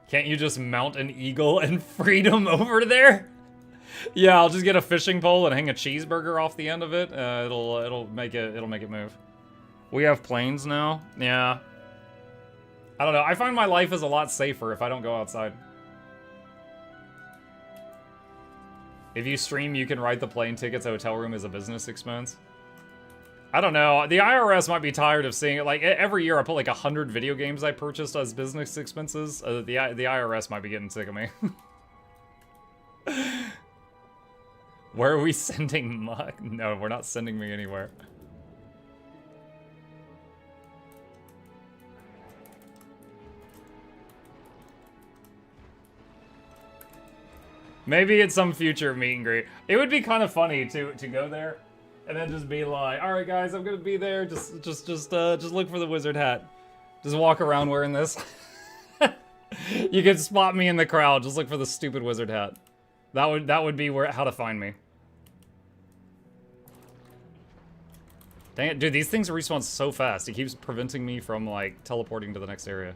Can't you just mount an eagle and freedom over there? Yeah, I'll just get a fishing pole and hang a cheeseburger off the end of it. It'll make it move. We have planes now. Yeah. I don't know. I find my life is a lot safer if I don't go outside. If you stream, you can write the plane tickets hotel room as a business expense. I don't know. The IRS might be tired of seeing it. Like, every year I put like 100 video games I purchased as business expenses. The IRS might be getting sick of me. Where are we sending Muck? No, we're not sending me anywhere. Maybe it's some future meet and greet. It would be kind of funny to go there and then just be like, all right guys, I'm gonna be there. Just look for the wizard hat. Just walk around wearing this. You can spot me in the crowd. Just look for the stupid wizard hat. That would be how to find me. Dang it, dude, these things respawn so fast. It keeps preventing me from like teleporting to the next area.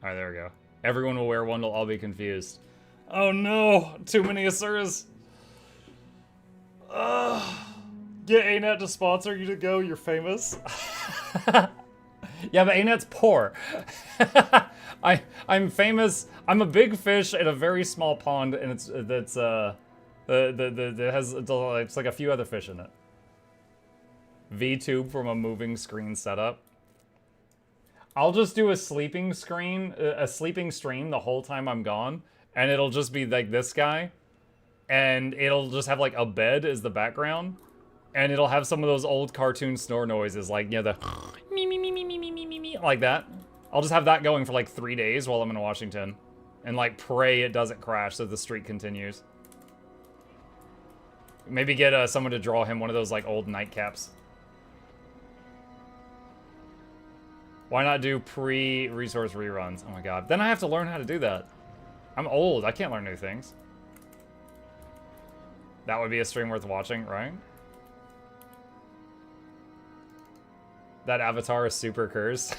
Alright, there we go. Everyone will wear one, they'll all be confused. Oh no! Too many Asuras! Get ANET to sponsor you to go, you're famous. Yeah, but ANET's poor. I'm famous. I'm a big fish in a very small pond, and it's like a few other fish in it. VTube from a moving screen setup. I'll just do a sleeping stream the whole time I'm gone, and it'll just be like this guy, and it'll just have like a bed as the background, and it'll have some of those old cartoon snore noises, like, you know, the me me me me me me me me me, like that. I'll just have that going for like 3 days while I'm in Washington, and like pray it doesn't crash so the streak continues. Maybe get someone to draw him one of those like old nightcaps. Why not do pre-resource reruns? Oh my god. Then I have to learn how to do that. I'm old. I can't learn new things. That would be a stream worth watching, right? That avatar is super cursed.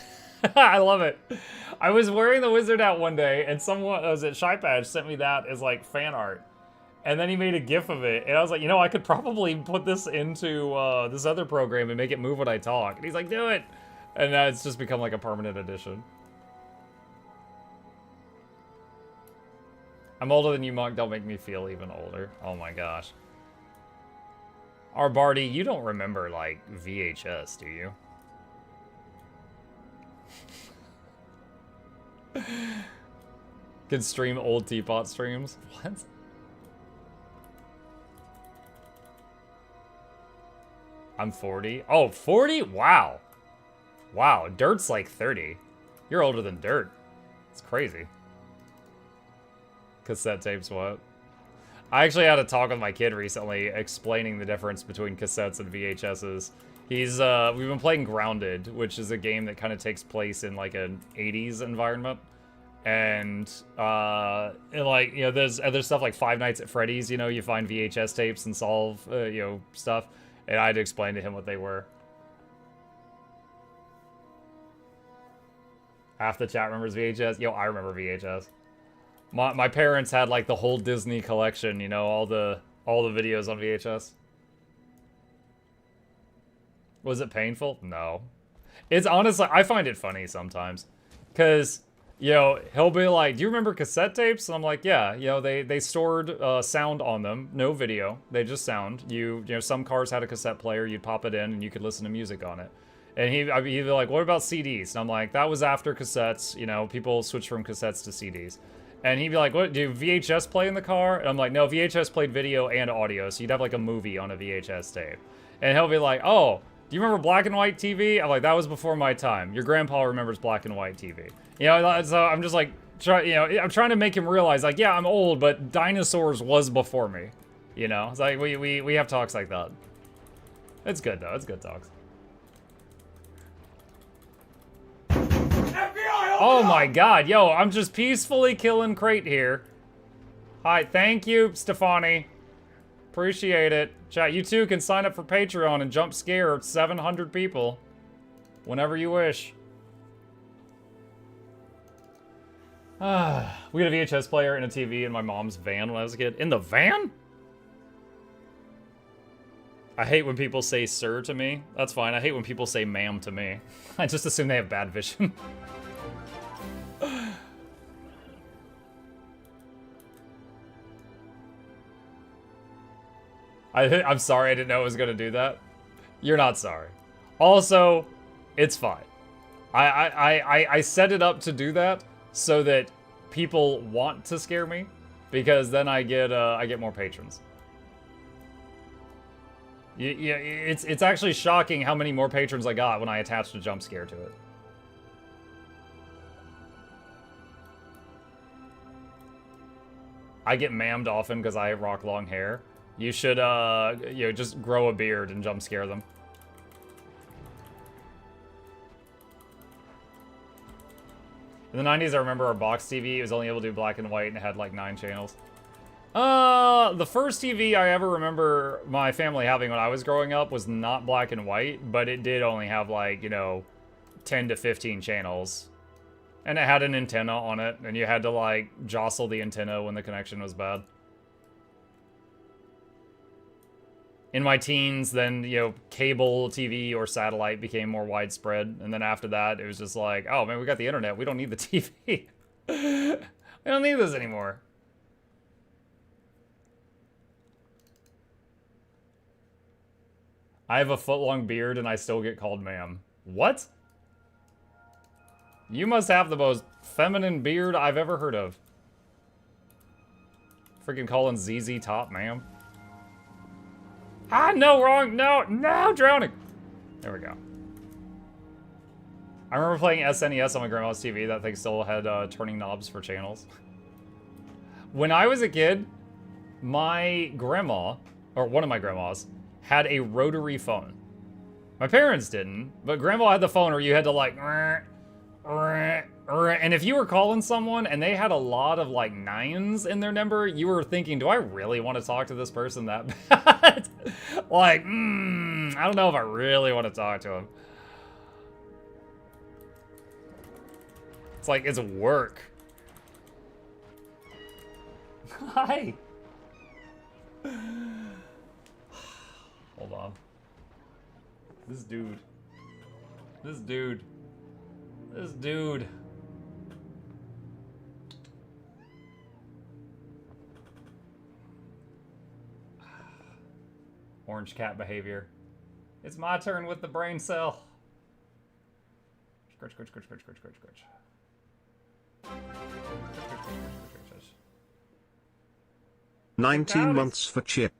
I love it. I was wearing the wizard hat one day, and someone, was it ShyPadge, sent me that as like fan art. And then he made a GIF of it, and I was like, you know, I could probably put this into this other program and make it move when I talk. And he's like, do it! And now it's just become like a permanent addition. I'm older than you, Monk. Don't make me feel even older. Oh my gosh. Barty, you don't remember, like, VHS, do you? Can stream old teapot streams? What? I'm 40. Oh, 40? Wow. Wow, Dirt's like 30. You're older than Dirt. It's crazy. Cassette tapes, what? I actually had a talk with my kid recently explaining the difference between cassettes and VHSs. We've been playing Grounded, which is a game that kind of takes place in like an 80s environment. And like, you know, there's other stuff like Five Nights at Freddy's, you know, you find VHS tapes and solve, you know, stuff. And I had to explain to him what they were. Half the chat remembers VHS. Yo, I remember VHS. My parents had like the whole Disney collection, you know, all the videos on VHS. Was it painful? No. It's honestly, I find it funny sometimes. Cause, you know, he'll be like, do you remember cassette tapes? And I'm like, yeah, you know, they stored sound on them, no video, they just sound. You know, some cars had a cassette player, you'd pop it in and you could listen to music on it. And he'd be like, what about CDs? And I'm like, that was after cassettes. You know, people switched from cassettes to CDs. And he'd be like, what, do VHS play in the car? And I'm like, no, VHS played video and audio. So you'd have like a movie on a VHS tape. And he'll be like, oh, do you remember black and white TV? I'm like, that was before my time. Your grandpa remembers black and white TV. You know, so I'm just like, I'm trying to make him realize, like, yeah, I'm old, but dinosaurs was before me. You know, it's like, we have talks like that. It's good though, it's good talks. Oh my god, yo, I'm just peacefully killing Crate here. Hi, thank you, Stefani. Appreciate it. Chat, you too can sign up for Patreon and jump scare 700 people. Whenever you wish. We had a VHS player and a TV in my mom's van when I was a kid. In the van? I hate when people say sir to me. That's fine. I hate when people say ma'am to me. I just assume they have bad vision. I'm sorry, I didn't know it was gonna do that. You're not sorry. Also, it's fine. I set it up to do that so that people want to scare me, because then I get more patrons. Yeah, it's actually shocking how many more patrons I got when I attached a jump scare to it. I get mammed often because I rock long hair. You should, you know, just grow a beard and jump scare them. In the 90s, I remember our box TV. It was only able to do black and white, and it had like 9 channels. The first TV I ever remember my family having when I was growing up was not black and white, but it did only have like, you know, 10 to 15 channels. And it had an antenna on it, and you had to like jostle the antenna when the connection was bad. In my teens, then, you know, cable TV or satellite became more widespread. And then after that, it was just like, oh man, we got the internet. We don't need the TV. We don't need this anymore. I have a foot-long beard and I still get called ma'am. What? You must have the most feminine beard I've ever heard of. Freaking calling ZZ top, ma'am. Ah, no, wrong. No, no, drowning. There we go. I remember playing SNES on my grandma's TV. That thing still had turning knobs for channels. When I was a kid, my grandma, or one of my grandmas, had a rotary phone. My parents didn't, but grandma had the phone where you had to like, and if you were calling someone and they had a lot of like 9s in their number, you were thinking, do I really want to talk to this person that bad? Like, I don't know if I really want to talk to him. It's like, it's work. Hi. Hold on. This dude. This dude. This dude. Orange cat behavior. It's my turn with the brain cell. Scratch, scratch, scratch, scratch, scratch, scratch, scratch. 19 months for Chip.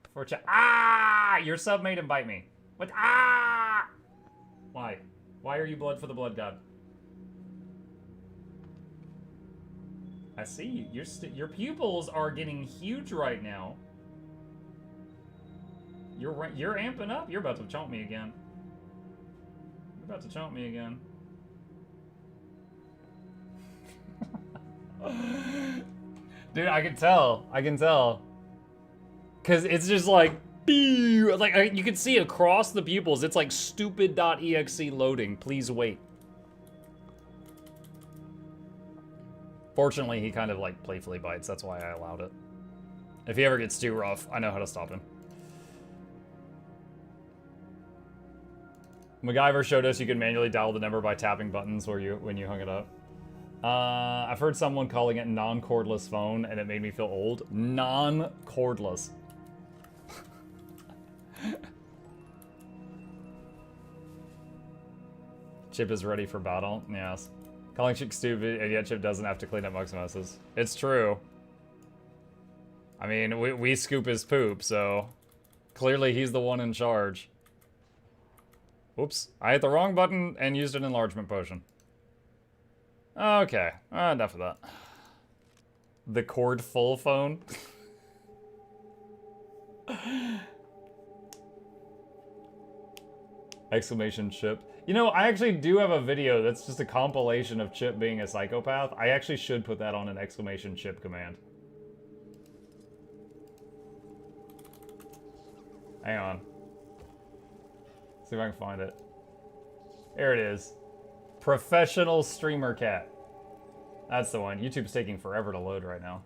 Ah! Your sub made him bite me. What? Ah! Why? Why are you blood for the blood god? I see you. Your pupils are getting huge right now. You're amping up. You're about to chomp me again. You're about to chomp me again. Dude, I can tell. I can tell. Cause it's just like, you can see across the pupils. It's like stupid.exe loading. Please wait. Fortunately, he kind of like playfully bites. That's why I allowed it. If he ever gets too rough, I know how to stop him. MacGyver showed us you can manually dial the number by tapping buttons when you hung it up. I've heard someone calling it non-cordless phone, and it made me feel old. Non-cordless. Chip is ready for battle. Yes. Calling Chip stupid, and yet Chip doesn't have to clean up Mug's messes. It's true. I mean, we scoop his poop, so clearly he's the one in charge. Whoops. I hit the wrong button and used an enlargement potion. Okay. Enough of that. The cord full phone. Exclamation Chip. You know, I actually do have a video that's just a compilation of Chip being a psychopath. I actually should put that on an exclamation Chip command. Hang on. See if I can find it. There it is. Professional streamer cat. That's the one. YouTube's taking forever to load right now.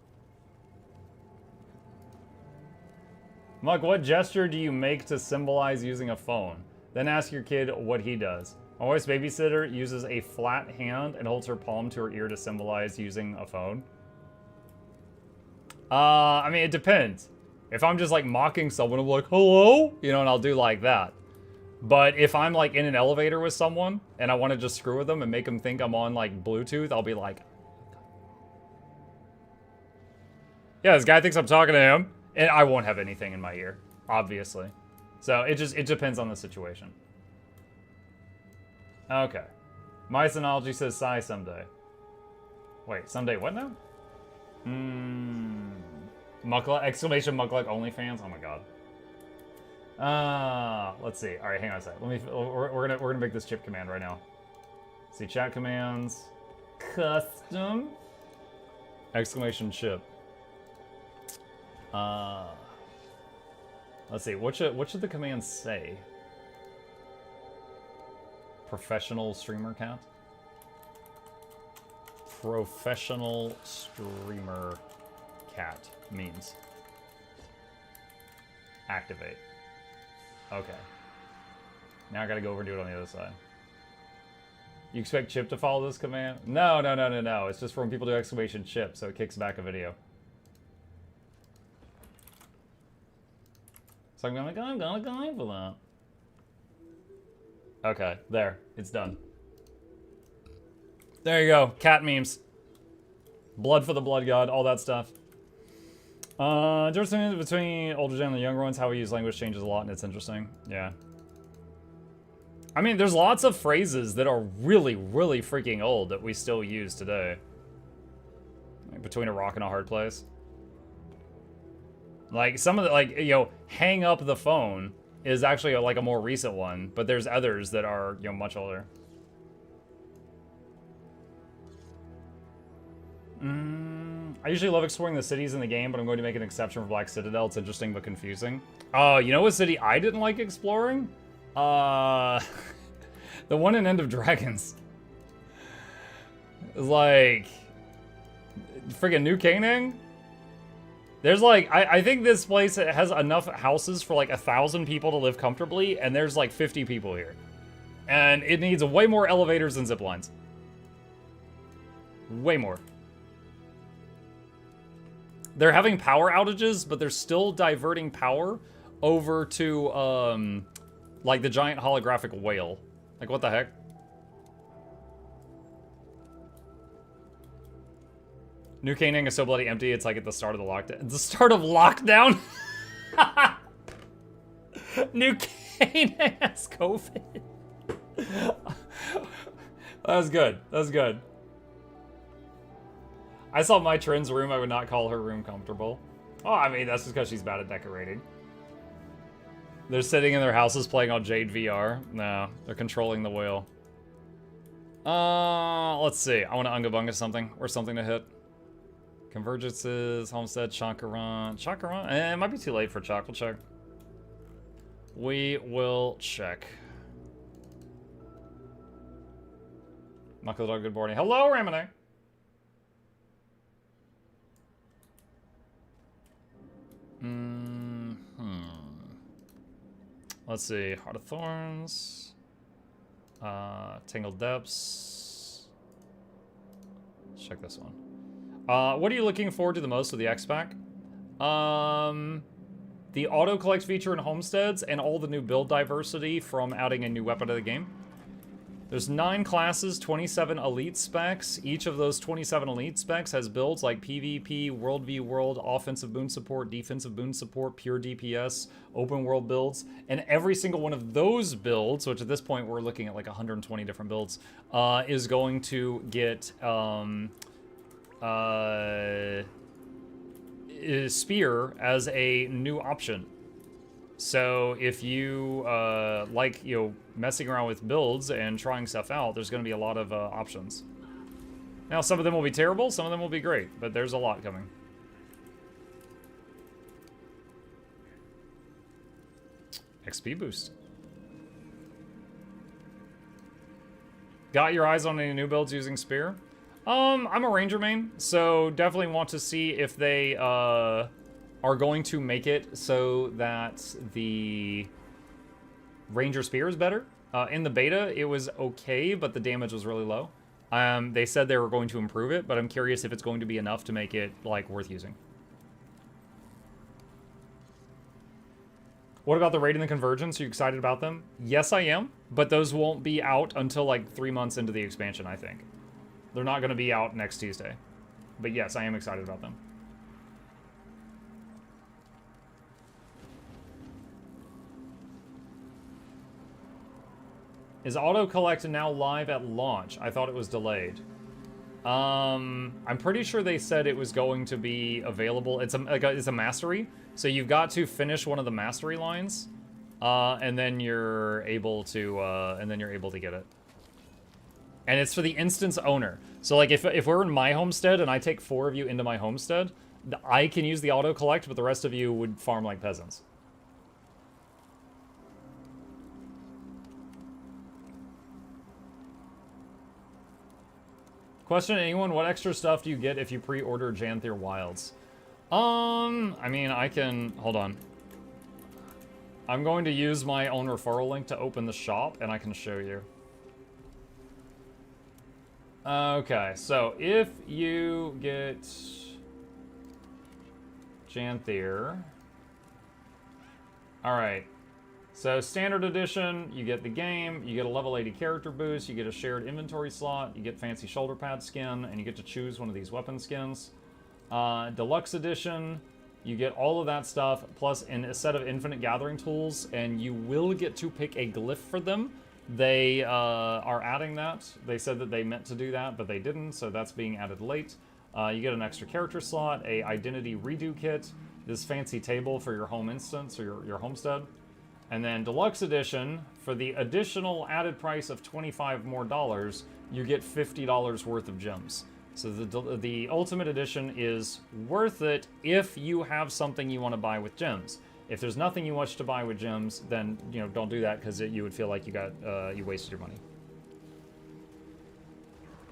Mug, what gesture do you make to symbolize using a phone? Then ask your kid what he does. My wife's babysitter uses a flat hand and holds her palm to her ear to symbolize using a phone. I mean, it depends. If I'm just like mocking someone, I'm like, hello? You know, and I'll do like that. But if I'm like in an elevator with someone and I want to just screw with them and make them think I'm on like Bluetooth, I'll be like, yeah, this guy thinks I'm talking to him, and I won't have anything in my ear, obviously. So it depends on the situation. Okay. My Synology says sigh someday. Wait, someday what now? Mukluk, exclamation Mukluk OnlyFans? Oh my god. Let's see. All right, hang on a sec. We're gonna make this Chip command right now. Let's see, chat commands, custom, exclamation Chip. Let's see. What should the commands say? Professional streamer cat. Professional streamer cat means activate. Okay. Now I gotta go over and do it on the other side. You expect Chip to follow this command? No. It's just from people to exclamation Chip, so it kicks back a video. So I'm gonna go for that. Okay, there. It's done. There you go. Cat memes. Blood for the blood god, all that stuff. Difference between older gen and the younger ones, how we use language changes a lot, and it's interesting. Yeah. I mean, there's lots of phrases that are really, really freaking old that we still use today. Like, between a rock and a hard place. Like, some of the, like, you know, hang up the phone is actually, like, a more recent one, but there's others that are, you know, much older. I usually love exploring the cities in the game, but I'm going to make an exception for Black Citadel. It's interesting but confusing. You know what city I didn't like exploring? The one in End of Dragons. Like, friggin' New Canaan? There's like, I think this place has enough houses for like 1,000 people to live comfortably, and there's like 50 people here. And it needs way more elevators and zip lines. Way more. They're having power outages, but they're still diverting power over to, like, the giant holographic whale. Like, what the heck? New Canaan is so bloody empty, it's like at the start of the lockdown. It's the start of lockdown? New Canaan has COVID. That's good. That's good. I saw my Trin's room. I would not call her room comfortable. Oh, I mean, that's just because she's bad at decorating. They're sitting in their houses playing on Jade VR. No, they're controlling the wheel. Let's see. I want to Unga Bunga something or something to hit. Convergences, Homestead, Chakaran. Chakaran? It might be too late for Chak. We'll check. We will check. Knuckle Dog, good morning. Hello, Ramune. Let's see. Heart of Thorns. Tangled Depths. Let's check this one. What are you looking forward to the most with the Expac? The auto collect feature in homesteads and all the new build diversity from adding a new weapon to the game. There's 9 classes, 27 elite specs. Each of those 27 elite specs has builds like PvP, World v World, offensive boon support, defensive boon support, pure DPS, open world builds. And every single one of those builds, which at this point we're looking at like 120 different builds, is going to get Spear as a new option. So if you like, you know, messing around with builds and trying stuff out, there's going to be a lot of options. Now, some of them will be terrible, some of them will be great, but there's a lot coming. XP boost. Got your eyes on any new builds using Spear? I'm a Ranger main, so definitely want to see if they are going to make it so that the Ranger Spear is better. In the beta, it was okay, but the damage was really low. They said they were going to improve it, but I'm curious if it's going to be enough to make it, like, worth using. What about the Raid and the Convergence? Are you excited about them? Yes, I am, but those won't be out until, like, 3 months into the expansion, I think. They're not going to be out next Tuesday. But yes, I am excited about them. Is Auto Collect now live at launch? I thought it was delayed. I'm pretty sure they said it was going to be available. It's a mastery, so you've got to finish one of the mastery lines, and then you're able to get it. And it's for the instance owner. So like if we're in my homestead and I take 4 of you into my homestead, I can use the auto collect, but the rest of you would farm like peasants. Question, anyone, what extra stuff do you get if you pre-order Janthir Wilds? I mean, I can, hold on. I'm going to use my own referral link to open the shop, and I can show you. Okay, so if you get Janthir, all right, So standard edition, you get the game, you get a level 80 character boost, you get a shared inventory slot, you get fancy shoulder pad skin, and you get to choose one of these weapon skins. Deluxe edition, you get all of that stuff, plus a set of infinite gathering tools, and you will get to pick a glyph for them. They are adding that. They said that they meant to do that, but they didn't, so that's being added late. You get an extra character slot, a identity redo kit, this fancy table for your home instance or your homestead. And then Deluxe Edition, for the additional added price of $25 more, you get $50 worth of gems. So the Ultimate Edition is worth it if you have something you want to buy with gems. If there's nothing you want to buy with gems, then don't do that because you would feel like you wasted your money.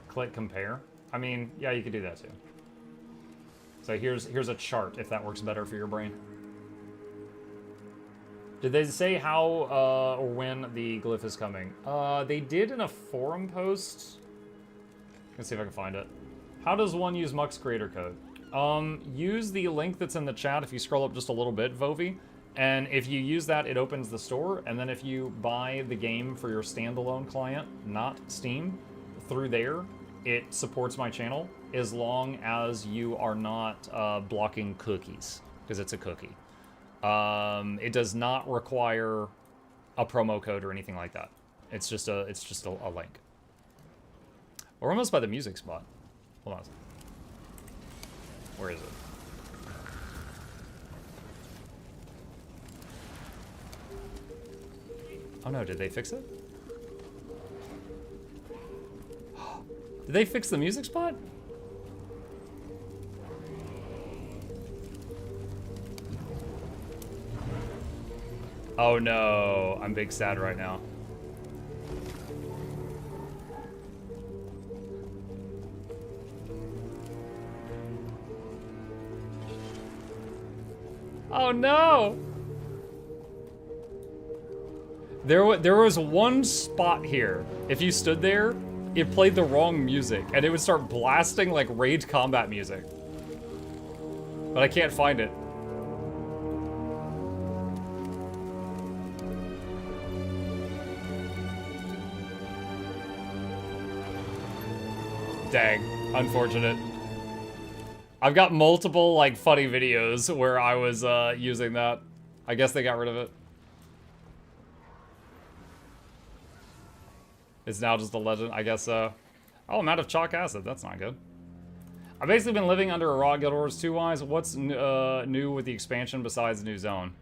Click compare. I mean, yeah, you could do that too. So here's a chart if that works better for your brain. Did they say how or when the glyph is coming? They did in a forum post. Let's see if I can find it. How does one use Mux creator code? Use the link that's in the chat if you scroll up just a little bit, Vovi. And if you use that, it opens the store. And then if you buy the game for your standalone client, not Steam, through there, it supports my channel as long as you are not blocking cookies, because it's a cookie. It does not require a promo code or anything like that. It's just a link. We're almost by the music spot. Hold on. Where is it? Oh no, did they fix it? Did they fix the music spot? Oh no, I'm big sad right now. Oh no! There was one spot here. If you stood there, it played the wrong music, and it would start blasting like Rage Combat music. But I can't find it. Dang, unfortunate. I've got multiple like funny videos where I was using that. I guess they got rid of it. It's now just a legend, I guess so. Oh, I'm out of chalk acid, that's not good. I've basically been living under a rock Guild Wars 2 wise. What's new with the expansion besides new zone?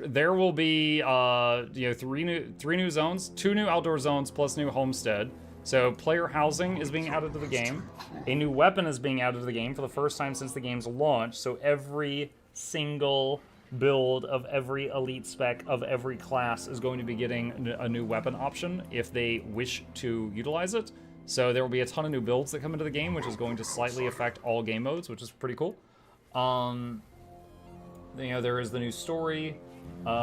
There will be three new zones, 2 new outdoor zones plus new homestead. So player housing is being added to the game. A new weapon is being added to the game for the first time since the game's launch. So every single build of every elite spec of every class is going to be getting a new weapon option if they wish to utilize it. So there will be a ton of new builds that come into the game, which is going to slightly affect all game modes, which is pretty cool. There is the new story. There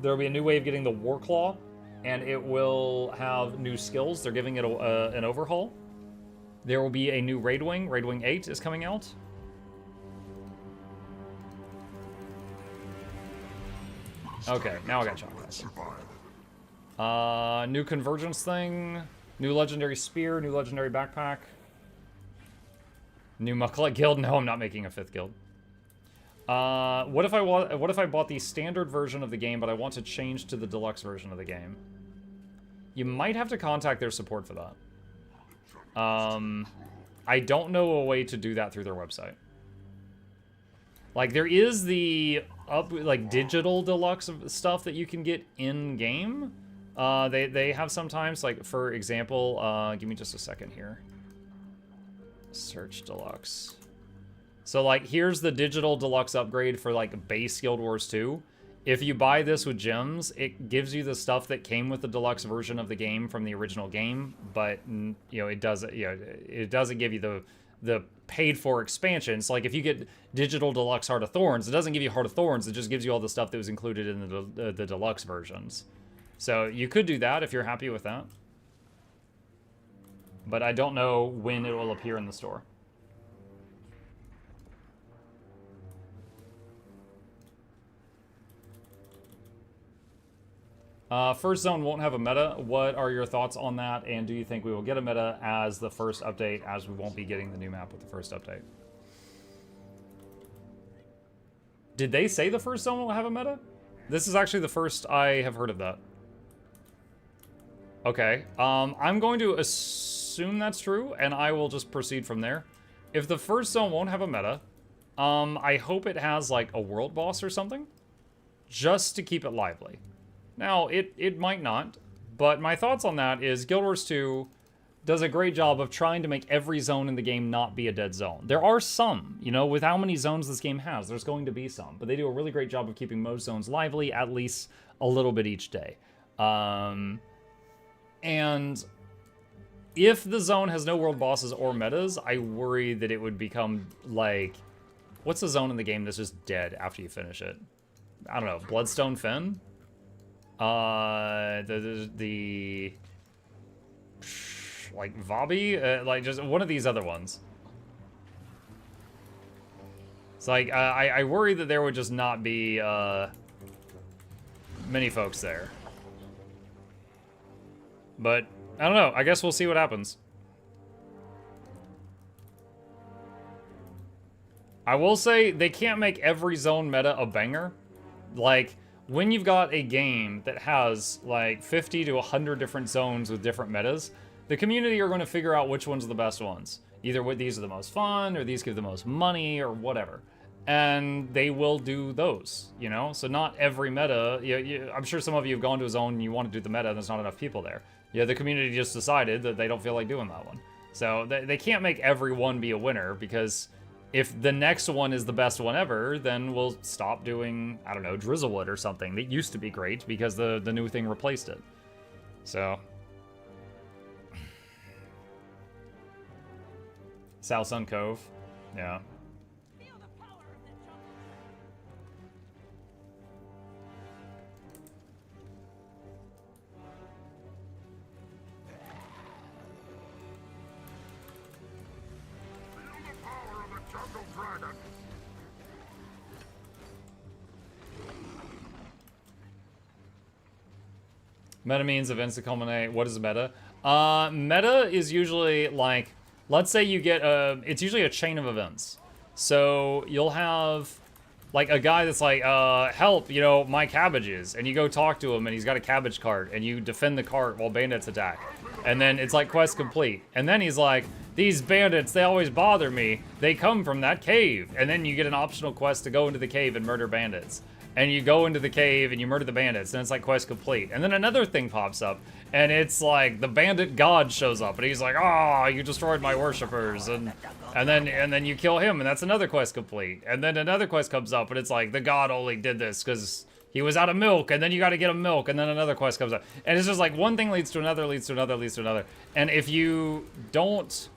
will be a new way of getting the War Claw, and it will have new skills. They're giving it an overhaul. There will be a new Raid Wing. Raid Wing 8 is coming out. Okay, now I got chocolate. New convergence thing. New legendary spear. New legendary backpack. New Mukluk guild. No, I'm not making a 5th guild. What if I bought the standard version of the game, but I want to change to the deluxe version of the game? You might have to contact their support for that. I don't know a way to do that through their website. Like, there is the digital deluxe stuff that you can get in game. They have sometimes, like, for example, give me just a second here. Search deluxe. So, like, here's the digital deluxe upgrade for, like, base Guild Wars 2. If you buy this with gems, it gives you the stuff that came with the deluxe version of the game from the original game, but, it doesn't give you the paid-for expansions. Like, if you get digital deluxe Heart of Thorns, it doesn't give you Heart of Thorns, it just gives you all the stuff that was included in the deluxe versions. So, you could do that if you're happy with that. But I don't know when it will appear in the store. First zone won't have a meta. What are your thoughts on that? And do you think we will get a meta as the first update, as we won't be getting the new map with the first update? Did they say the first zone will have a meta? This is actually the first I have heard of that. Okay, I'm going to assume that's true, and I will just proceed from there. If the first zone won't have a meta, I hope it has, like, a world boss or something, just to keep it lively. Now, it might not, but my thoughts on that is Guild Wars 2 does a great job of trying to make every zone in the game not be a dead zone. There are some, you know, with how many zones this game has, there's going to be some, but they do a really great job of keeping most zones lively, at least a little bit each day. And if the zone has no world bosses or metas, I worry that it would become like, what's the zone in the game that's just dead after you finish it? I don't know, Bloodstone Fen? Like Vabi? Like just one of these other ones. It's like, I worry that there would just not be, many folks there. But, I don't know, I guess we'll see what happens. I will say, they can't make every zone meta a banger. Like, when you've got a game that has, like, 50 to 100 different zones with different metas, the community are going to figure out which ones are the best ones. Either these are the most fun, or these give the most money, or whatever. And they will do those, you know? So not every meta, I'm sure some of you have gone to a zone and you want to do the meta and there's not enough people there. Yeah, the community just decided that they don't feel like doing that one. So they can't make every one be a winner, because if the next one is the best one ever, then we'll stop doing, I don't know, Drizzlewood or something that used to be great because the new thing replaced it. So... South Sun Cove, yeah. Meta means events that culminate. What is a meta? Meta is usually like, let's say you get it's usually a chain of events. So you'll have like a guy that's like, help, you know, my cabbages. And you go talk to him and he's got a cabbage cart and you defend the cart while bandits attack. And then it's like quest complete. And then he's like, these bandits, they always bother me. They come from that cave. And then you get an optional quest to go into the cave and murder bandits. And you go into the cave and you murder the bandits, and it's like quest complete. And then another thing pops up, and it's like the bandit god shows up, and he's like, "Oh, you destroyed my worshippers," and then you kill him, and that's another quest complete. And then another quest comes up, and it's like the god only did this because he was out of milk, and then you got to get him milk, and then another quest comes up, and it's just like one thing leads to another, leads to another, leads to another. And if you don't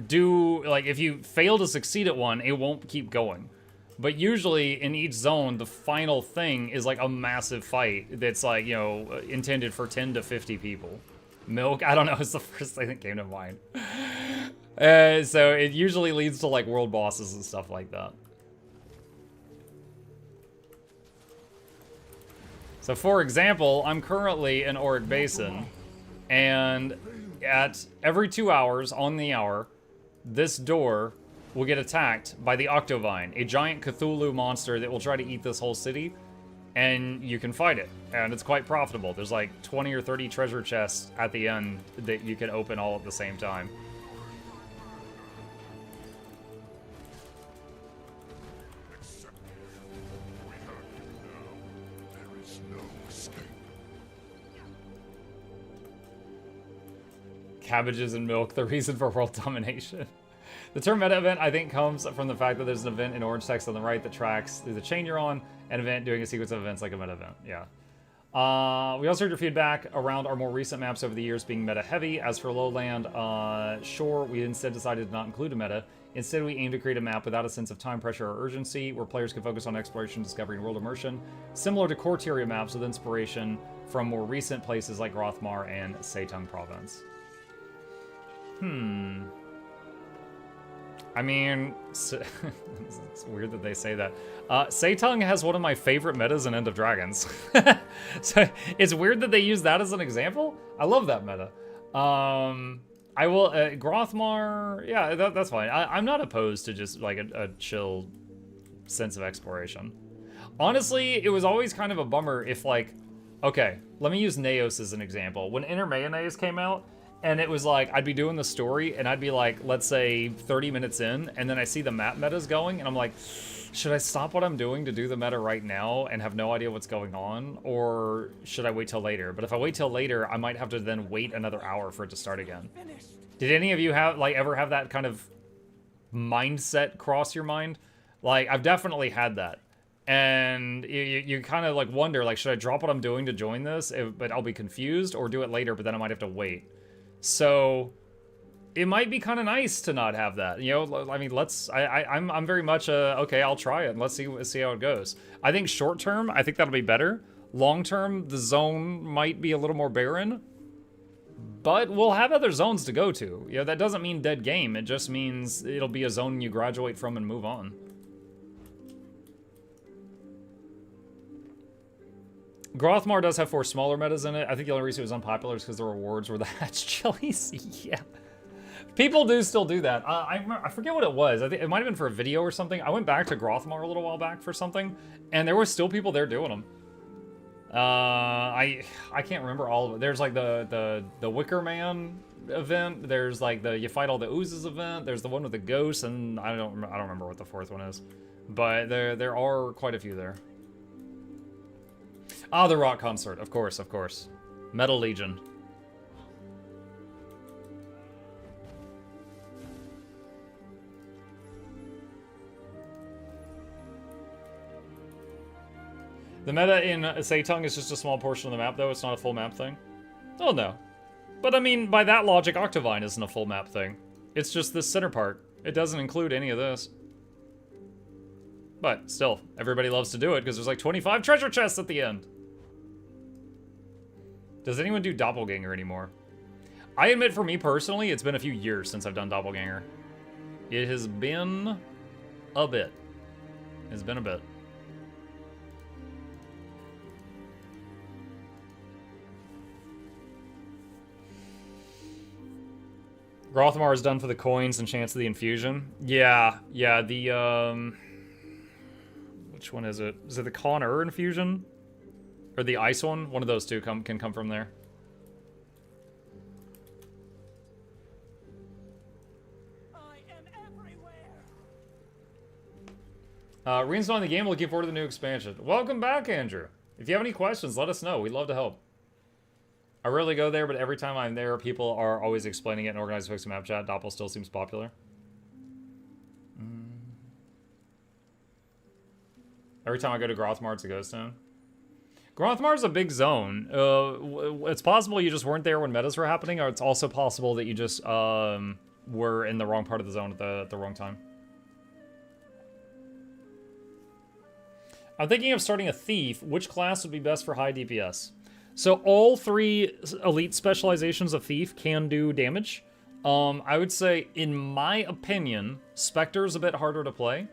do, like, if you fail to succeed at one, it won't keep going. But usually, in each zone, the final thing is like a massive fight that's like, you know, intended for 10 to 50 people. Milk, I don't know, it's the first thing that came to mind. So it usually leads to like world bosses and stuff like that. So for example, I'm currently in Auric Basin, and at every 2 hours on the hour, this door will get attacked by the Octovine, a giant Cthulhu monster that will try to eat this whole city, and you can fight it, and it's quite profitable. There's like 20 or 30 treasure chests at the end that you can open all at the same time. Cabbages and milk, the reason for world domination. The term meta event, I think, comes from the fact that there's an event in orange text on the right that tracks through the chain you're on, an event doing a sequence of events like a meta event, yeah. We also heard your feedback around our more recent maps over the years being meta heavy. As for Lowland, sure, we instead decided to not include a meta. Instead, we aim to create a map without a sense of time pressure or urgency, where players can focus on exploration, discovery, and world immersion, similar to Corteria maps with inspiration from more recent places like Rothmar and Seitung Province. I mean, it's weird that they say that. Seitung has one of my favorite metas in End of Dragons. So it's weird that they use that as an example. I love that meta. I will, Grothmar, yeah, that's fine. I'm not opposed to just like a chill sense of exploration. Honestly, it was always kind of a bummer if like, okay, let me use Naos as an example. When Inner Mayonnaise came out, and it was like, I'd be doing the story, and I'd be like, let's say 30 minutes in, and then I see the map metas going, and I'm like, should I stop what I'm doing to do the meta right now and have no idea what's going on? Or should I wait till later? But if I wait till later, I might have to then wait another hour for it to start again. Did any of you have, like, ever have that kind of mindset cross your mind? Like, I've definitely had that. And you kind of, like, wonder, like, should I drop what I'm doing to join this? But I'll be confused, or do it later, but then I might have to wait. So it might be kind of nice to not have that, you know. I mean, I'm very much okay, I'll try it and let's see how it goes. I think short term, I think that'll be better. Long term, the zone might be a little more barren, but we'll have other zones to go to. You know, that doesn't mean dead game. It just means it'll be a zone you graduate from and move on. Grothmar does have 4 smaller metas in it. I think the only reason it was unpopular is because the rewards were the hatch chilies. Yeah. People do still do that. I forget what it was. I think it might have been for a video or something. I went back to Grothmar a little while back for something, and there were still people there doing them. I can't remember all of it. There's like the Wicker Man event. There's like the You Fight All the Oozes event. There's the one with the ghosts, and I don't remember what the 4th one is. But there are quite a few there. Ah, the rock concert, of course, of course. Metal Legion. The meta in Seitung is just a small portion of the map, though. It's not a full map thing. Oh, no. But I mean, by that logic, Octavine isn't a full map thing. It's just this center part. It doesn't include any of this. But still, everybody loves to do it because there's like 25 treasure chests at the end. Does anyone do Doppelganger anymore? I admit, for me personally, it's been a few years since I've done Doppelganger. It has been a bit. It's been a bit. Grothmar is done for the coins and chance of the infusion. Yeah, the, which one is it? Is it the Con-Ur infusion? Or the ice one? One of those two can come from there. I am everywhere. Reinstalling the game, looking forward to the new expansion. Welcome back, Andrew. If you have any questions, let us know. We'd love to help. I rarely go there, but every time I'm there, people are always explaining it in organized fix map chat. Doppel still seems popular. Every time I go to Grothmar, it's a ghost town. Grothmar's a big zone. It's possible you just weren't there when metas were happening, or it's also possible that you just were in the wrong part of the zone at the wrong time. I'm thinking of starting a thief. Which class would be best for high DPS? So all 3 elite specializations of thief can do damage. I would say, in my opinion, Spectre's a bit harder to play.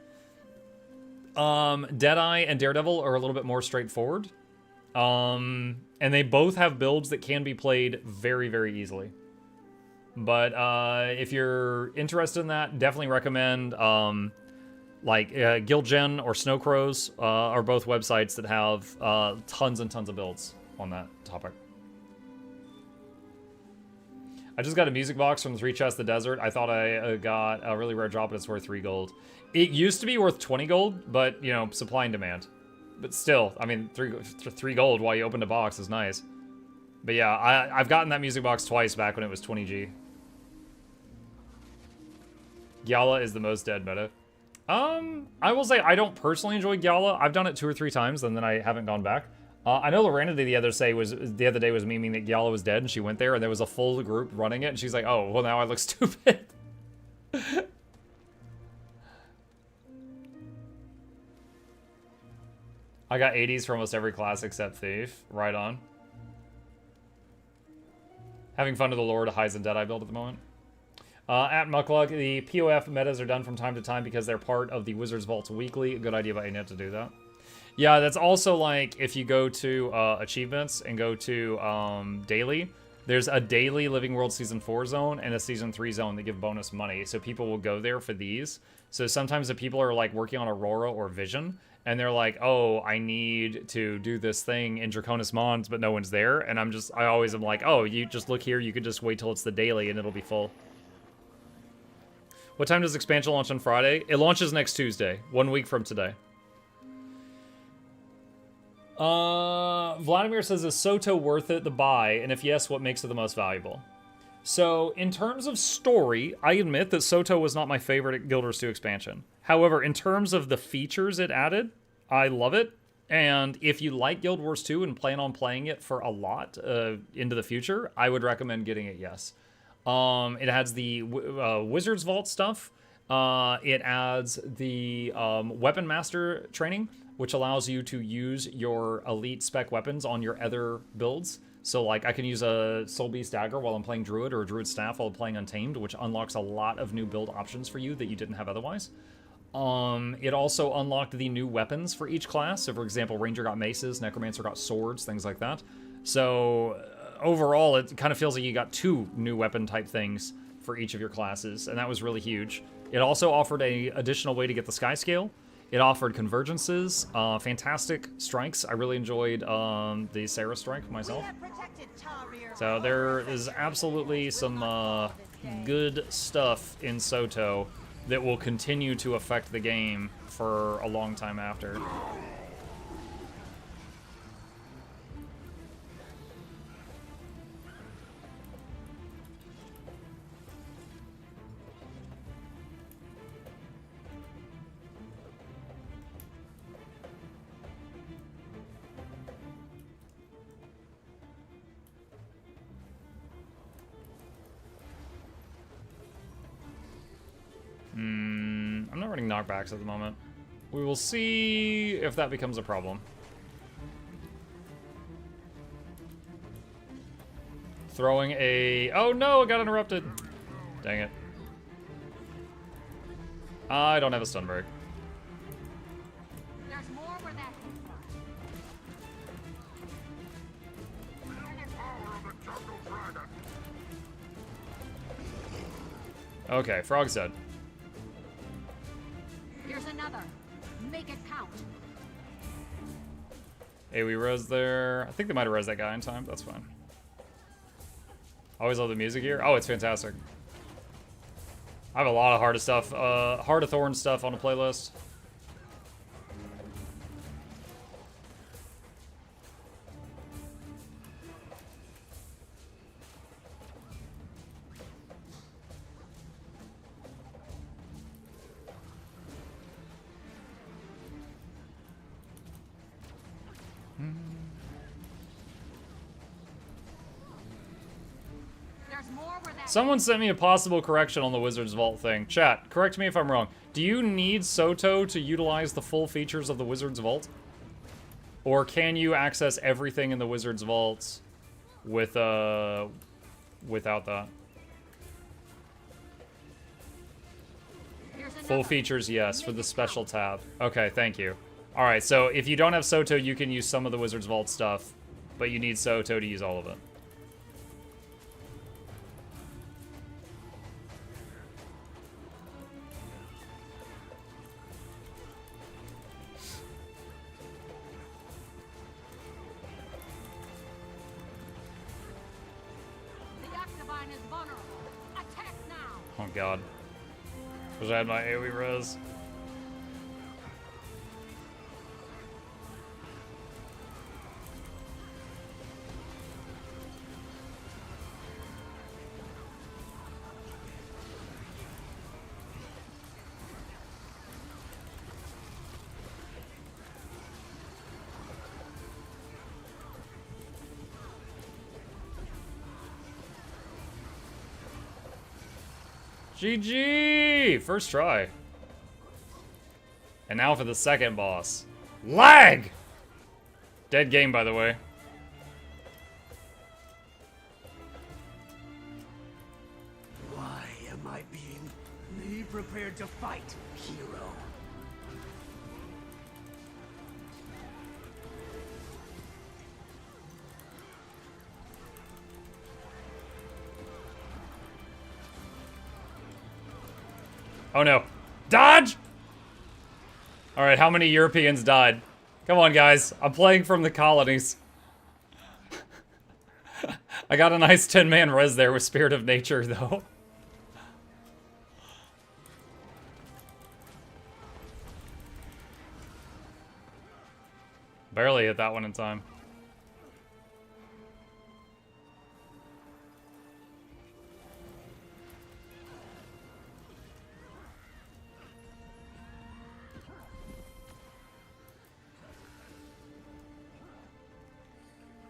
Deadeye and Daredevil are a little bit more straightforward. And they both have builds that can be played very, very easily. But if you're interested in that, definitely recommend Guildgen or Snowcrows are both websites that have tons and tons of builds on that topic. I just got a music box from the 3 Chests of the Desert. I thought I got a really rare drop, but it's worth 3 gold. It used to be worth 20 gold, but, you know, supply and demand. But still, I mean, 3 gold while you opened a box is nice. But yeah, I've gotten that music box twice back when it was 20G. Gyala is the most dead meta. I will say I don't personally enjoy Gyala. I've done it 2 or 3 times, and then I haven't gone back. I know Loranity the other day was memeing that Gyala was dead, and she went there, and there was a full group running it, and she's like, oh, well, now I look stupid. I got 80s for almost every class except Thief. Right on. Having fun with the Lord, Highs and Deadeye build at the moment. At Mukluk, the POF metas are done from time to time because they're part of the Wizards Vaults weekly. A good idea by Inet to do that. Yeah, that's also like if you go to achievements and go to daily, there's a daily Living World Season 4 zone and a Season 3 zone that give bonus money. So people will go there for these. So sometimes the people are like working on Aurora or Vision, and they're like, oh, I need to do this thing in Draconis Mons, but no one's there. And I always am like, oh, you just look here. You could just wait till it's the daily and it'll be full. What time does expansion launch on Friday? It launches next Tuesday, 1 week from today. Vladimir says, is Soto worth it to buy? And if yes, what makes it the most valuable? So, in terms of story, I admit that Soto was not my favorite Guild Wars 2 expansion. However, in terms of the features it added, I love it. And if you like Guild Wars 2 and plan on playing it for a lot into the future, I would recommend getting it, yes. It adds the Wizards Vault stuff. It adds the Weapon Master training, which allows you to use your elite spec weapons on your other builds. So, like, I can use a Soul Beast Dagger while I'm playing Druid, or a Druid Staff while I'm playing Untamed, which unlocks a lot of new build options for you that you didn't have otherwise. It also unlocked the new weapons for each class. So, for example, Ranger got maces, Necromancer got swords, things like that. So, overall, it kind of feels like you got 2 new weapon type things for each of your classes, and that was really huge. It also offered an additional way to get the Sky Scale. It offered convergences, fantastic strikes. I really enjoyed the Sarah strike myself. So there is absolutely some good stuff in Soto that will continue to affect the game for a long time after. I'm not running knockbacks at the moment. We will see if that becomes a problem. Throwing a... Oh no, I got interrupted. Dang it. I don't have a stun break. There's more where that Okay, Frog's dead. Here's another. Make it count. Hey, we res there. I think they might have res that guy in time. That's fine. Always love the music here. Oh, it's fantastic. I have a lot of Heart of stuff, Heart of Thorn stuff on the playlist. Someone sent me a possible correction on the Wizards Vault thing. Chat, correct me if I'm wrong. Do you need Soto to utilize the full features of the Wizards Vault? Or can you access everything in the Wizards Vault with, without that? Full features, yes, for the special tab. Okay, thank you. Alright, so if you don't have Soto, you can use some of the Wizards Vault stuff, but you need Soto to use all of it. Oh god. Wish I had my AoE res. GG! First try. And now for the second boss. Lag! Dead game, by the way. Why am I my being. Be prepared to fight, hero. Oh no. Dodge! Alright, how many Europeans died? Come on, guys. I'm playing from the colonies. I got a nice 10-man res there with Spirit of Nature, though. Barely hit that one in time.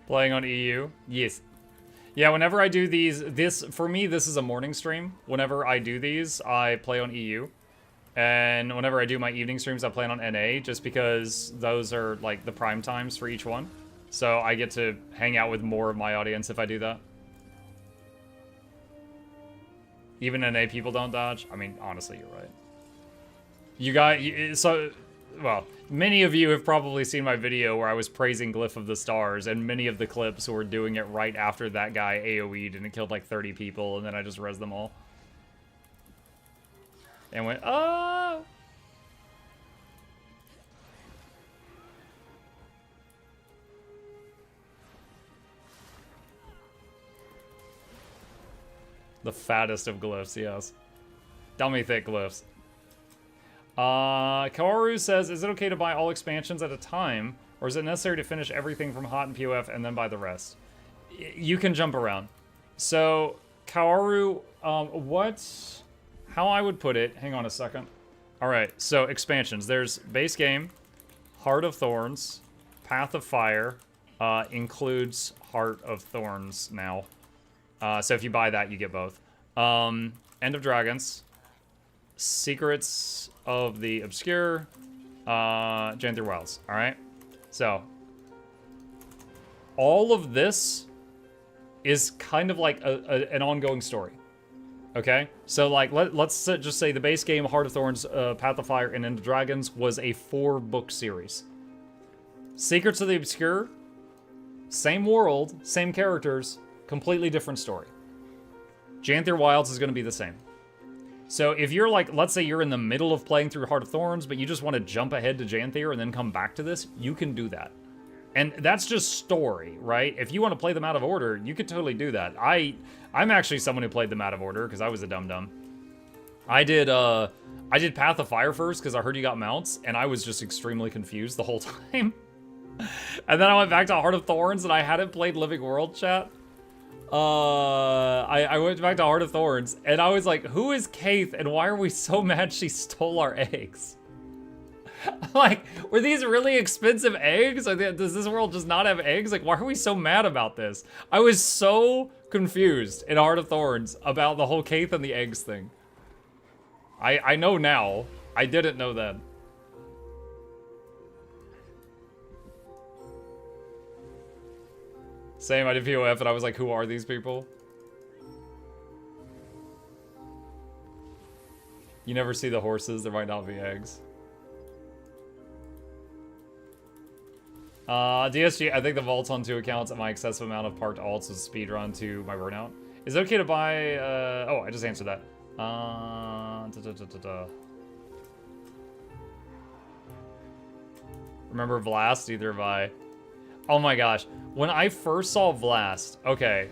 Playing on EU? Yes. Yeah, whenever I do these, for me, this is a morning stream. Whenever I do these, I play on EU. And whenever I do my evening streams, I play on NA, just because those are, like, the prime times for each one. So I get to hang out with more of my audience if I do that. Even NA people don't dodge? I mean, honestly, you're right. You got, so, well, many of you have probably seen my video where I was praising Glyph of the Stars, and many of the clips were doing it right after that guy AoE'd and it killed like 30 people, and then I just res them all. And went, oh! The fattest of glyphs, yes. Dummy thick glyphs. Kaoru says, is it okay to buy all expansions at a time, or is it necessary to finish everything from Hot and POF and then buy the rest? You can jump around. So, Kaoru, how I would put it, hang on a second. Alright, so expansions. There's base game, Heart of Thorns, Path of Fire, includes Heart of Thorns now. So if you buy that, you get both. End of Dragons, Secrets of the Obscure, Janthir Wilds. Alright? So, all of this is kind of like an ongoing story. Okay? So, like, let's just say the base game, Heart of Thorns, Path of Fire, and End of Dragons was a 4-book series. Secrets of the Obscure, same world, same characters, completely different story. Janthir Wilds is going to be the same. So if you're like, let's say you're in the middle of playing through Heart of Thorns, but you just want to jump ahead to Janthir and then come back to this, you can do that. And that's just story, right? If you want to play them out of order, you could totally do that. I'm actually someone who played them out of order because I was a dum-dum. I did Path of Fire first because I heard you got mounts, and I was just extremely confused the whole time. And then I went back to Heart of Thorns, and I hadn't played Living World, chat. I went back to Heart of Thorns, and I was like, who is Kaith, and why are we so mad she stole our eggs? Like, were these really expensive eggs? Does this world just not have eggs? Like, why are we so mad about this? I was so confused in Heart of Thorns about the whole Kaith and the eggs thing. I know now. I didn't know then. Same, I did POF and I was like, who are these people? You never see the horses, there might not be eggs. DSG, I think the vault's on 2 accounts and my excessive amount of parked alts is speedrun to my burnout. Is it okay to buy, oh, I just answered that. Remember Vlast? Either have I. Oh my gosh. When I first saw Vlast, okay,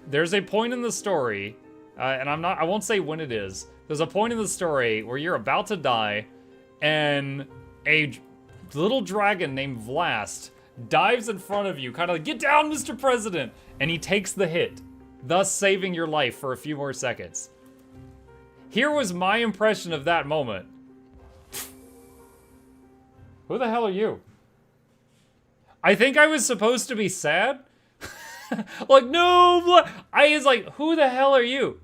there's a point in the story, and I won't say when it is. There's a point in the story where you're about to die, and a little dragon named Vlast dives in front of you, kind of like, get down, Mr. President! And he takes the hit, thus saving your life for a few more seconds. Here was my impression of that moment. Who the hell are you? I think I was supposed to be sad. Like, no, I was like, who the hell are you?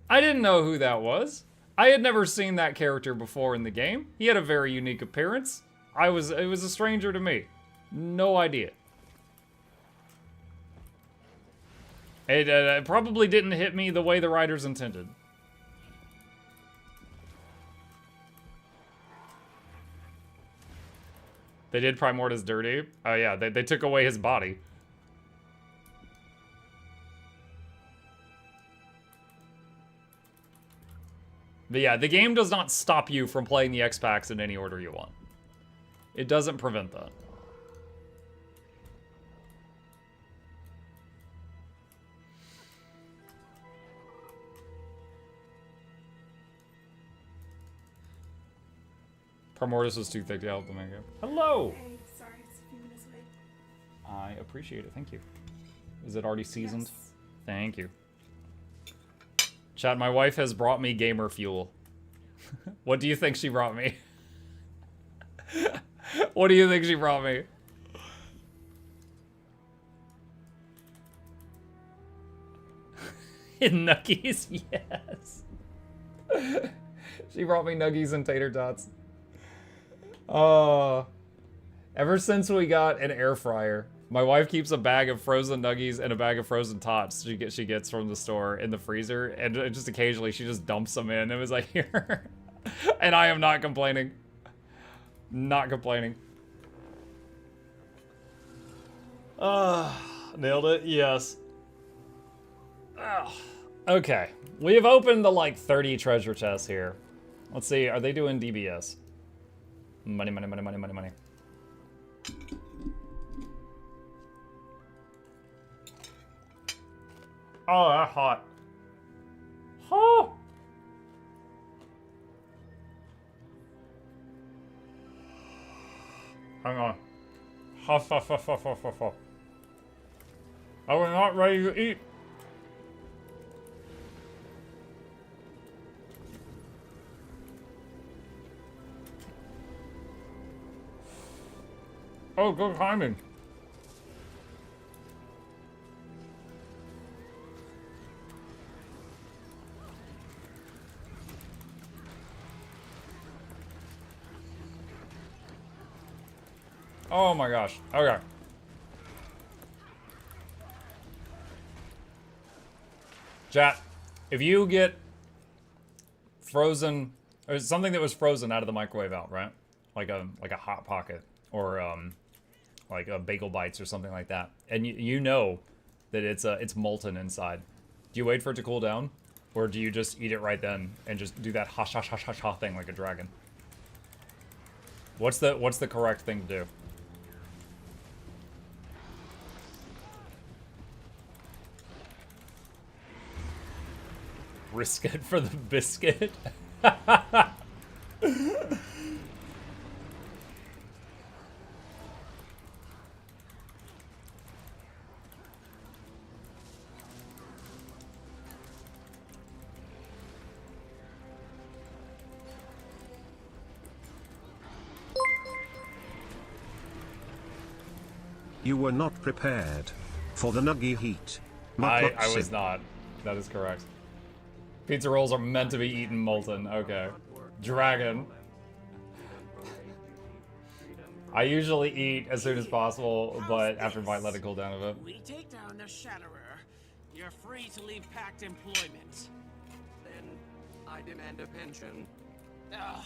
I didn't know who that was. I had never seen that character before in the game. He had a very unique appearance. It was a stranger to me. No idea. It probably didn't hit me the way the writers intended. They did Primordius dirty. Oh yeah, they took away his body. But yeah, the game does not stop you from playing the Expacs in any order you want. It doesn't prevent that. Primordius was too thick to help the mango. Hello! Hey, sorry, it's a few minutes late. I appreciate it, thank you. Is it already seasoned? Yes. Thank you. Chat, my wife has brought me gamer fuel. What do you think she brought me? What do you think she brought me? Nuggies, yes. She brought me nuggies and tater tots. Ever since we got an air fryer, my wife keeps a bag of frozen nuggies and a bag of frozen tots she gets from the store in the freezer, and just occasionally she just dumps them in and was like, here. And I am not complaining. Not complaining. Nailed it, yes. Okay, we have opened the like 30 treasure chests here. Let's see, are they doing DBS? Money, money, money, money, money, money. Oh, that's hot. Oh. Hang on. Huff, huff, huff, huff, huff, huff, huff. Are we not ready to eat? Oh, good timing. Oh my gosh. Okay. Chat, if you get frozen, or something that was frozen out of the microwave out, right? Like a Hot Pocket or like a Bagel Bites or something like that, and you know that it's molten inside. Do you wait for it to cool down, or do you just eat it right then and just do that ha ha ha ha ha thing like a dragon? What's the correct thing to do? Risk it for the biscuit. You were not prepared for the nuggy heat. I was not. That is correct. Pizza rolls are meant to be eaten molten. Okay. Dragon. I usually eat as soon as possible, but after I let it cool down a bit. We take down the Shatterer. You're free to leave packed employment. Then I demand a pension. Ugh.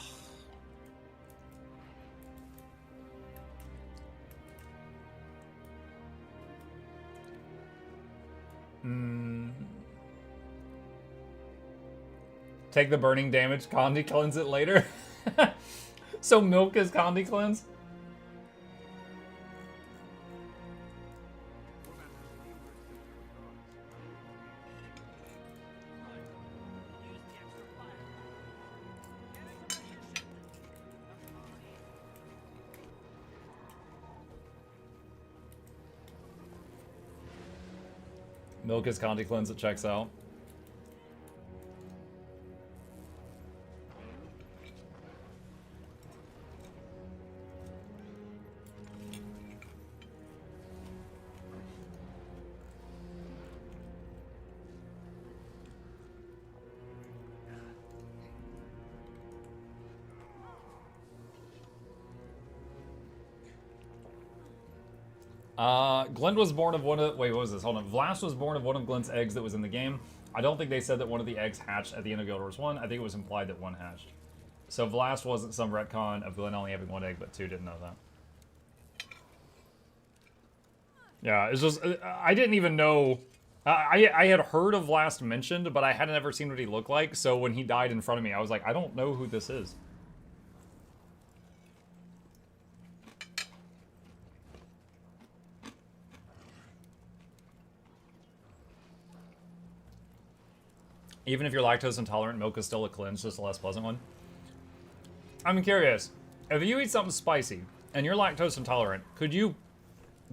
Take the burning damage, Condi cleanse it later. So milk is Condi cleanse? Milk is Condi cleanse, it checks out. Glenn was born of one of... Wait, what was this? Hold on. Vlast was born of one of Glenn's eggs that was in the game. I don't think they said that one of the eggs hatched at the end of Guild Wars 1. I think it was implied that one hatched. So Vlast wasn't some retcon of Glenn only having one egg, but two didn't know that. Yeah, it's just, I didn't even know. I had heard of Last Mentioned, but I hadn't ever seen what he looked like, so when he died in front of me, I was like, I don't know who this is. Even if you're lactose intolerant, milk is still a cleanse, just a less pleasant one. I'm curious, if you eat something spicy and you're lactose intolerant, could you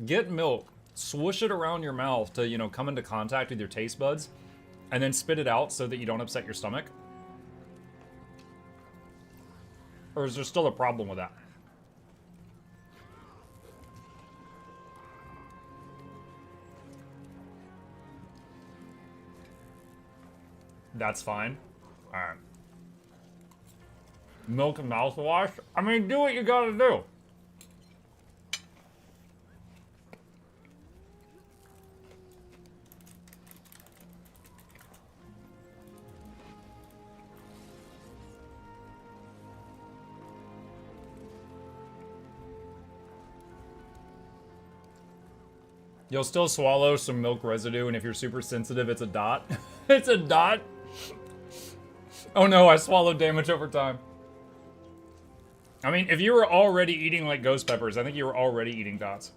get milk, swoosh it around your mouth to, you know, come into contact with your taste buds, and then spit it out so that you don't upset your stomach? Or is there still a problem with that? That's fine. Alright. Milk and mouthwash? I mean, do what you gotta do. You'll still swallow some milk residue, and if you're super sensitive, it's a dot. It's a dot? Oh no, I swallowed damage over time. I mean, if you were already eating like ghost peppers, I think you were already eating dots.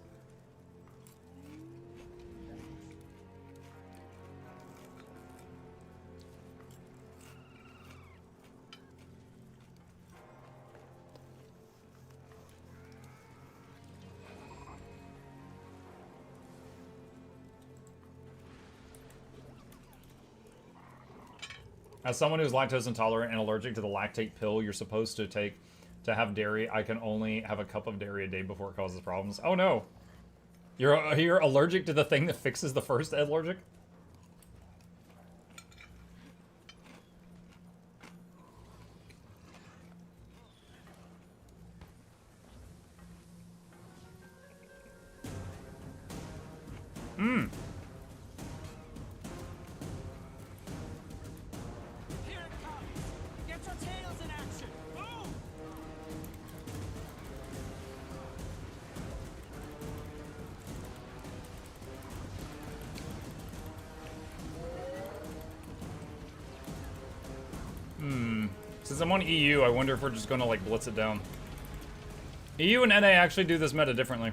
As someone who's lactose intolerant and allergic to the lactate pill you're supposed to take to have dairy, I can only have a cup of dairy a day before it causes problems. Oh no. You're allergic to the thing that fixes the first allergic? Mmm. Since I'm on EU, I wonder if we're just gonna like blitz it down. EU and NA actually do this meta differently.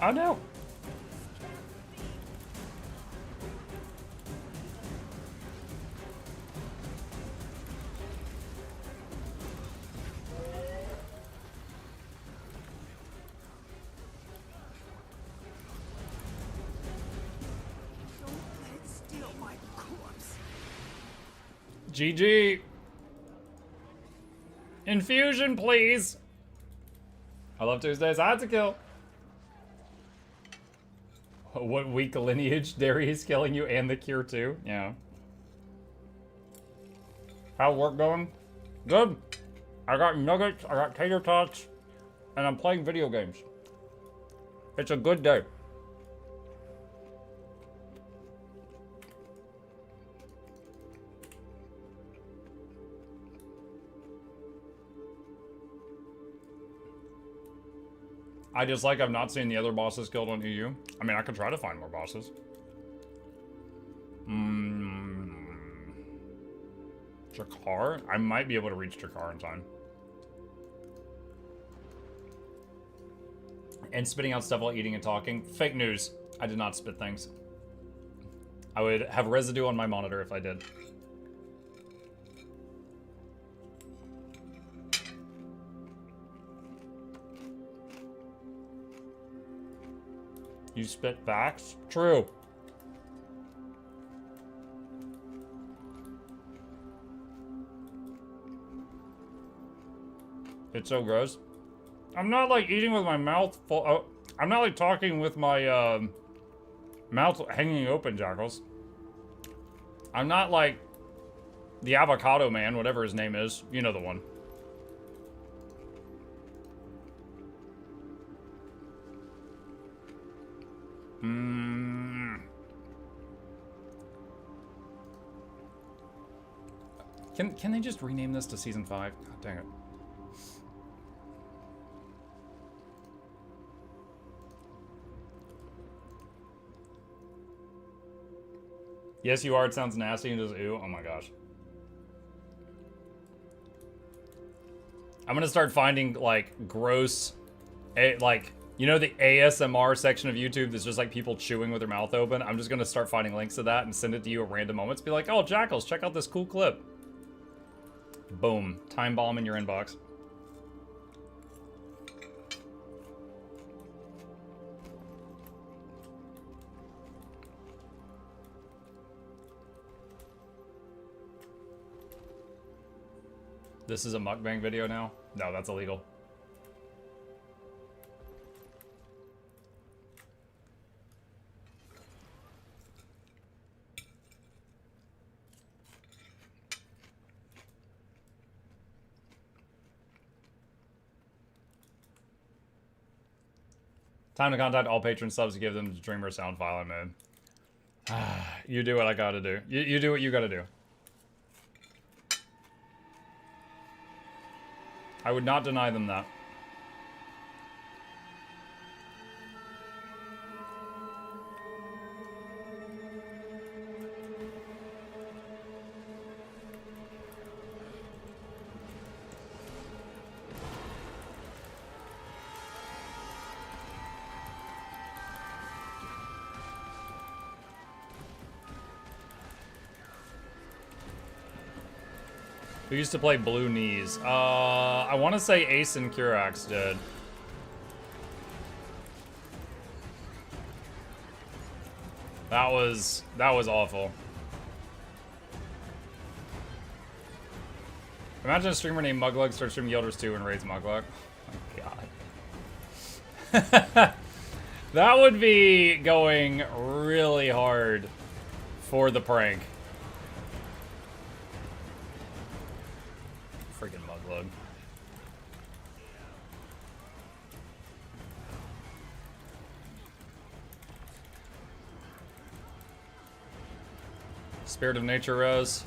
Oh no! GG! Infusion, please! I love Tuesdays. I had to kill. What weak lineage? Darius killing you and the cure too? Yeah. How's work going? Good. I got nuggets, I got tater tots, and I'm playing video games. It's a good day. I just like I've not seen the other bosses killed on EU. I mean, I could try to find more bosses. Jakar? I might be able to reach Jakar in time. And spitting out stuff while eating and talking. Fake news. I did not spit things. I would have residue on my monitor if I did. You spit facts? True. It's so gross. I'm not like eating with my mouth full. Oh, I'm not like talking with my mouth hanging open, Jackals. I'm not like the avocado man, whatever his name is. You know the one. Can they just rename this to season 5? God dang it. Yes, you are. It sounds nasty and just ew. Oh my gosh. I'm gonna start finding like gross, like, you know, the ASMR section of YouTube that's just like people chewing with their mouth open. I'm just gonna start finding links to that and send it to you at random moments. Be like, oh, Jackals, check out this cool clip. Boom. Time bomb in your inbox. This is a mukbang video now? No, that's illegal. Time to contact all patron subs to give them the Dreamer sound file I made. You do what I gotta do. You do what you gotta do. I would not deny them that. Who used to play Blue Knees? I want to say Ace and Kurax did. That was awful. Imagine a streamer named Muglug starts streaming Yielders 2 and raids Muglug. Oh my god. That would be going really hard for the prank. Freaking Muglug. Spirit of Nature Rose.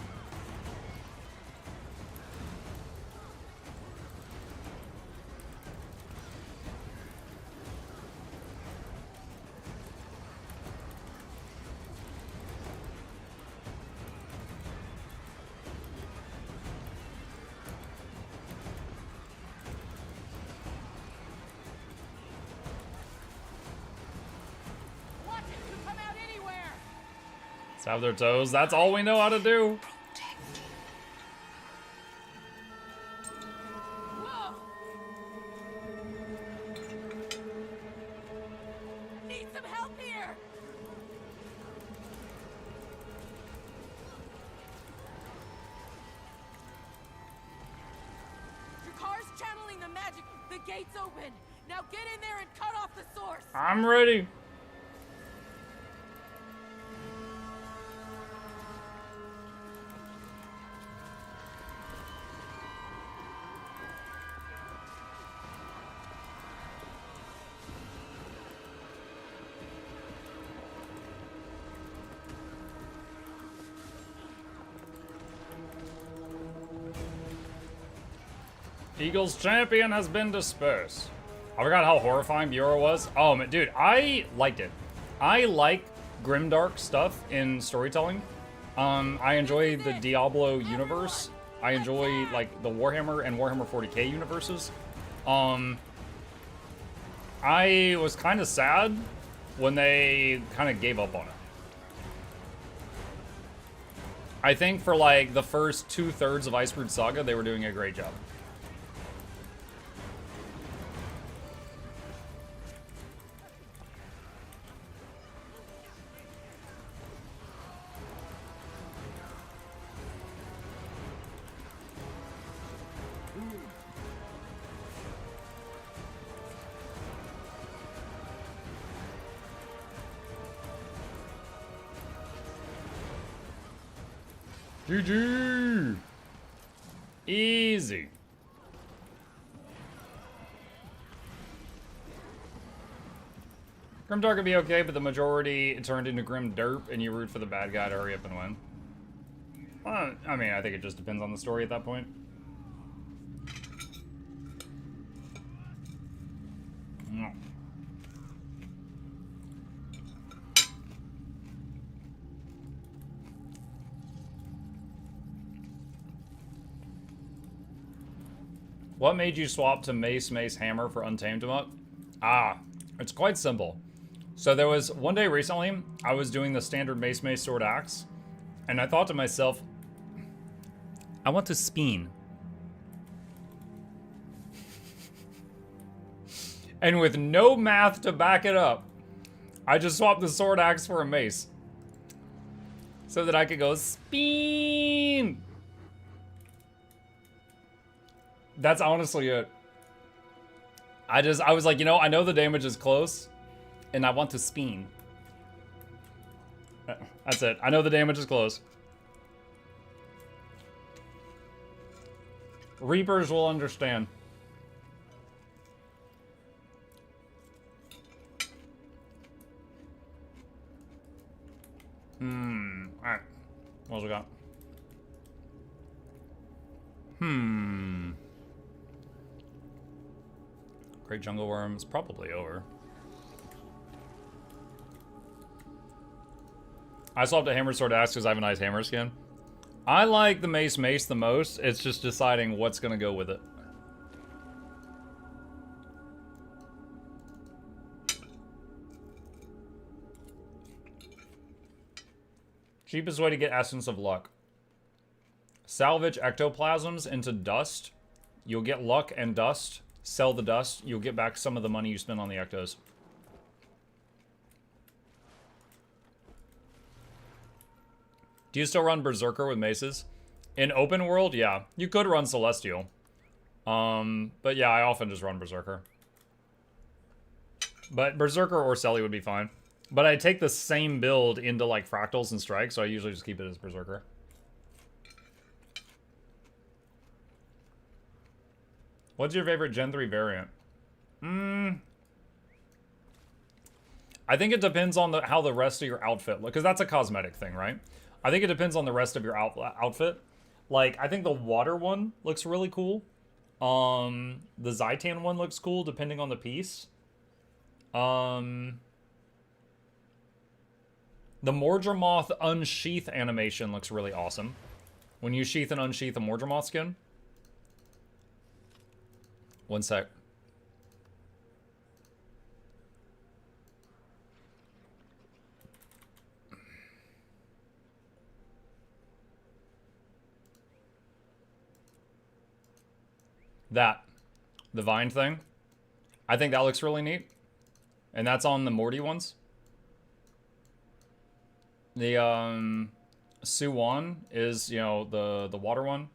Have their toes. That's all we know how to do. Whoa. Need some help here. Your car's channeling the magic. The gate's open. Now get in there and cut off the source. I'm ready. Eagle's champion has been dispersed. I forgot how horrifying Bureau was. Oh, man, dude, I liked it. I like grimdark stuff in storytelling. I enjoy the Diablo universe. I enjoy, like, the Warhammer and Warhammer 40k universes. I was kind of sad when they kind of gave up on it. I think for, like, the first 2/3 of Icebrood Saga, they were doing a great job. GG! Easy. Grimdark would be okay, but the majority turned into Grim Derp, and you root for the bad guy to hurry up and win. Well, I mean, I think it just depends on the story at that point. No. What made you swap to Mace Hammer for Untamed Amok? Ah, it's quite simple. So there was one day recently, I was doing the standard Mace Sword Axe, and I thought to myself, I want to spin. And with no math to back it up, I just swapped the Sword Axe for a Mace. So that I could go spin. That's honestly it. I was like, you know, I know the damage is close, and I want to spin. That's it. I know the damage is close. Reapers will understand. Alright. What else we got? Great Jungle Worm is probably over. I swapped a Hammer Sword Axe because I have a nice hammer skin. I like the Mace the most. It's just deciding what's gonna go with it. Cheapest way to get Essence of Luck. Salvage ectoplasms into dust. You'll get luck and dust. Sell the dust. You'll get back some of the money you spend on the ectos. Do you still run Berserker with maces? In open world, yeah. You could run Celestial. But yeah, I often just run Berserker. But Berserker or Selly would be fine. But I take the same build into like Fractals and Strike, so I usually just keep it as Berserker. What's your favorite Gen 3 variant? I think it depends on how the rest of your outfit looks, because that's a cosmetic thing, right? I think it depends on the rest of your outfit. Like, I think the water one looks really cool. The Zaitan one looks cool, depending on the piece. The Mordramoth unsheath animation looks really awesome. When you sheath and unsheath a Mordramoth skin. One sec. The vine thing. I think that looks really neat. And that's on the Morty ones. The Suwon is, you know, the water one.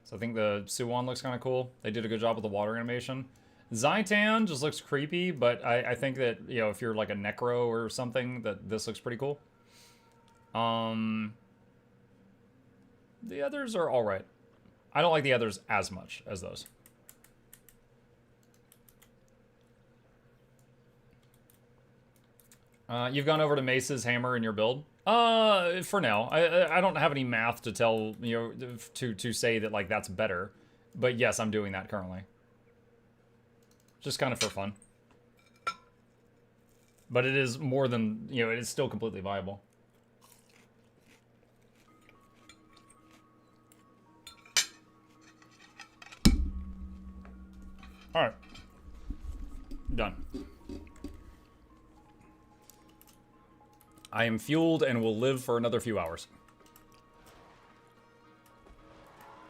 So I think the Suwon looks kind of cool. They did a good job with the water animation. Zaitan just looks creepy, but I think that, you know, if you're like a Necro or something, that this looks pretty cool. The others are alright. I don't like the others as much as those. You've gone over to Mace's hammer in your build? For now. I don't have any math to tell, you know, to say that, like, that's better. But yes, I'm doing that currently. Just kind of for fun. But it is more than, you know, it is still completely viable. Alright. Done. I am fueled and will live for another few hours.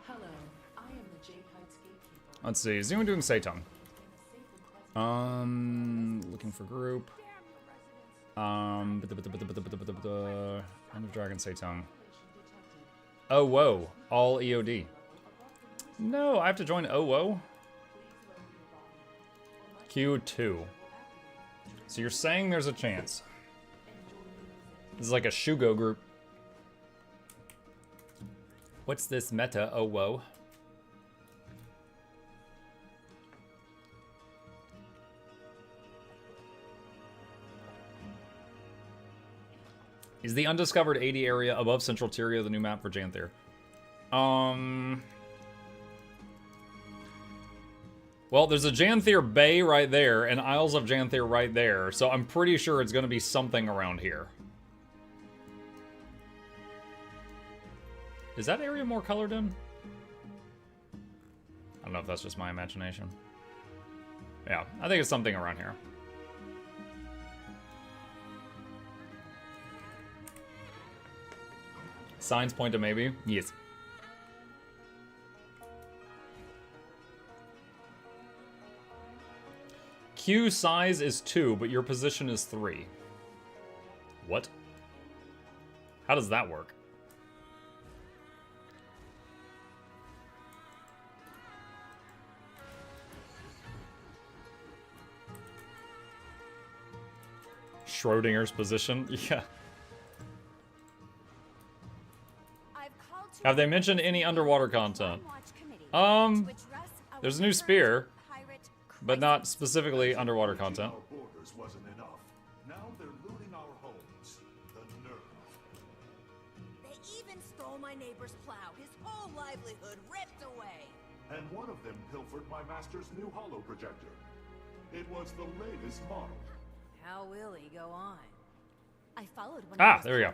Hello, I am the Jade Heights Gatekeeper. Let's see. Is anyone doing Seitong? Looking for group. End of Dragon Seitong. Oh, whoa. All EOD. No, I have to join OWO? Q2. So you're saying there's a chance. This is like a Shugo group. What's this meta? Oh, whoa. Is the undiscovered 80 area above Central Tyria the new map for Janthir? Well, there's a Janthir Bay right there, and Isles of Janthir right there, so I'm pretty sure it's going to be something around here. Is that area more colored in? I don't know if that's just my imagination. Yeah, I think it's something around here. Signs point to maybe? Yes. Q size is 2, but your position is 3. What? How does that work? Schrodinger's position? Yeah. Have they mentioned any underwater content? There's a new spear, but not specifically underwater content. Wasn't enough. Now they're looting our homes. The nerve. They even stole my neighbor's plow. His whole livelihood ripped away. And one of them pilfered my master's new holo projector. It was the latest model. How will he go on? I followed one Ah, there we go.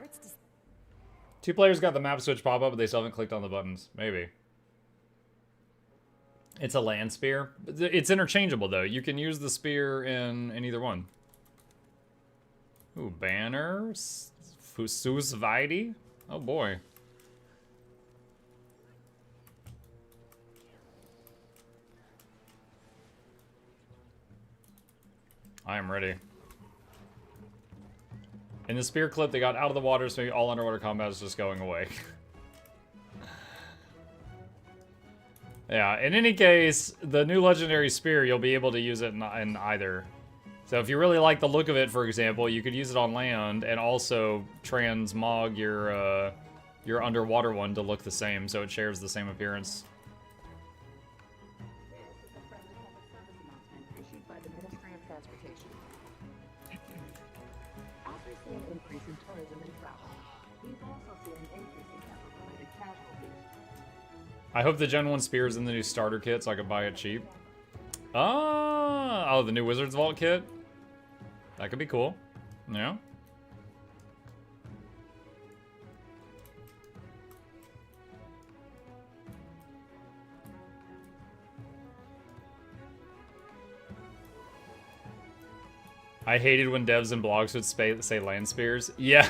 2 players got the map switch pop up, but they still haven't clicked on the buttons. Maybe. It's a land spear. It's interchangeable, though. You can use the spear in either one. Ooh, banners. Fususvidi? Oh, boy. I am ready. In the spear clip, they got out of the water, so maybe all underwater combat is just going away. Yeah, in any case, the new legendary spear, you'll be able to use it in either. So if you really like the look of it, for example, you could use it on land and also transmog your underwater one to look the same, so it shares the same appearance. I hope the Gen 1 spear is in the new starter kit so I can buy it cheap. Oh, the new Wizard's Vault kit? That could be cool. Yeah. I hated when devs and blogs would say land spears. Yeah.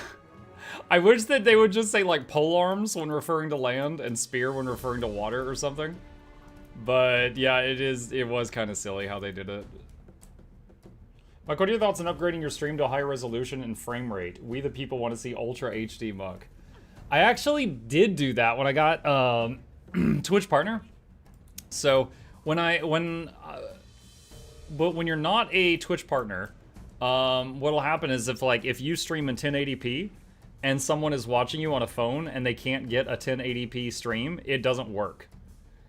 I wish that they would just say, like, pole arms when referring to land and spear when referring to water or something. But, yeah, it was kind of silly how they did it. Mike, what are your thoughts on upgrading your stream to a higher resolution and frame rate? We the people want to see Ultra HD Muck. I actually did do that when I got Twitch Partner. So, but when you're not a Twitch Partner, what'll happen is if you stream in 1080p, and someone is watching you on a phone and they can't get a 1080p stream, it doesn't work.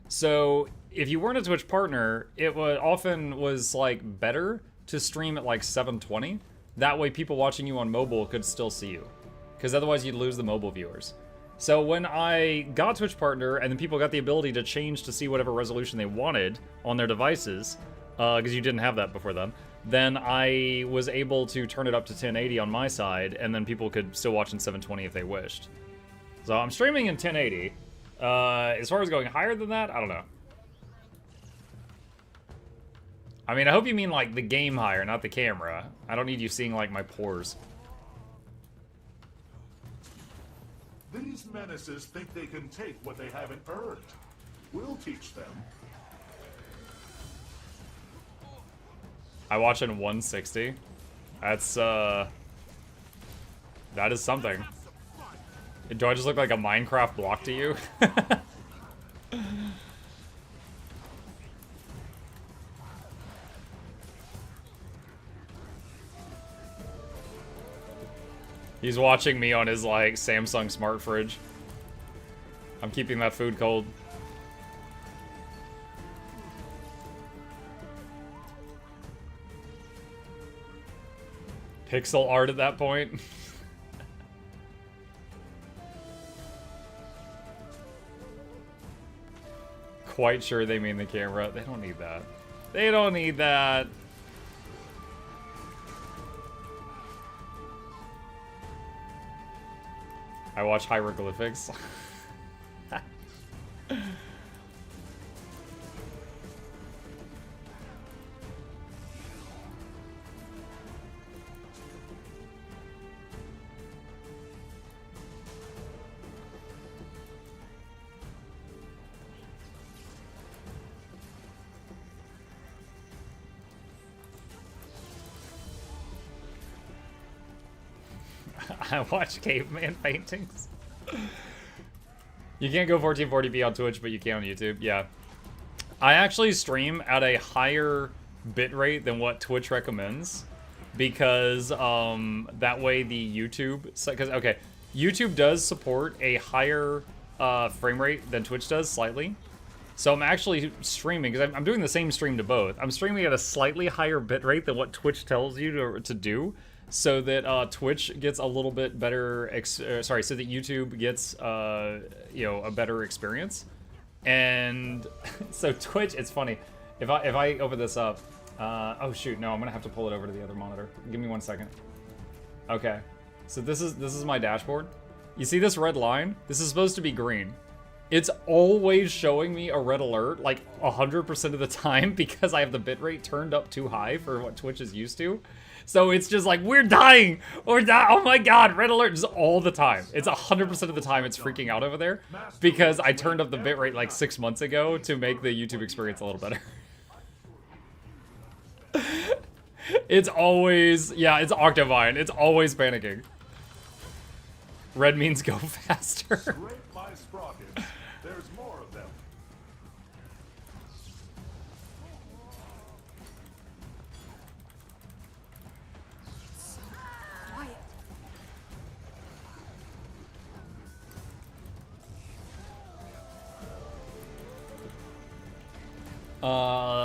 So if you weren't a Twitch partner, it often was like better to stream at like 720. That way people watching you on mobile could still see you, because otherwise you'd lose the mobile viewers. So when I got Twitch partner and then people got the ability to change to see whatever resolution they wanted on their devices, because you didn't have that before then I was able to turn it up to 1080 on my side, and then people could still watch in 720 if they wished. So I'm streaming in 1080. As far as going higher than that, I don't know. I mean, I hope you mean like the game higher, not the camera. I don't need you seeing like my pores. These menaces think they can take what they haven't earned. We'll teach them. I watch in 160. That's, that is something. Do I just look like a Minecraft block to you? He's watching me on his, like, Samsung smart fridge. I'm keeping that food cold. Pixel art at that point. Quite sure they mean the camera. They don't need that. They don't need that. I watch hieroglyphics. I watch caveman paintings. You can't go 1440p on Twitch, but you can on YouTube. Yeah. I actually stream at a higher bitrate than what Twitch recommends because that way the YouTube, because okay, YouTube does support a higher frame rate than Twitch does slightly. So I'm actually streaming, because I'm doing the same stream to both. I'm streaming at a slightly higher bitrate than what Twitch tells you to do, so that Twitch gets a little bit better, so that YouTube gets, you know, a better experience. And so Twitch, it's funny, if I open this up, oh shoot, no, I'm gonna have to pull it over to the other monitor. Give me 1 second. Okay, so this is my dashboard. You see this red line? This is supposed to be green. It's always showing me a red alert, like 100% of the time, because I have the bitrate turned up too high for what Twitch is used to. So it's just like, we're dying! Or oh my god, red alert, just all the time. It's 100% of the time it's freaking out over there, because I turned up the bitrate like 6 months ago to make the YouTube experience a little better. It's always, yeah, it's Octavine. It's always panicking. Red means go faster. Scrape my sprockets. There's more of them.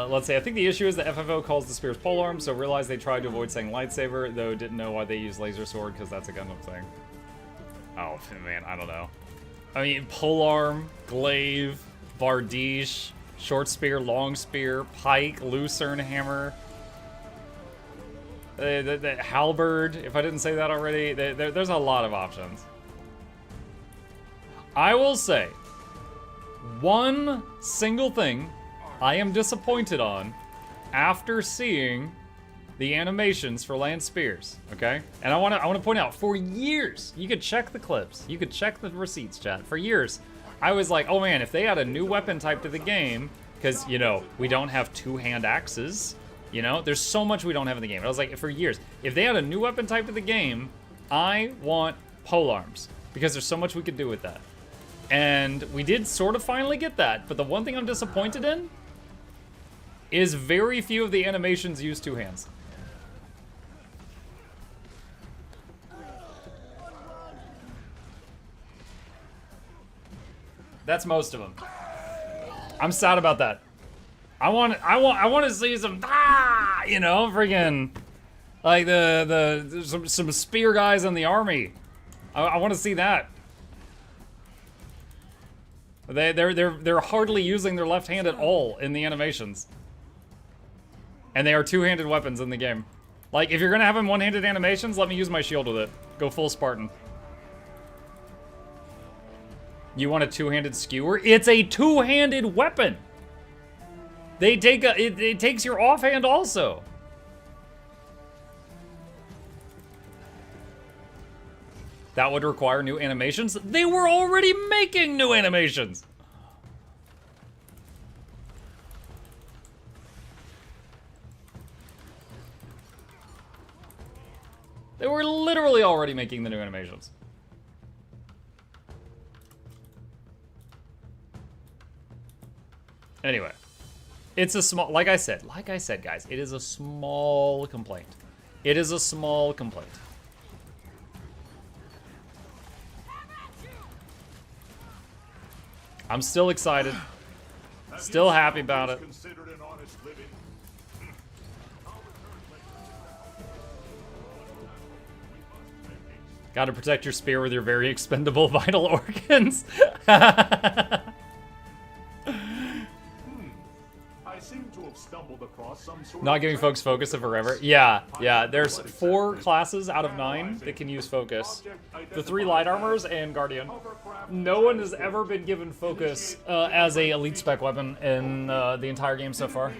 Let's see, I think the issue is that FFO calls the spears polearm, so realized they tried to avoid saying lightsaber, though didn't know why they use laser sword, because that's a Gundam thing. Oh, man, I don't know. I mean, polearm, glaive, bardiche, short spear, long spear, pike, lucerne hammer, the halberd, if I didn't say that already, there's a lot of options. I will say, one single thing I am disappointed on after seeing the animations for land spears, okay? And I want to point out, for years, you could check the clips, you could check the receipts, chat. For years, I was like, oh man, if they add a new weapon type to the game, because, you know, we don't have two-hand axes, you know? There's so much we don't have in the game. I was like, for years, if they add a new weapon type to the game, I want polearms, because there's so much we could do with that. And we did sort of finally get that, but the one thing I'm disappointed in is very few of the animations use two hands. That's most of them. I'm sad about that. I want to see some, you know, friggin' like some spear guys in the army. I want to see that. They're hardly using their left hand at all in the animations. And they are two-handed weapons in the game. Like, if you're gonna have them one-handed animations, let me use my shield with it. Go full Spartan. You want a two-handed skewer? It's a two-handed weapon! They take it takes your offhand also. That would require new animations. They were already making new animations! They were literally already making the new animations. Anyway, it's a small, like I said, guys, it is a small complaint. It is a small complaint. I'm still excited. Still happy about it. Considered an honest living. Gotta protect your spear with your very expendable vital organs. I seem to have stumbled across some sort Not of giving folks focus of forever. Yeah, there's 4 classes out of 9 that can use focus. The 3 light armors and guardian. No one has ever been given focus as a elite spec weapon in the entire game so far.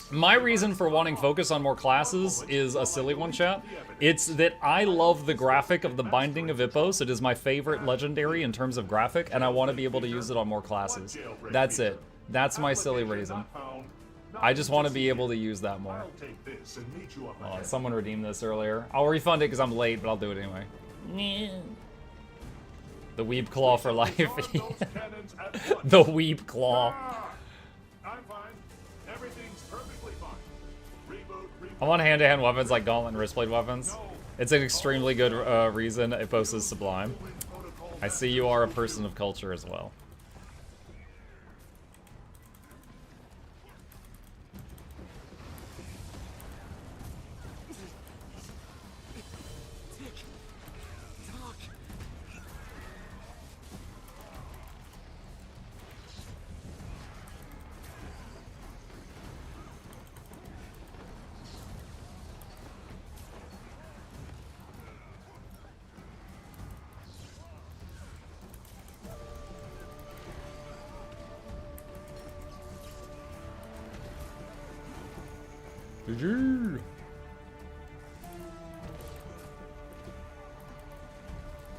My reason for wanting focus on more classes is a silly one, chat. It's that I love the graphic of the Binding of Hippos. It is my favorite legendary in terms of graphic, and I want to be able to use it on more classes. That's it. That's my silly reason. I just want to be able to use that more. Oh, someone redeemed this earlier. I'll refund it because I'm late, but I'll do it anyway. The Weeb Claw for life. The Weeb Claw. I want hand-to-hand weapons like gauntlet and wristblade weapons. It's an extremely good reason Hippos is sublime. I see you are a person of culture as well.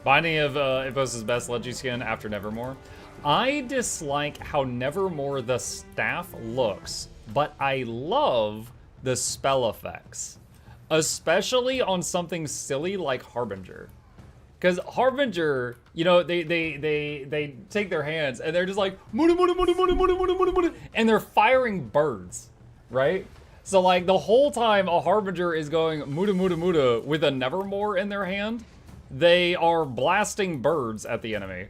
Binding of Hippos' best Leggy skin after Nevermore. I dislike how Nevermore the staff looks, but I love the spell effects. Especially on something silly like Harbinger. Because Harbinger, you know, they take their hands and they're just like, muda, muda, muda, muda, muda, muda, muda, muda, and they're firing birds, right? So like the whole time a Harbinger is going muda, muda, muda with a Nevermore in their hand, they are blasting birds at the enemy.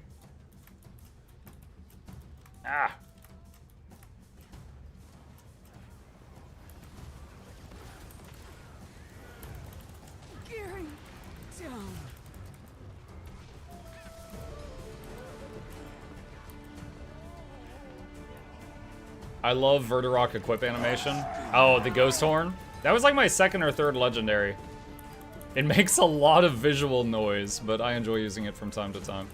Ah. Gearing down. I love Vertirock equip animation. Oh, the Ghost Horn? That was like my 2nd or 3rd legendary. It makes a lot of visual noise, but I enjoy using it from time to time.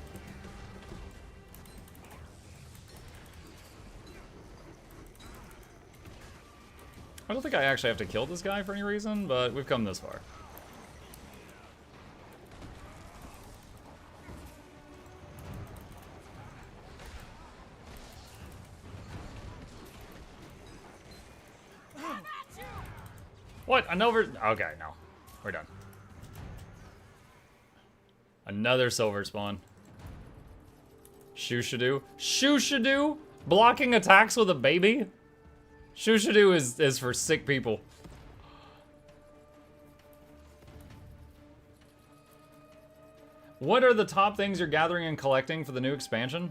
I don't think I actually have to kill this guy for any reason, but we've come this far. What? Another? Okay, no. We're done. Another silver spawn. Shushadu? Shushadu? Blocking attacks with a baby? Shushadu is for sick people. What are the top things you're gathering and collecting for the new expansion?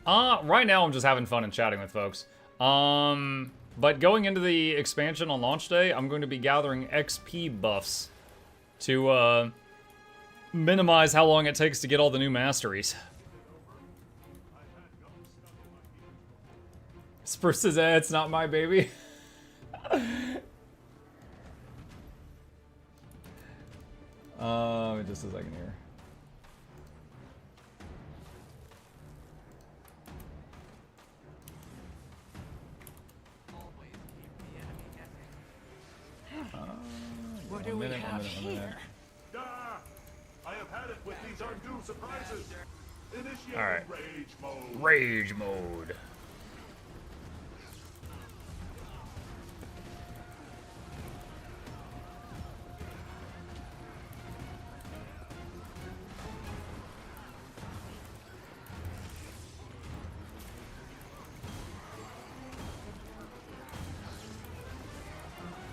Right now I'm just having fun and chatting with folks. But going into the expansion on launch day, I'm going to be gathering XP buffs to minimize how long it takes to get all the new masteries. Spruce says, it's not my baby. Just a second here. What do we have here? I have had it with these undue surprises. Initiate Alright. rage mode. Rage mode.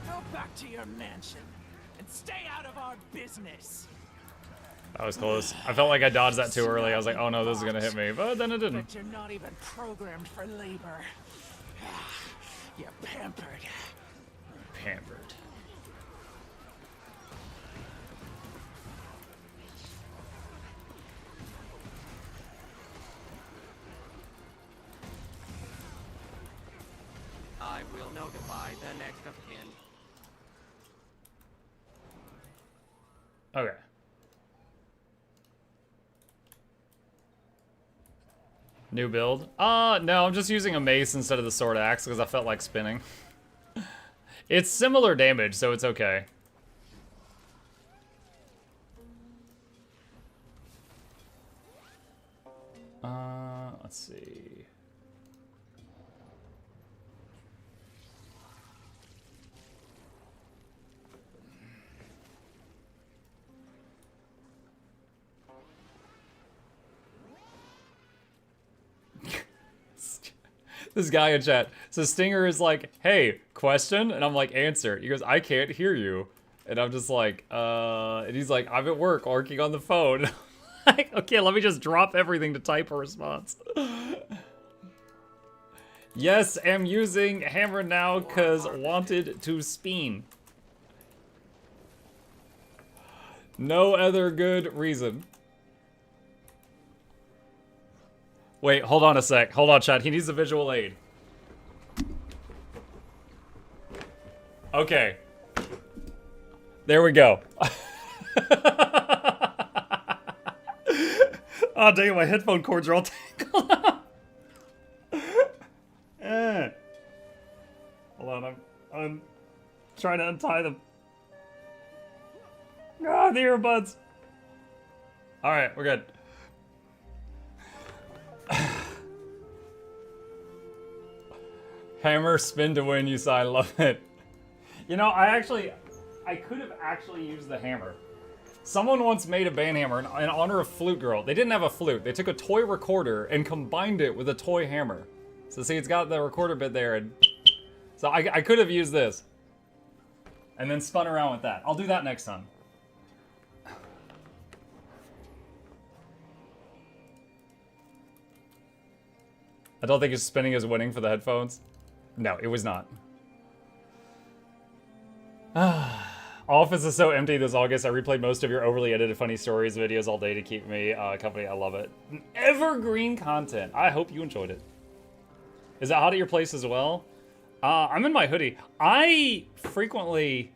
Go back to your mansion and stay out of our business. That was close. I felt like I dodged that too early. I was like, oh no, this is gonna hit me, but then it didn't. But you're not even programmed for labor. You're pampered. Pampered. I will notify the next of kin. Okay. New build? No, I'm just using a mace instead of the sword axe because I felt like spinning. It's similar damage, so it's okay. Let's see. This guy in chat. So Stinger is like, hey, question? And I'm like, answer. He goes, I can't hear you. And I'm just like, and he's like, I'm at work working on the phone. Like, okay, let me just drop everything to type a response. Yes, I'm using hammer now because wanted to spin. No other good reason. Wait, hold on a sec. Hold on, chat. He needs a visual aid. Okay. There we go. Oh, dang, my headphone cords are all tangled up. Hold on, I'm trying to untie them. Ah, the earbuds. All right, we're good. Hammer, spin to win, you sign, love it. You know, I could have actually used the hammer. Someone once made a band hammer in honor of Flute Girl. They didn't have a flute. They took a toy recorder and combined it with a toy hammer. So see, it's got the recorder bit there, and so I could have used this. And then spun around with that. I'll do that next time. I don't think his spinning is winning for the headphones. No, it was not. Office is so empty this August. I replayed most of your overly edited funny stories videos all day to keep me company. I love it. Evergreen content. I hope you enjoyed it. Is it hot at your place as well? I'm in my hoodie. I frequently,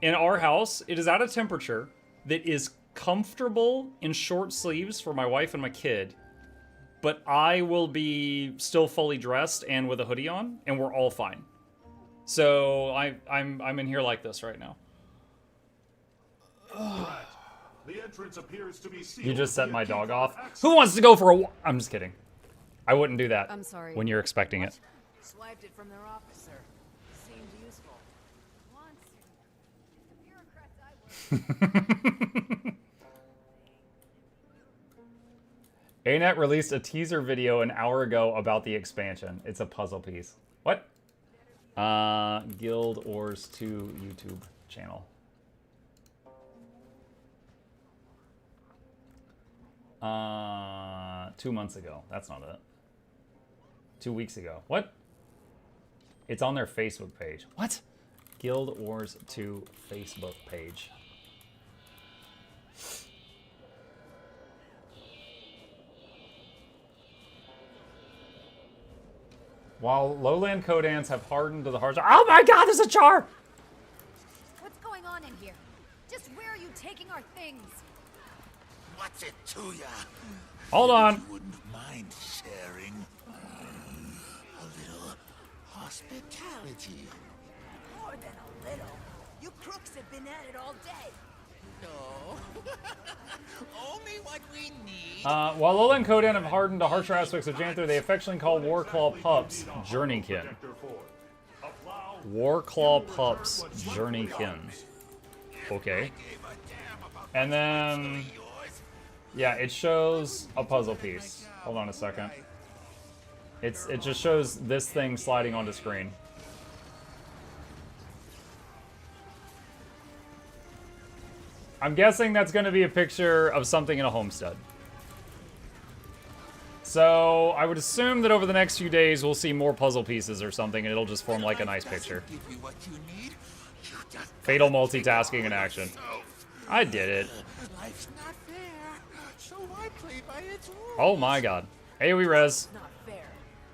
in our house, it is at a temperature that is comfortable in short sleeves for my wife and my kid. But I will be still fully dressed and with a hoodie on, and we're all fine. So I'm in here like this right now. The entrance appears to be sealed. You just set my dog off. Who wants to go for a walk? I'm just kidding. I wouldn't do that. I'm sorry. When you're expecting it. Swiped it from their officer. Seemed useful. ANET released a teaser video an hour ago about the expansion. It's a puzzle piece. What? Guild Wars 2 YouTube channel. 2 months ago. That's not it. 2 weeks ago. What? It's on their Facebook page. What? Guild Wars 2 Facebook page. While lowland Kodans have hardened to the harsh. Oh my god, there's a char! What's going on in here? Just where are you taking our things? What's it to ya? Hold on. You wouldn't mind sharing a little hospitality. More than a little. You crooks have been at it all day. No. Only what we need. While lowland Kodan have hardened to harsher aspects of Janthir, they affectionately call Warclaw pups Journeykin. Warclaw pups Journeykin. Okay. And then, yeah, it shows a puzzle piece. Hold on a second. It just shows this thing sliding onto screen. I'm guessing that's going to be a picture of something in a homestead. So I would assume that over the next few days we'll see more puzzle pieces or something, and it'll just form like a nice picture. Fatal multitasking in action. I did it. Life's not fair, so I play by its rules. Oh my god. Hey, we res. Not fair.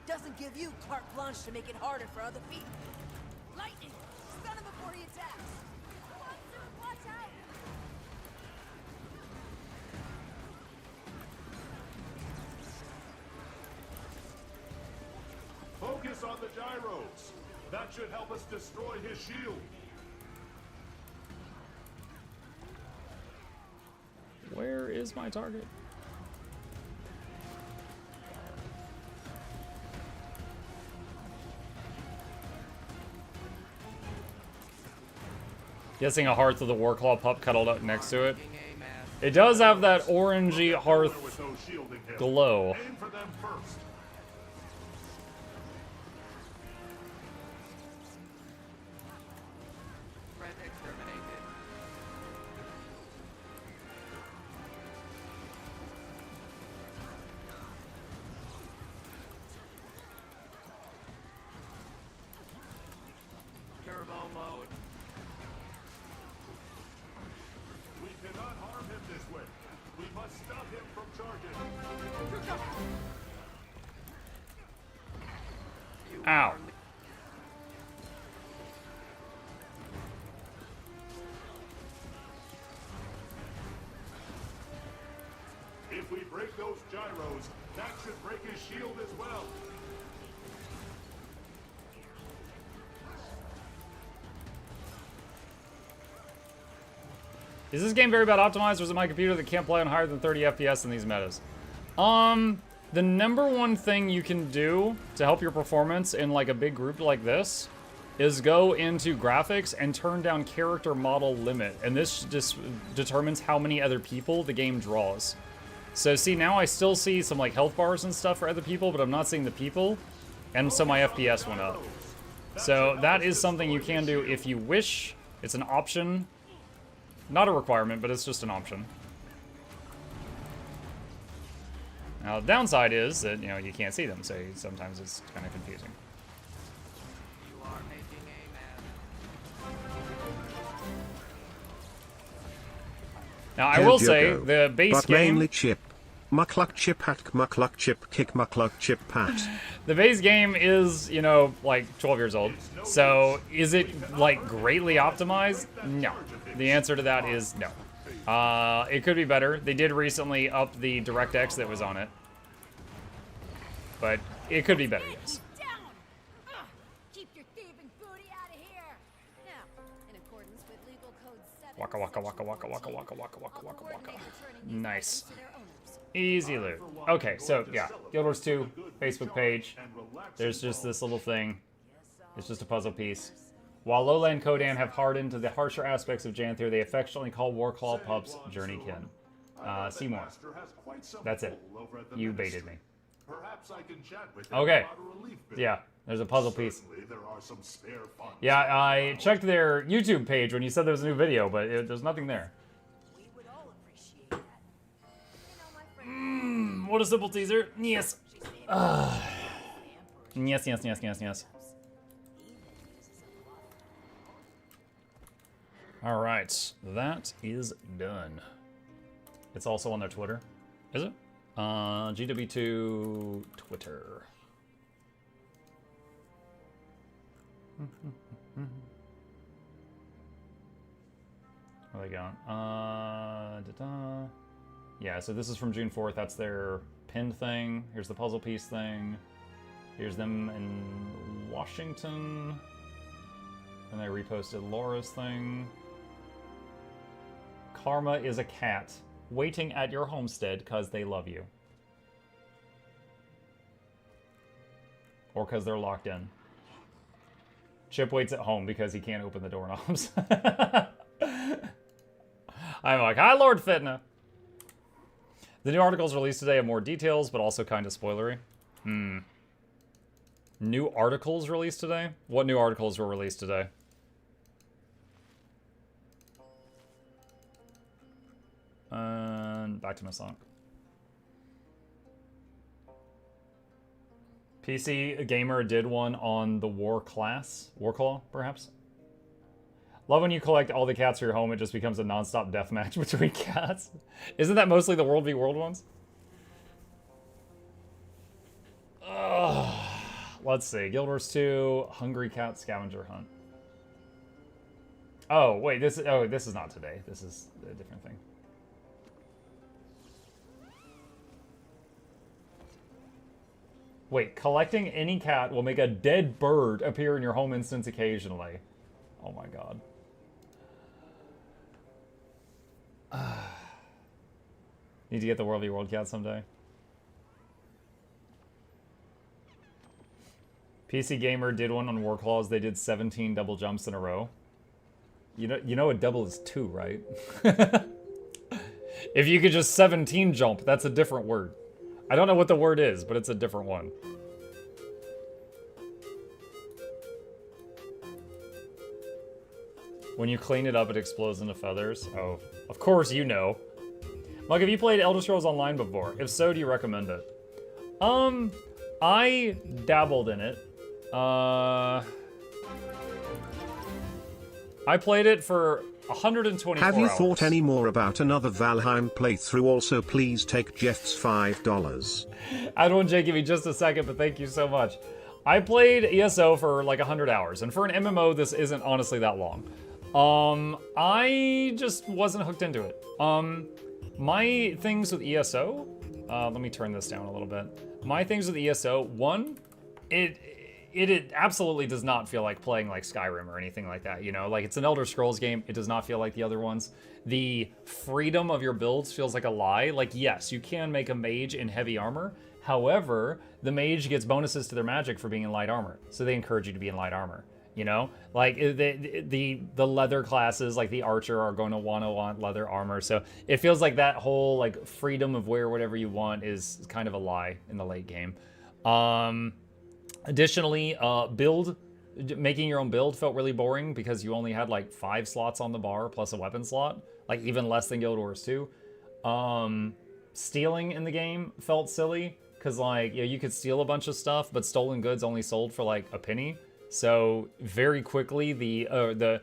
Doesn't give you carte blanche to make it harder for other people. Lightning! Stun him before he attacks. Watch out! Focus on the gyros. That should help us destroy his shield. Where is my target? Guessing a hearth with a Warclaw pup cuddled up next to it. It does have that orangey hearth glow. Aim for them first. Threat exterminated. Turbo mode. We cannot harm him this way. We must stop him from charging. Ow. If we break those gyros, that should break his shield as well. Is this game very bad optimized, or is it my computer that can't play on higher than 30 FPS in these metas? The number one thing you can do to help your performance in like a big group like this is go into graphics and turn down character model limit. And this just determines how many other people the game draws. So see, now I still see some like health bars and stuff for other people, but I'm not seeing the people. And so my FPS went up. So that is something you can do if you wish. It's an option. Not a requirement, but it's just an option. Now, the downside is that, you know, you can't see them, so sometimes it's kind of confusing. You are making a mess. Now, I will say, the base but game... mainly chip. Mukluk chip hat, mukluk chip kick, mukluk chip pat. The base game is, you know, like 12 years old. So, is it, like, greatly optimized? No. The answer to that is no. It could be better. They did recently up the DirectX that was on it. But it could be better, yes. Keep your thieving booty out of here. Now, in accordance with legal code 7, Waka waka waka waka waka waka waka waka waka waka. Nice. Easy loot. Okay, so yeah, Guild Wars 2 Facebook page. There's just this little thing. It's just a puzzle piece. While Lowland Kodan have hardened to the harsher aspects of Janthir, they affectionately call Warclaw pups Journeykin. See more. That's it. You baited me. Okay. Yeah, there's a puzzle piece. Yeah, I checked their YouTube page when you said there was a new video, but there's nothing there. What a simple teaser. Yes. Yes, yes, yes, yes, yes. All right, that is done. It's also on their Twitter. Is it? GW2 Twitter. Where are they going? Yeah, so this is from June 4th. That's their pinned thing. Here's the puzzle piece thing. Here's them in Washington. And they reposted Laura's thing. Karma is a cat waiting at your homestead because they love you. Or because they're locked in. Chip waits at home because he can't open the doorknobs. I'm like, hi, Lord Fitna. The new articles released today have more details, but also kind of spoilery. New articles released today? What new articles were released today? And back to my song. PC Gamer did one on the Warclaw, perhaps. Love when you collect all the cats for your home, it just becomes a non-stop deathmatch between cats. Isn't that mostly the World v World ones? Ugh. Let's see. Guild Wars 2, Hungry Cat Scavenger Hunt. Oh, wait, this is not today. This is a different thing. Wait, collecting any cat will make a dead bird appear in your home instance occasionally. Oh my god. Need to get the World v World cat someday. PC Gamer did one on Warclaws. They did 17 double jumps in a row. You know a double is 2, right? If you could just 17 jump, that's a different word. I don't know what the word is, but it's a different one. When you clean it up, it explodes into feathers. Oh, of course you know. Mug, have you played Elder Scrolls Online before? If so, do you recommend it? I dabbled in it. I played it for 124 Have you hours. thought any more about another Valheim playthrough? Also, please take Jeff's $5. I don't want Jake, give me just a second, but thank you so much. I played ESO for like 100 hours, and for an MMO, this isn't honestly that long. I just wasn't hooked into it. My things with ESO, let me turn this down a little bit. My things with ESO, one, it absolutely does not feel like playing like Skyrim or anything like that, you know? Like, it's an Elder Scrolls game, it does not feel like the other ones. The freedom of your builds feels like a lie. Like, yes, you can make a mage in heavy armor, however, the mage gets bonuses to their magic for being in light armor, so they encourage you to be in light armor, you know? Like, the leather classes, like the archer, are going to want leather armor, so it feels like that whole, like, freedom of wear whatever you want is kind of a lie in the late game. Additionally, making your own build felt really boring because you only had like 5 slots on the bar plus a weapon slot, like even less than Guild Wars 2. Stealing in the game felt silly because, like, you could steal a bunch of stuff, but stolen goods only sold for like a penny. So very quickly, the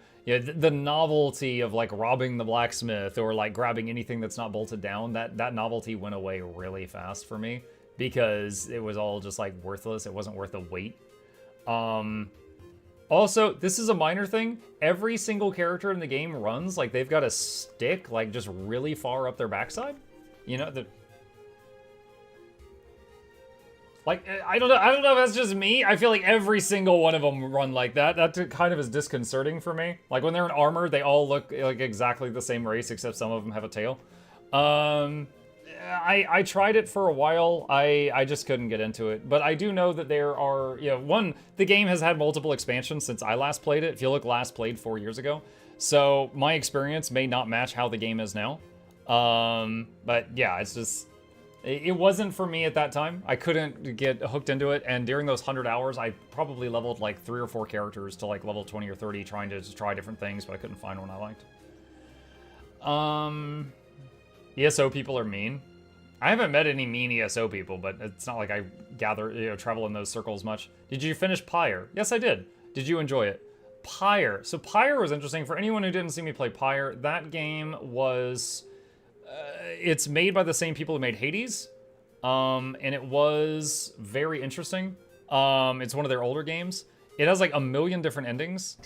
novelty of like robbing the blacksmith or like grabbing anything that's not bolted down, that novelty went away really fast for me, because it was all just like worthless. It wasn't worth the wait. Also, this is a minor thing. Every single character in the game runs like they've got a stick like just really far up their backside. You know, like, I don't know if that's just me. I feel like every single one of them run like that. That kind of is disconcerting for me. Like, when they're in armor, they all look like exactly the same race, except some of them have a tail. I tried it for a while. I just couldn't get into it. But I do know that there are, the game has had multiple expansions since I last played it. If you look, last played 4 years ago. So my experience may not match how the game is now. But yeah, it's just, it wasn't for me at that time. I couldn't get hooked into it. And during those 100 hours, I probably leveled like 3 or 4 characters to like level 20 or 30, trying to just try different things, but I couldn't find one I liked. ESO people are mean. I haven't met any mean ESO people, but it's not like I travel in those circles much. Did you finish Pyre? Yes, I did. Did you enjoy it? Pyre. So Pyre was interesting. For anyone who didn't see me play Pyre, that game was... it's made by the same people who made Hades. And it was very interesting. It's one of their older games. It has like a million different endings.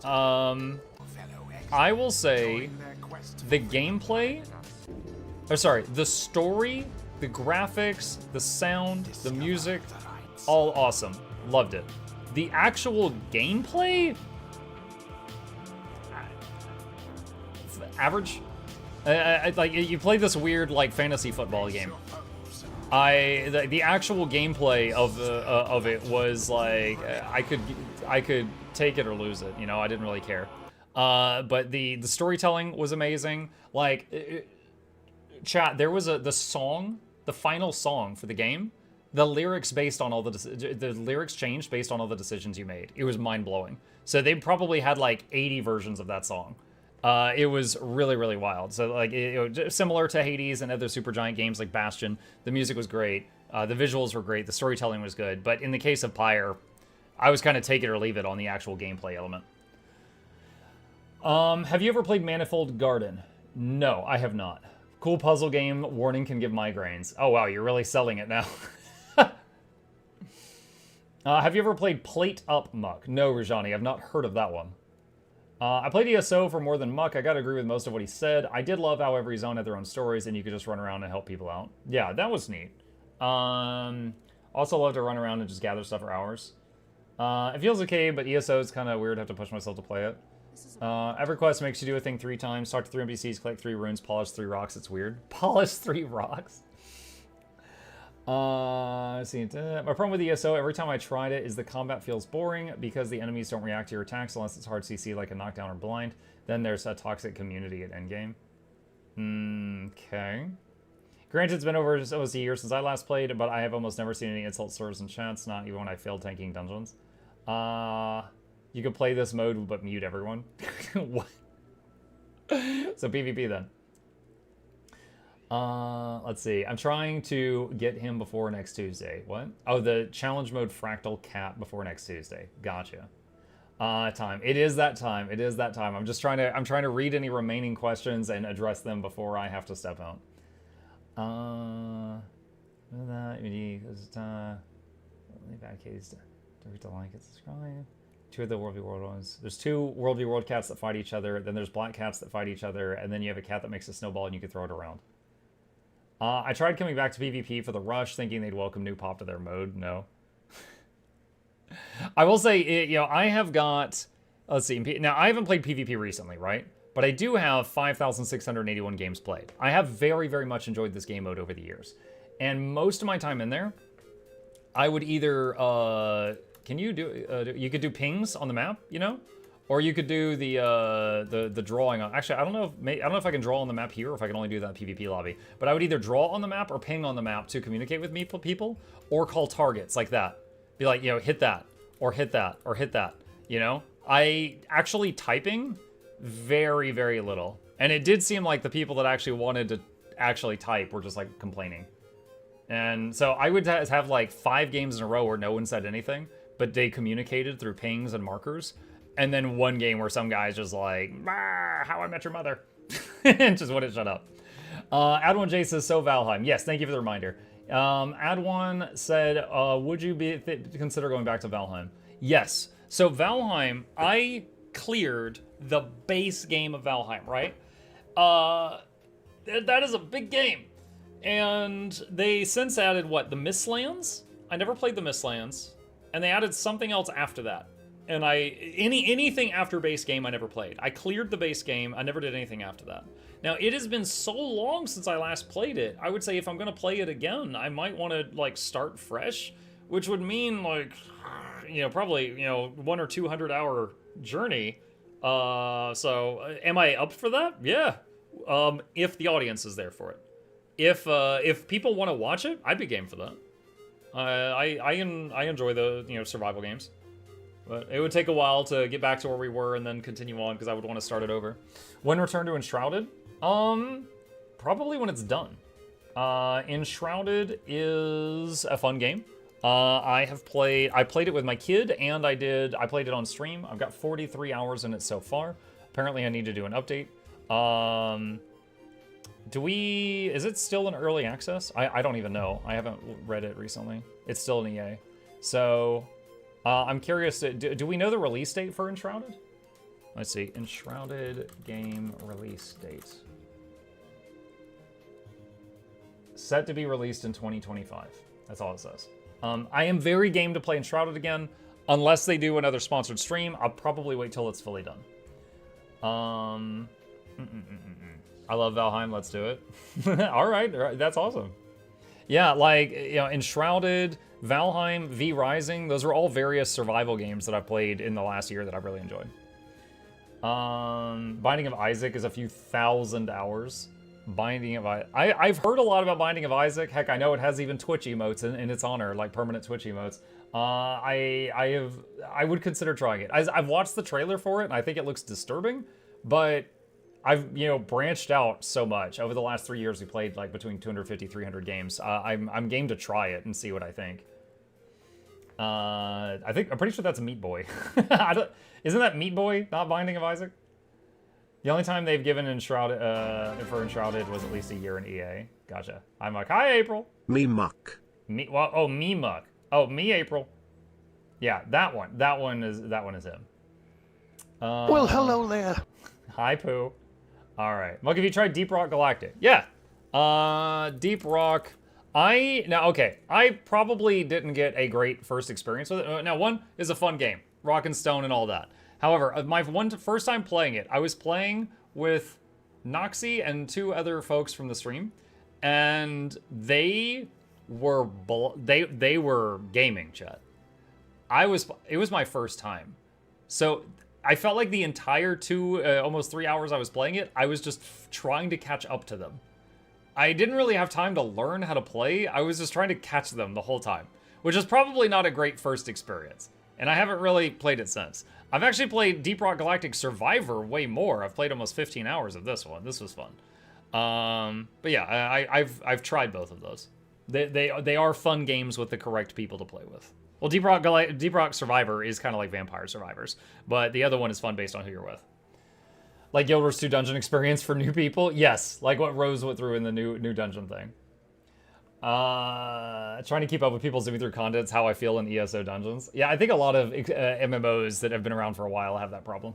I will say the gameplay... the story, the graphics, the sound, the music, all awesome. Loved it. The actual gameplay? Average? Like, you play this weird, like, fantasy football game. The actual gameplay of it was, like, I could take it or lose it, you know? I didn't really care. But the storytelling was amazing. Like... Chat, there was the final song for the game. The lyrics based on all the lyrics changed based on all the decisions you made. It was mind blowing. So they probably had like 80 versions of that song, It was really, really wild. So like similar to Hades and other Supergiant games like Bastion, the music was great, the visuals were great, the storytelling was good. But in the case of Pyre, I was kind of take it or leave it on the actual gameplay element. Have you ever played Manifold Garden? No, I have not. Cool puzzle game. Warning, can give migraines. Oh wow, you're really selling it now. Have you ever played Plate Up Muck? No, Rajani, I've not heard of that one. I played ESO for more than Muck. I gotta agree with most of what he said. I did love how every zone had their own stories and you could just run around and help people out. Yeah, that was neat. Also love to run around and just gather stuff for hours. It feels okay, but ESO is kind of weird. I have to push myself to play it. Every quest makes you do a thing 3 times. Talk to 3 NPCs, collect 3 runes, polish 3 rocks. It's weird. Polish 3 rocks? See, my problem with ESO, every time I tried it, is the combat feels boring because the enemies don't react to your attacks unless it's hard CC like a knockdown or blind. Then there's a toxic community at endgame. Okay. Granted, it's been over just almost a year since I last played, but I have almost never seen any insult slurs in chats, not even when I failed tanking dungeons. You could play this mode but mute everyone. What? So PvP then. Let's see. I'm trying to get him before next Tuesday. What? Oh, the challenge mode Fractal Cat before next Tuesday. Gotcha. Time. It is that time. It is that time. I'm trying to read any remaining questions and address them before I have to step out. Bad case. Don't forget to like it, subscribe. 2 of the World v World ones. There's 2 World v World cats that fight each other. Then there's black cats that fight each other. And then you have a cat that makes a snowball and you can throw it around. I tried coming back to PvP for the rush, thinking they'd welcome new pop to their mode. No. I will say, you know, I have got... Let's see. Now, I haven't played PvP recently, right? But I do have 5,681 games played. I have very, very much enjoyed this game mode over the years. And most of my time in there, I would either... can you do... you could do pings on the map, you know? Or you could do the drawing on... Actually, I don't know if I can draw on the map here or if I can only do that in PvP lobby. But I would either draw on the map or ping on the map to communicate with people, or call targets like that. Be like, you know, hit that, or hit that, or hit that, you know? I actually typing very, very little. And it did seem like the people that actually wanted to actually type were just like complaining. And so I would have like 5 games in a row where no one said anything, but they communicated through pings and markers. And then one game where some guy's just like, How I Met Your Mother. And just wouldn't shut up. Ad1J says, so Valheim. Yes, thank you for the reminder. Ad1 said, would you consider going back to Valheim? Yes. So Valheim, I cleared the base game of Valheim, right? That is a big game. And they since added, what, the Mistlands? I never played the Mistlands. And they added something else after that. And anything after base game I never played. I cleared the base game, I never did anything after that. Now, it has been so long since I last played it, I would say if I'm gonna play it again, I might wanna, like, start fresh, which would mean, like, you know, probably, you know, 100 or 200 hour journey. So, am I up for that? Yeah. If the audience is there for it. If people want to watch it, I'd be game for that. I enjoy the, you know, survival games. But it would take a while to get back to where we were and then continue on because I would want to start it over. When Return to Enshrouded? Probably when it's done. Enshrouded is a fun game. I played it with my kid and I played it on stream. I've got 43 hours in it so far. Apparently I need to do an update. Is it still in early access? I don't even know. I haven't read it recently. It's still in EA. So, I'm curious, do we know the release date for Enshrouded? Let's see, Enshrouded game release date. Set to be released in 2025. That's all it says. I am very game to play Enshrouded again. Unless they do another sponsored stream, I'll probably wait till it's fully done. I love Valheim, let's do it. All right, that's awesome. Yeah, like, you know, Enshrouded, Valheim, V Rising, those are all various survival games that I've played in the last year that I've really enjoyed. Binding of Isaac is a few thousand hours. Binding of Isaac. I've heard a lot about Binding of Isaac. Heck, I know it has even Twitch emotes in its honor, like permanent Twitch emotes. I would consider trying it. I've watched the trailer for it, and I think it looks disturbing, but I've, you know, branched out so much. Over the last 3 years, we played like between 250, 300 games. I'm game to try it and see what I think. I'm pretty sure that's Meat Boy. Isn't that Meat Boy, not Binding of Isaac? The only time they've given Enshrouded, for Enshrouded was at least a year in EA. Gotcha. I'm like, hi, April. Me Muck. Me Muck. Oh, me April. Yeah, that one. That one is him. Well, hello there. Hi, Pooh. All right. Muck, have you tried Deep Rock Galactic? Yeah. Deep Rock. I probably didn't get a great first experience with it. Now, one is a fun game. Rock and Stone and all that. However, my first time playing it, I was playing with Noxxi and 2 other folks from the stream, and they were gaming, chat. It was my first time. So I felt like the entire almost 3 hours I was playing it, I was just trying to catch up to them. I didn't really have time to learn how to play. I was just trying to catch them the whole time, which is probably not a great first experience. And I haven't really played it since. I've actually played Deep Rock Galactic Survivor way more. I've played almost 15 hours of this one. This was fun. But yeah, I've tried both of those. They are fun games with the correct people to play with. Well, Deep Rock Survivor is kind of like Vampire Survivors, but the other one is fun based on who you're with. Like Guild Wars 2 dungeon experience for new people? Yes, like what Rose went through in the new dungeon thing. Trying to keep up with people zooming through content is how I feel in ESO dungeons. Yeah, I think a lot of MMOs that have been around for a while have that problem.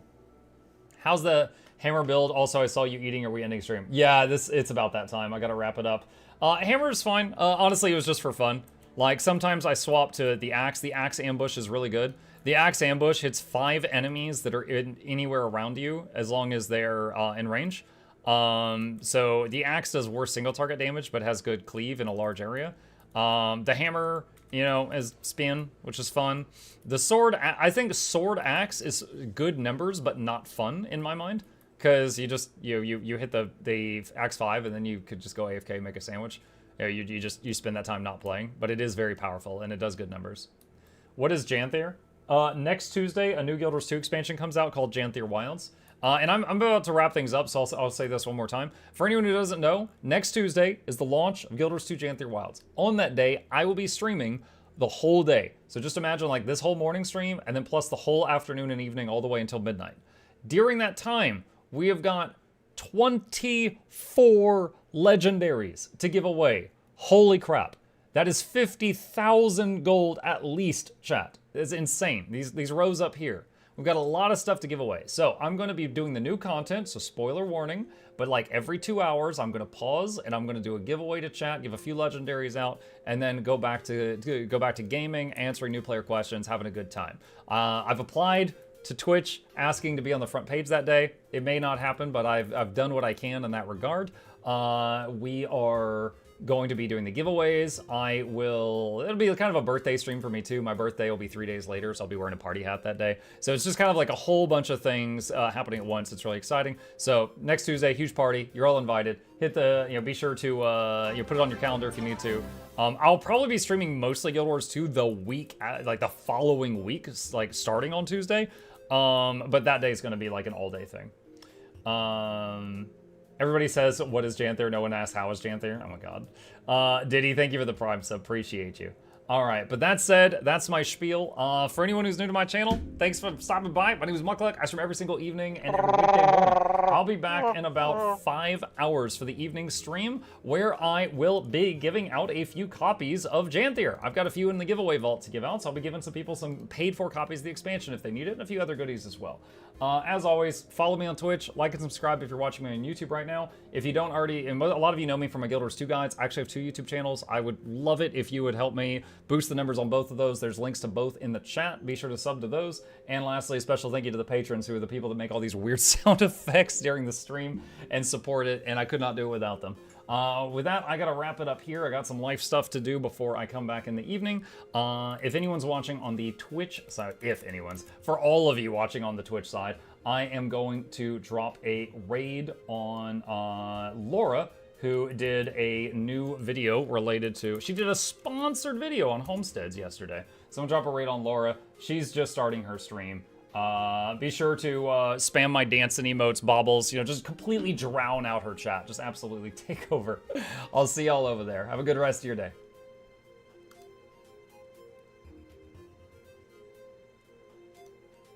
How's the hammer build? Also, I saw you eating. Are we ending stream? Yeah, it's about that time. I gotta wrap it up. Hammer is fine. Honestly, it was just for fun. Like, sometimes I swap to the axe. The axe ambush is really good. The axe ambush hits 5 enemies that are anywhere around you, as long as they're in range. So the axe does worse single target damage, but has good cleave in a large area. The hammer, you know, is spin, which is fun. The sword, I think sword axe is good numbers, but not fun in my mind. Because you just, you hit the axe 5 and then you could just go AFK, make a sandwich. You spend that time not playing, but it is very powerful and it does good numbers. What is Janthir? Next Tuesday, a new Guild Wars 2 expansion comes out called Janthir Wilds. And I'm about to wrap things up, so I'll say this one more time. For anyone who doesn't know, next Tuesday is the launch of Guild Wars 2 Janthir Wilds. On that day, I will be streaming the whole day. So just imagine like this whole morning stream, and then plus the whole afternoon and evening all the way until midnight. During that time, we have got 24 legendaries to give away. Holy crap. That is 50,000 gold at least, chat. It's insane. These rows up here. We've got a lot of stuff to give away. So I'm going to be doing the new content, so spoiler warning, but like every 2 hours, I'm going to pause and I'm going to do a giveaway to chat, give a few legendaries out, and then go back to gaming, answering new player questions, having a good time. I've applied to Twitch asking to be on the front page that day. It may not happen, but I've done what I can in that regard. We are going to be doing the giveaways. It'll be kind of a birthday stream for me too. My birthday will be 3 days later, so I'll be wearing a party hat that day. So it's just kind of like a whole bunch of things happening at once. It's really exciting. So next Tuesday, huge party. You're all invited. Hit the, be sure to, put it on your calendar if you need to. I'll probably be streaming mostly Guild Wars 2 the week, like the following week, like starting on Tuesday. But that day is going to be like an all day thing. Everybody says, what is Janthir? No one asks, how is Janthir? Oh my god. Diddy, thank you for the Prime sub. Appreciate you. All right, but that said, that's my spiel. For anyone who's new to my channel, thanks for stopping by. My name is Mukluk. I stream every single evening and every weekday morning. I'll be back in about 5 hours for the evening stream, where I will be giving out a few copies of Janthir. I've got a few in the giveaway vault to give out, so I'll be giving some people some paid-for copies of the expansion if they need it, and a few other goodies as well. As always, follow me on Twitch, like and subscribe if you're watching me on YouTube right now. If you don't already, and a lot of you know me from my Guild Wars 2 guides, I actually have 2 YouTube channels. I would love it if you would help me boost the numbers on both of those. There's links to both in the chat. Be sure to sub to those. And lastly, a special thank you to the patrons, who are the people that make all these weird sound effects during the stream and support it, and I could not do it without them. With that, I gotta wrap it up here. I got some life stuff to do before I come back in the evening. If anyone's watching on the Twitch side, for all of you watching on the Twitch side, I am going to drop a raid on Laura, who did a new video related to, she did a sponsored video on homesteads yesterday. So I'm gonna drop a raid on Laura. She's just starting her stream. Be sure to spam my dancing emotes, Bobbles. You know, just completely drown out her chat. Just absolutely take over. I'll see y'all over there. Have a good rest of your day.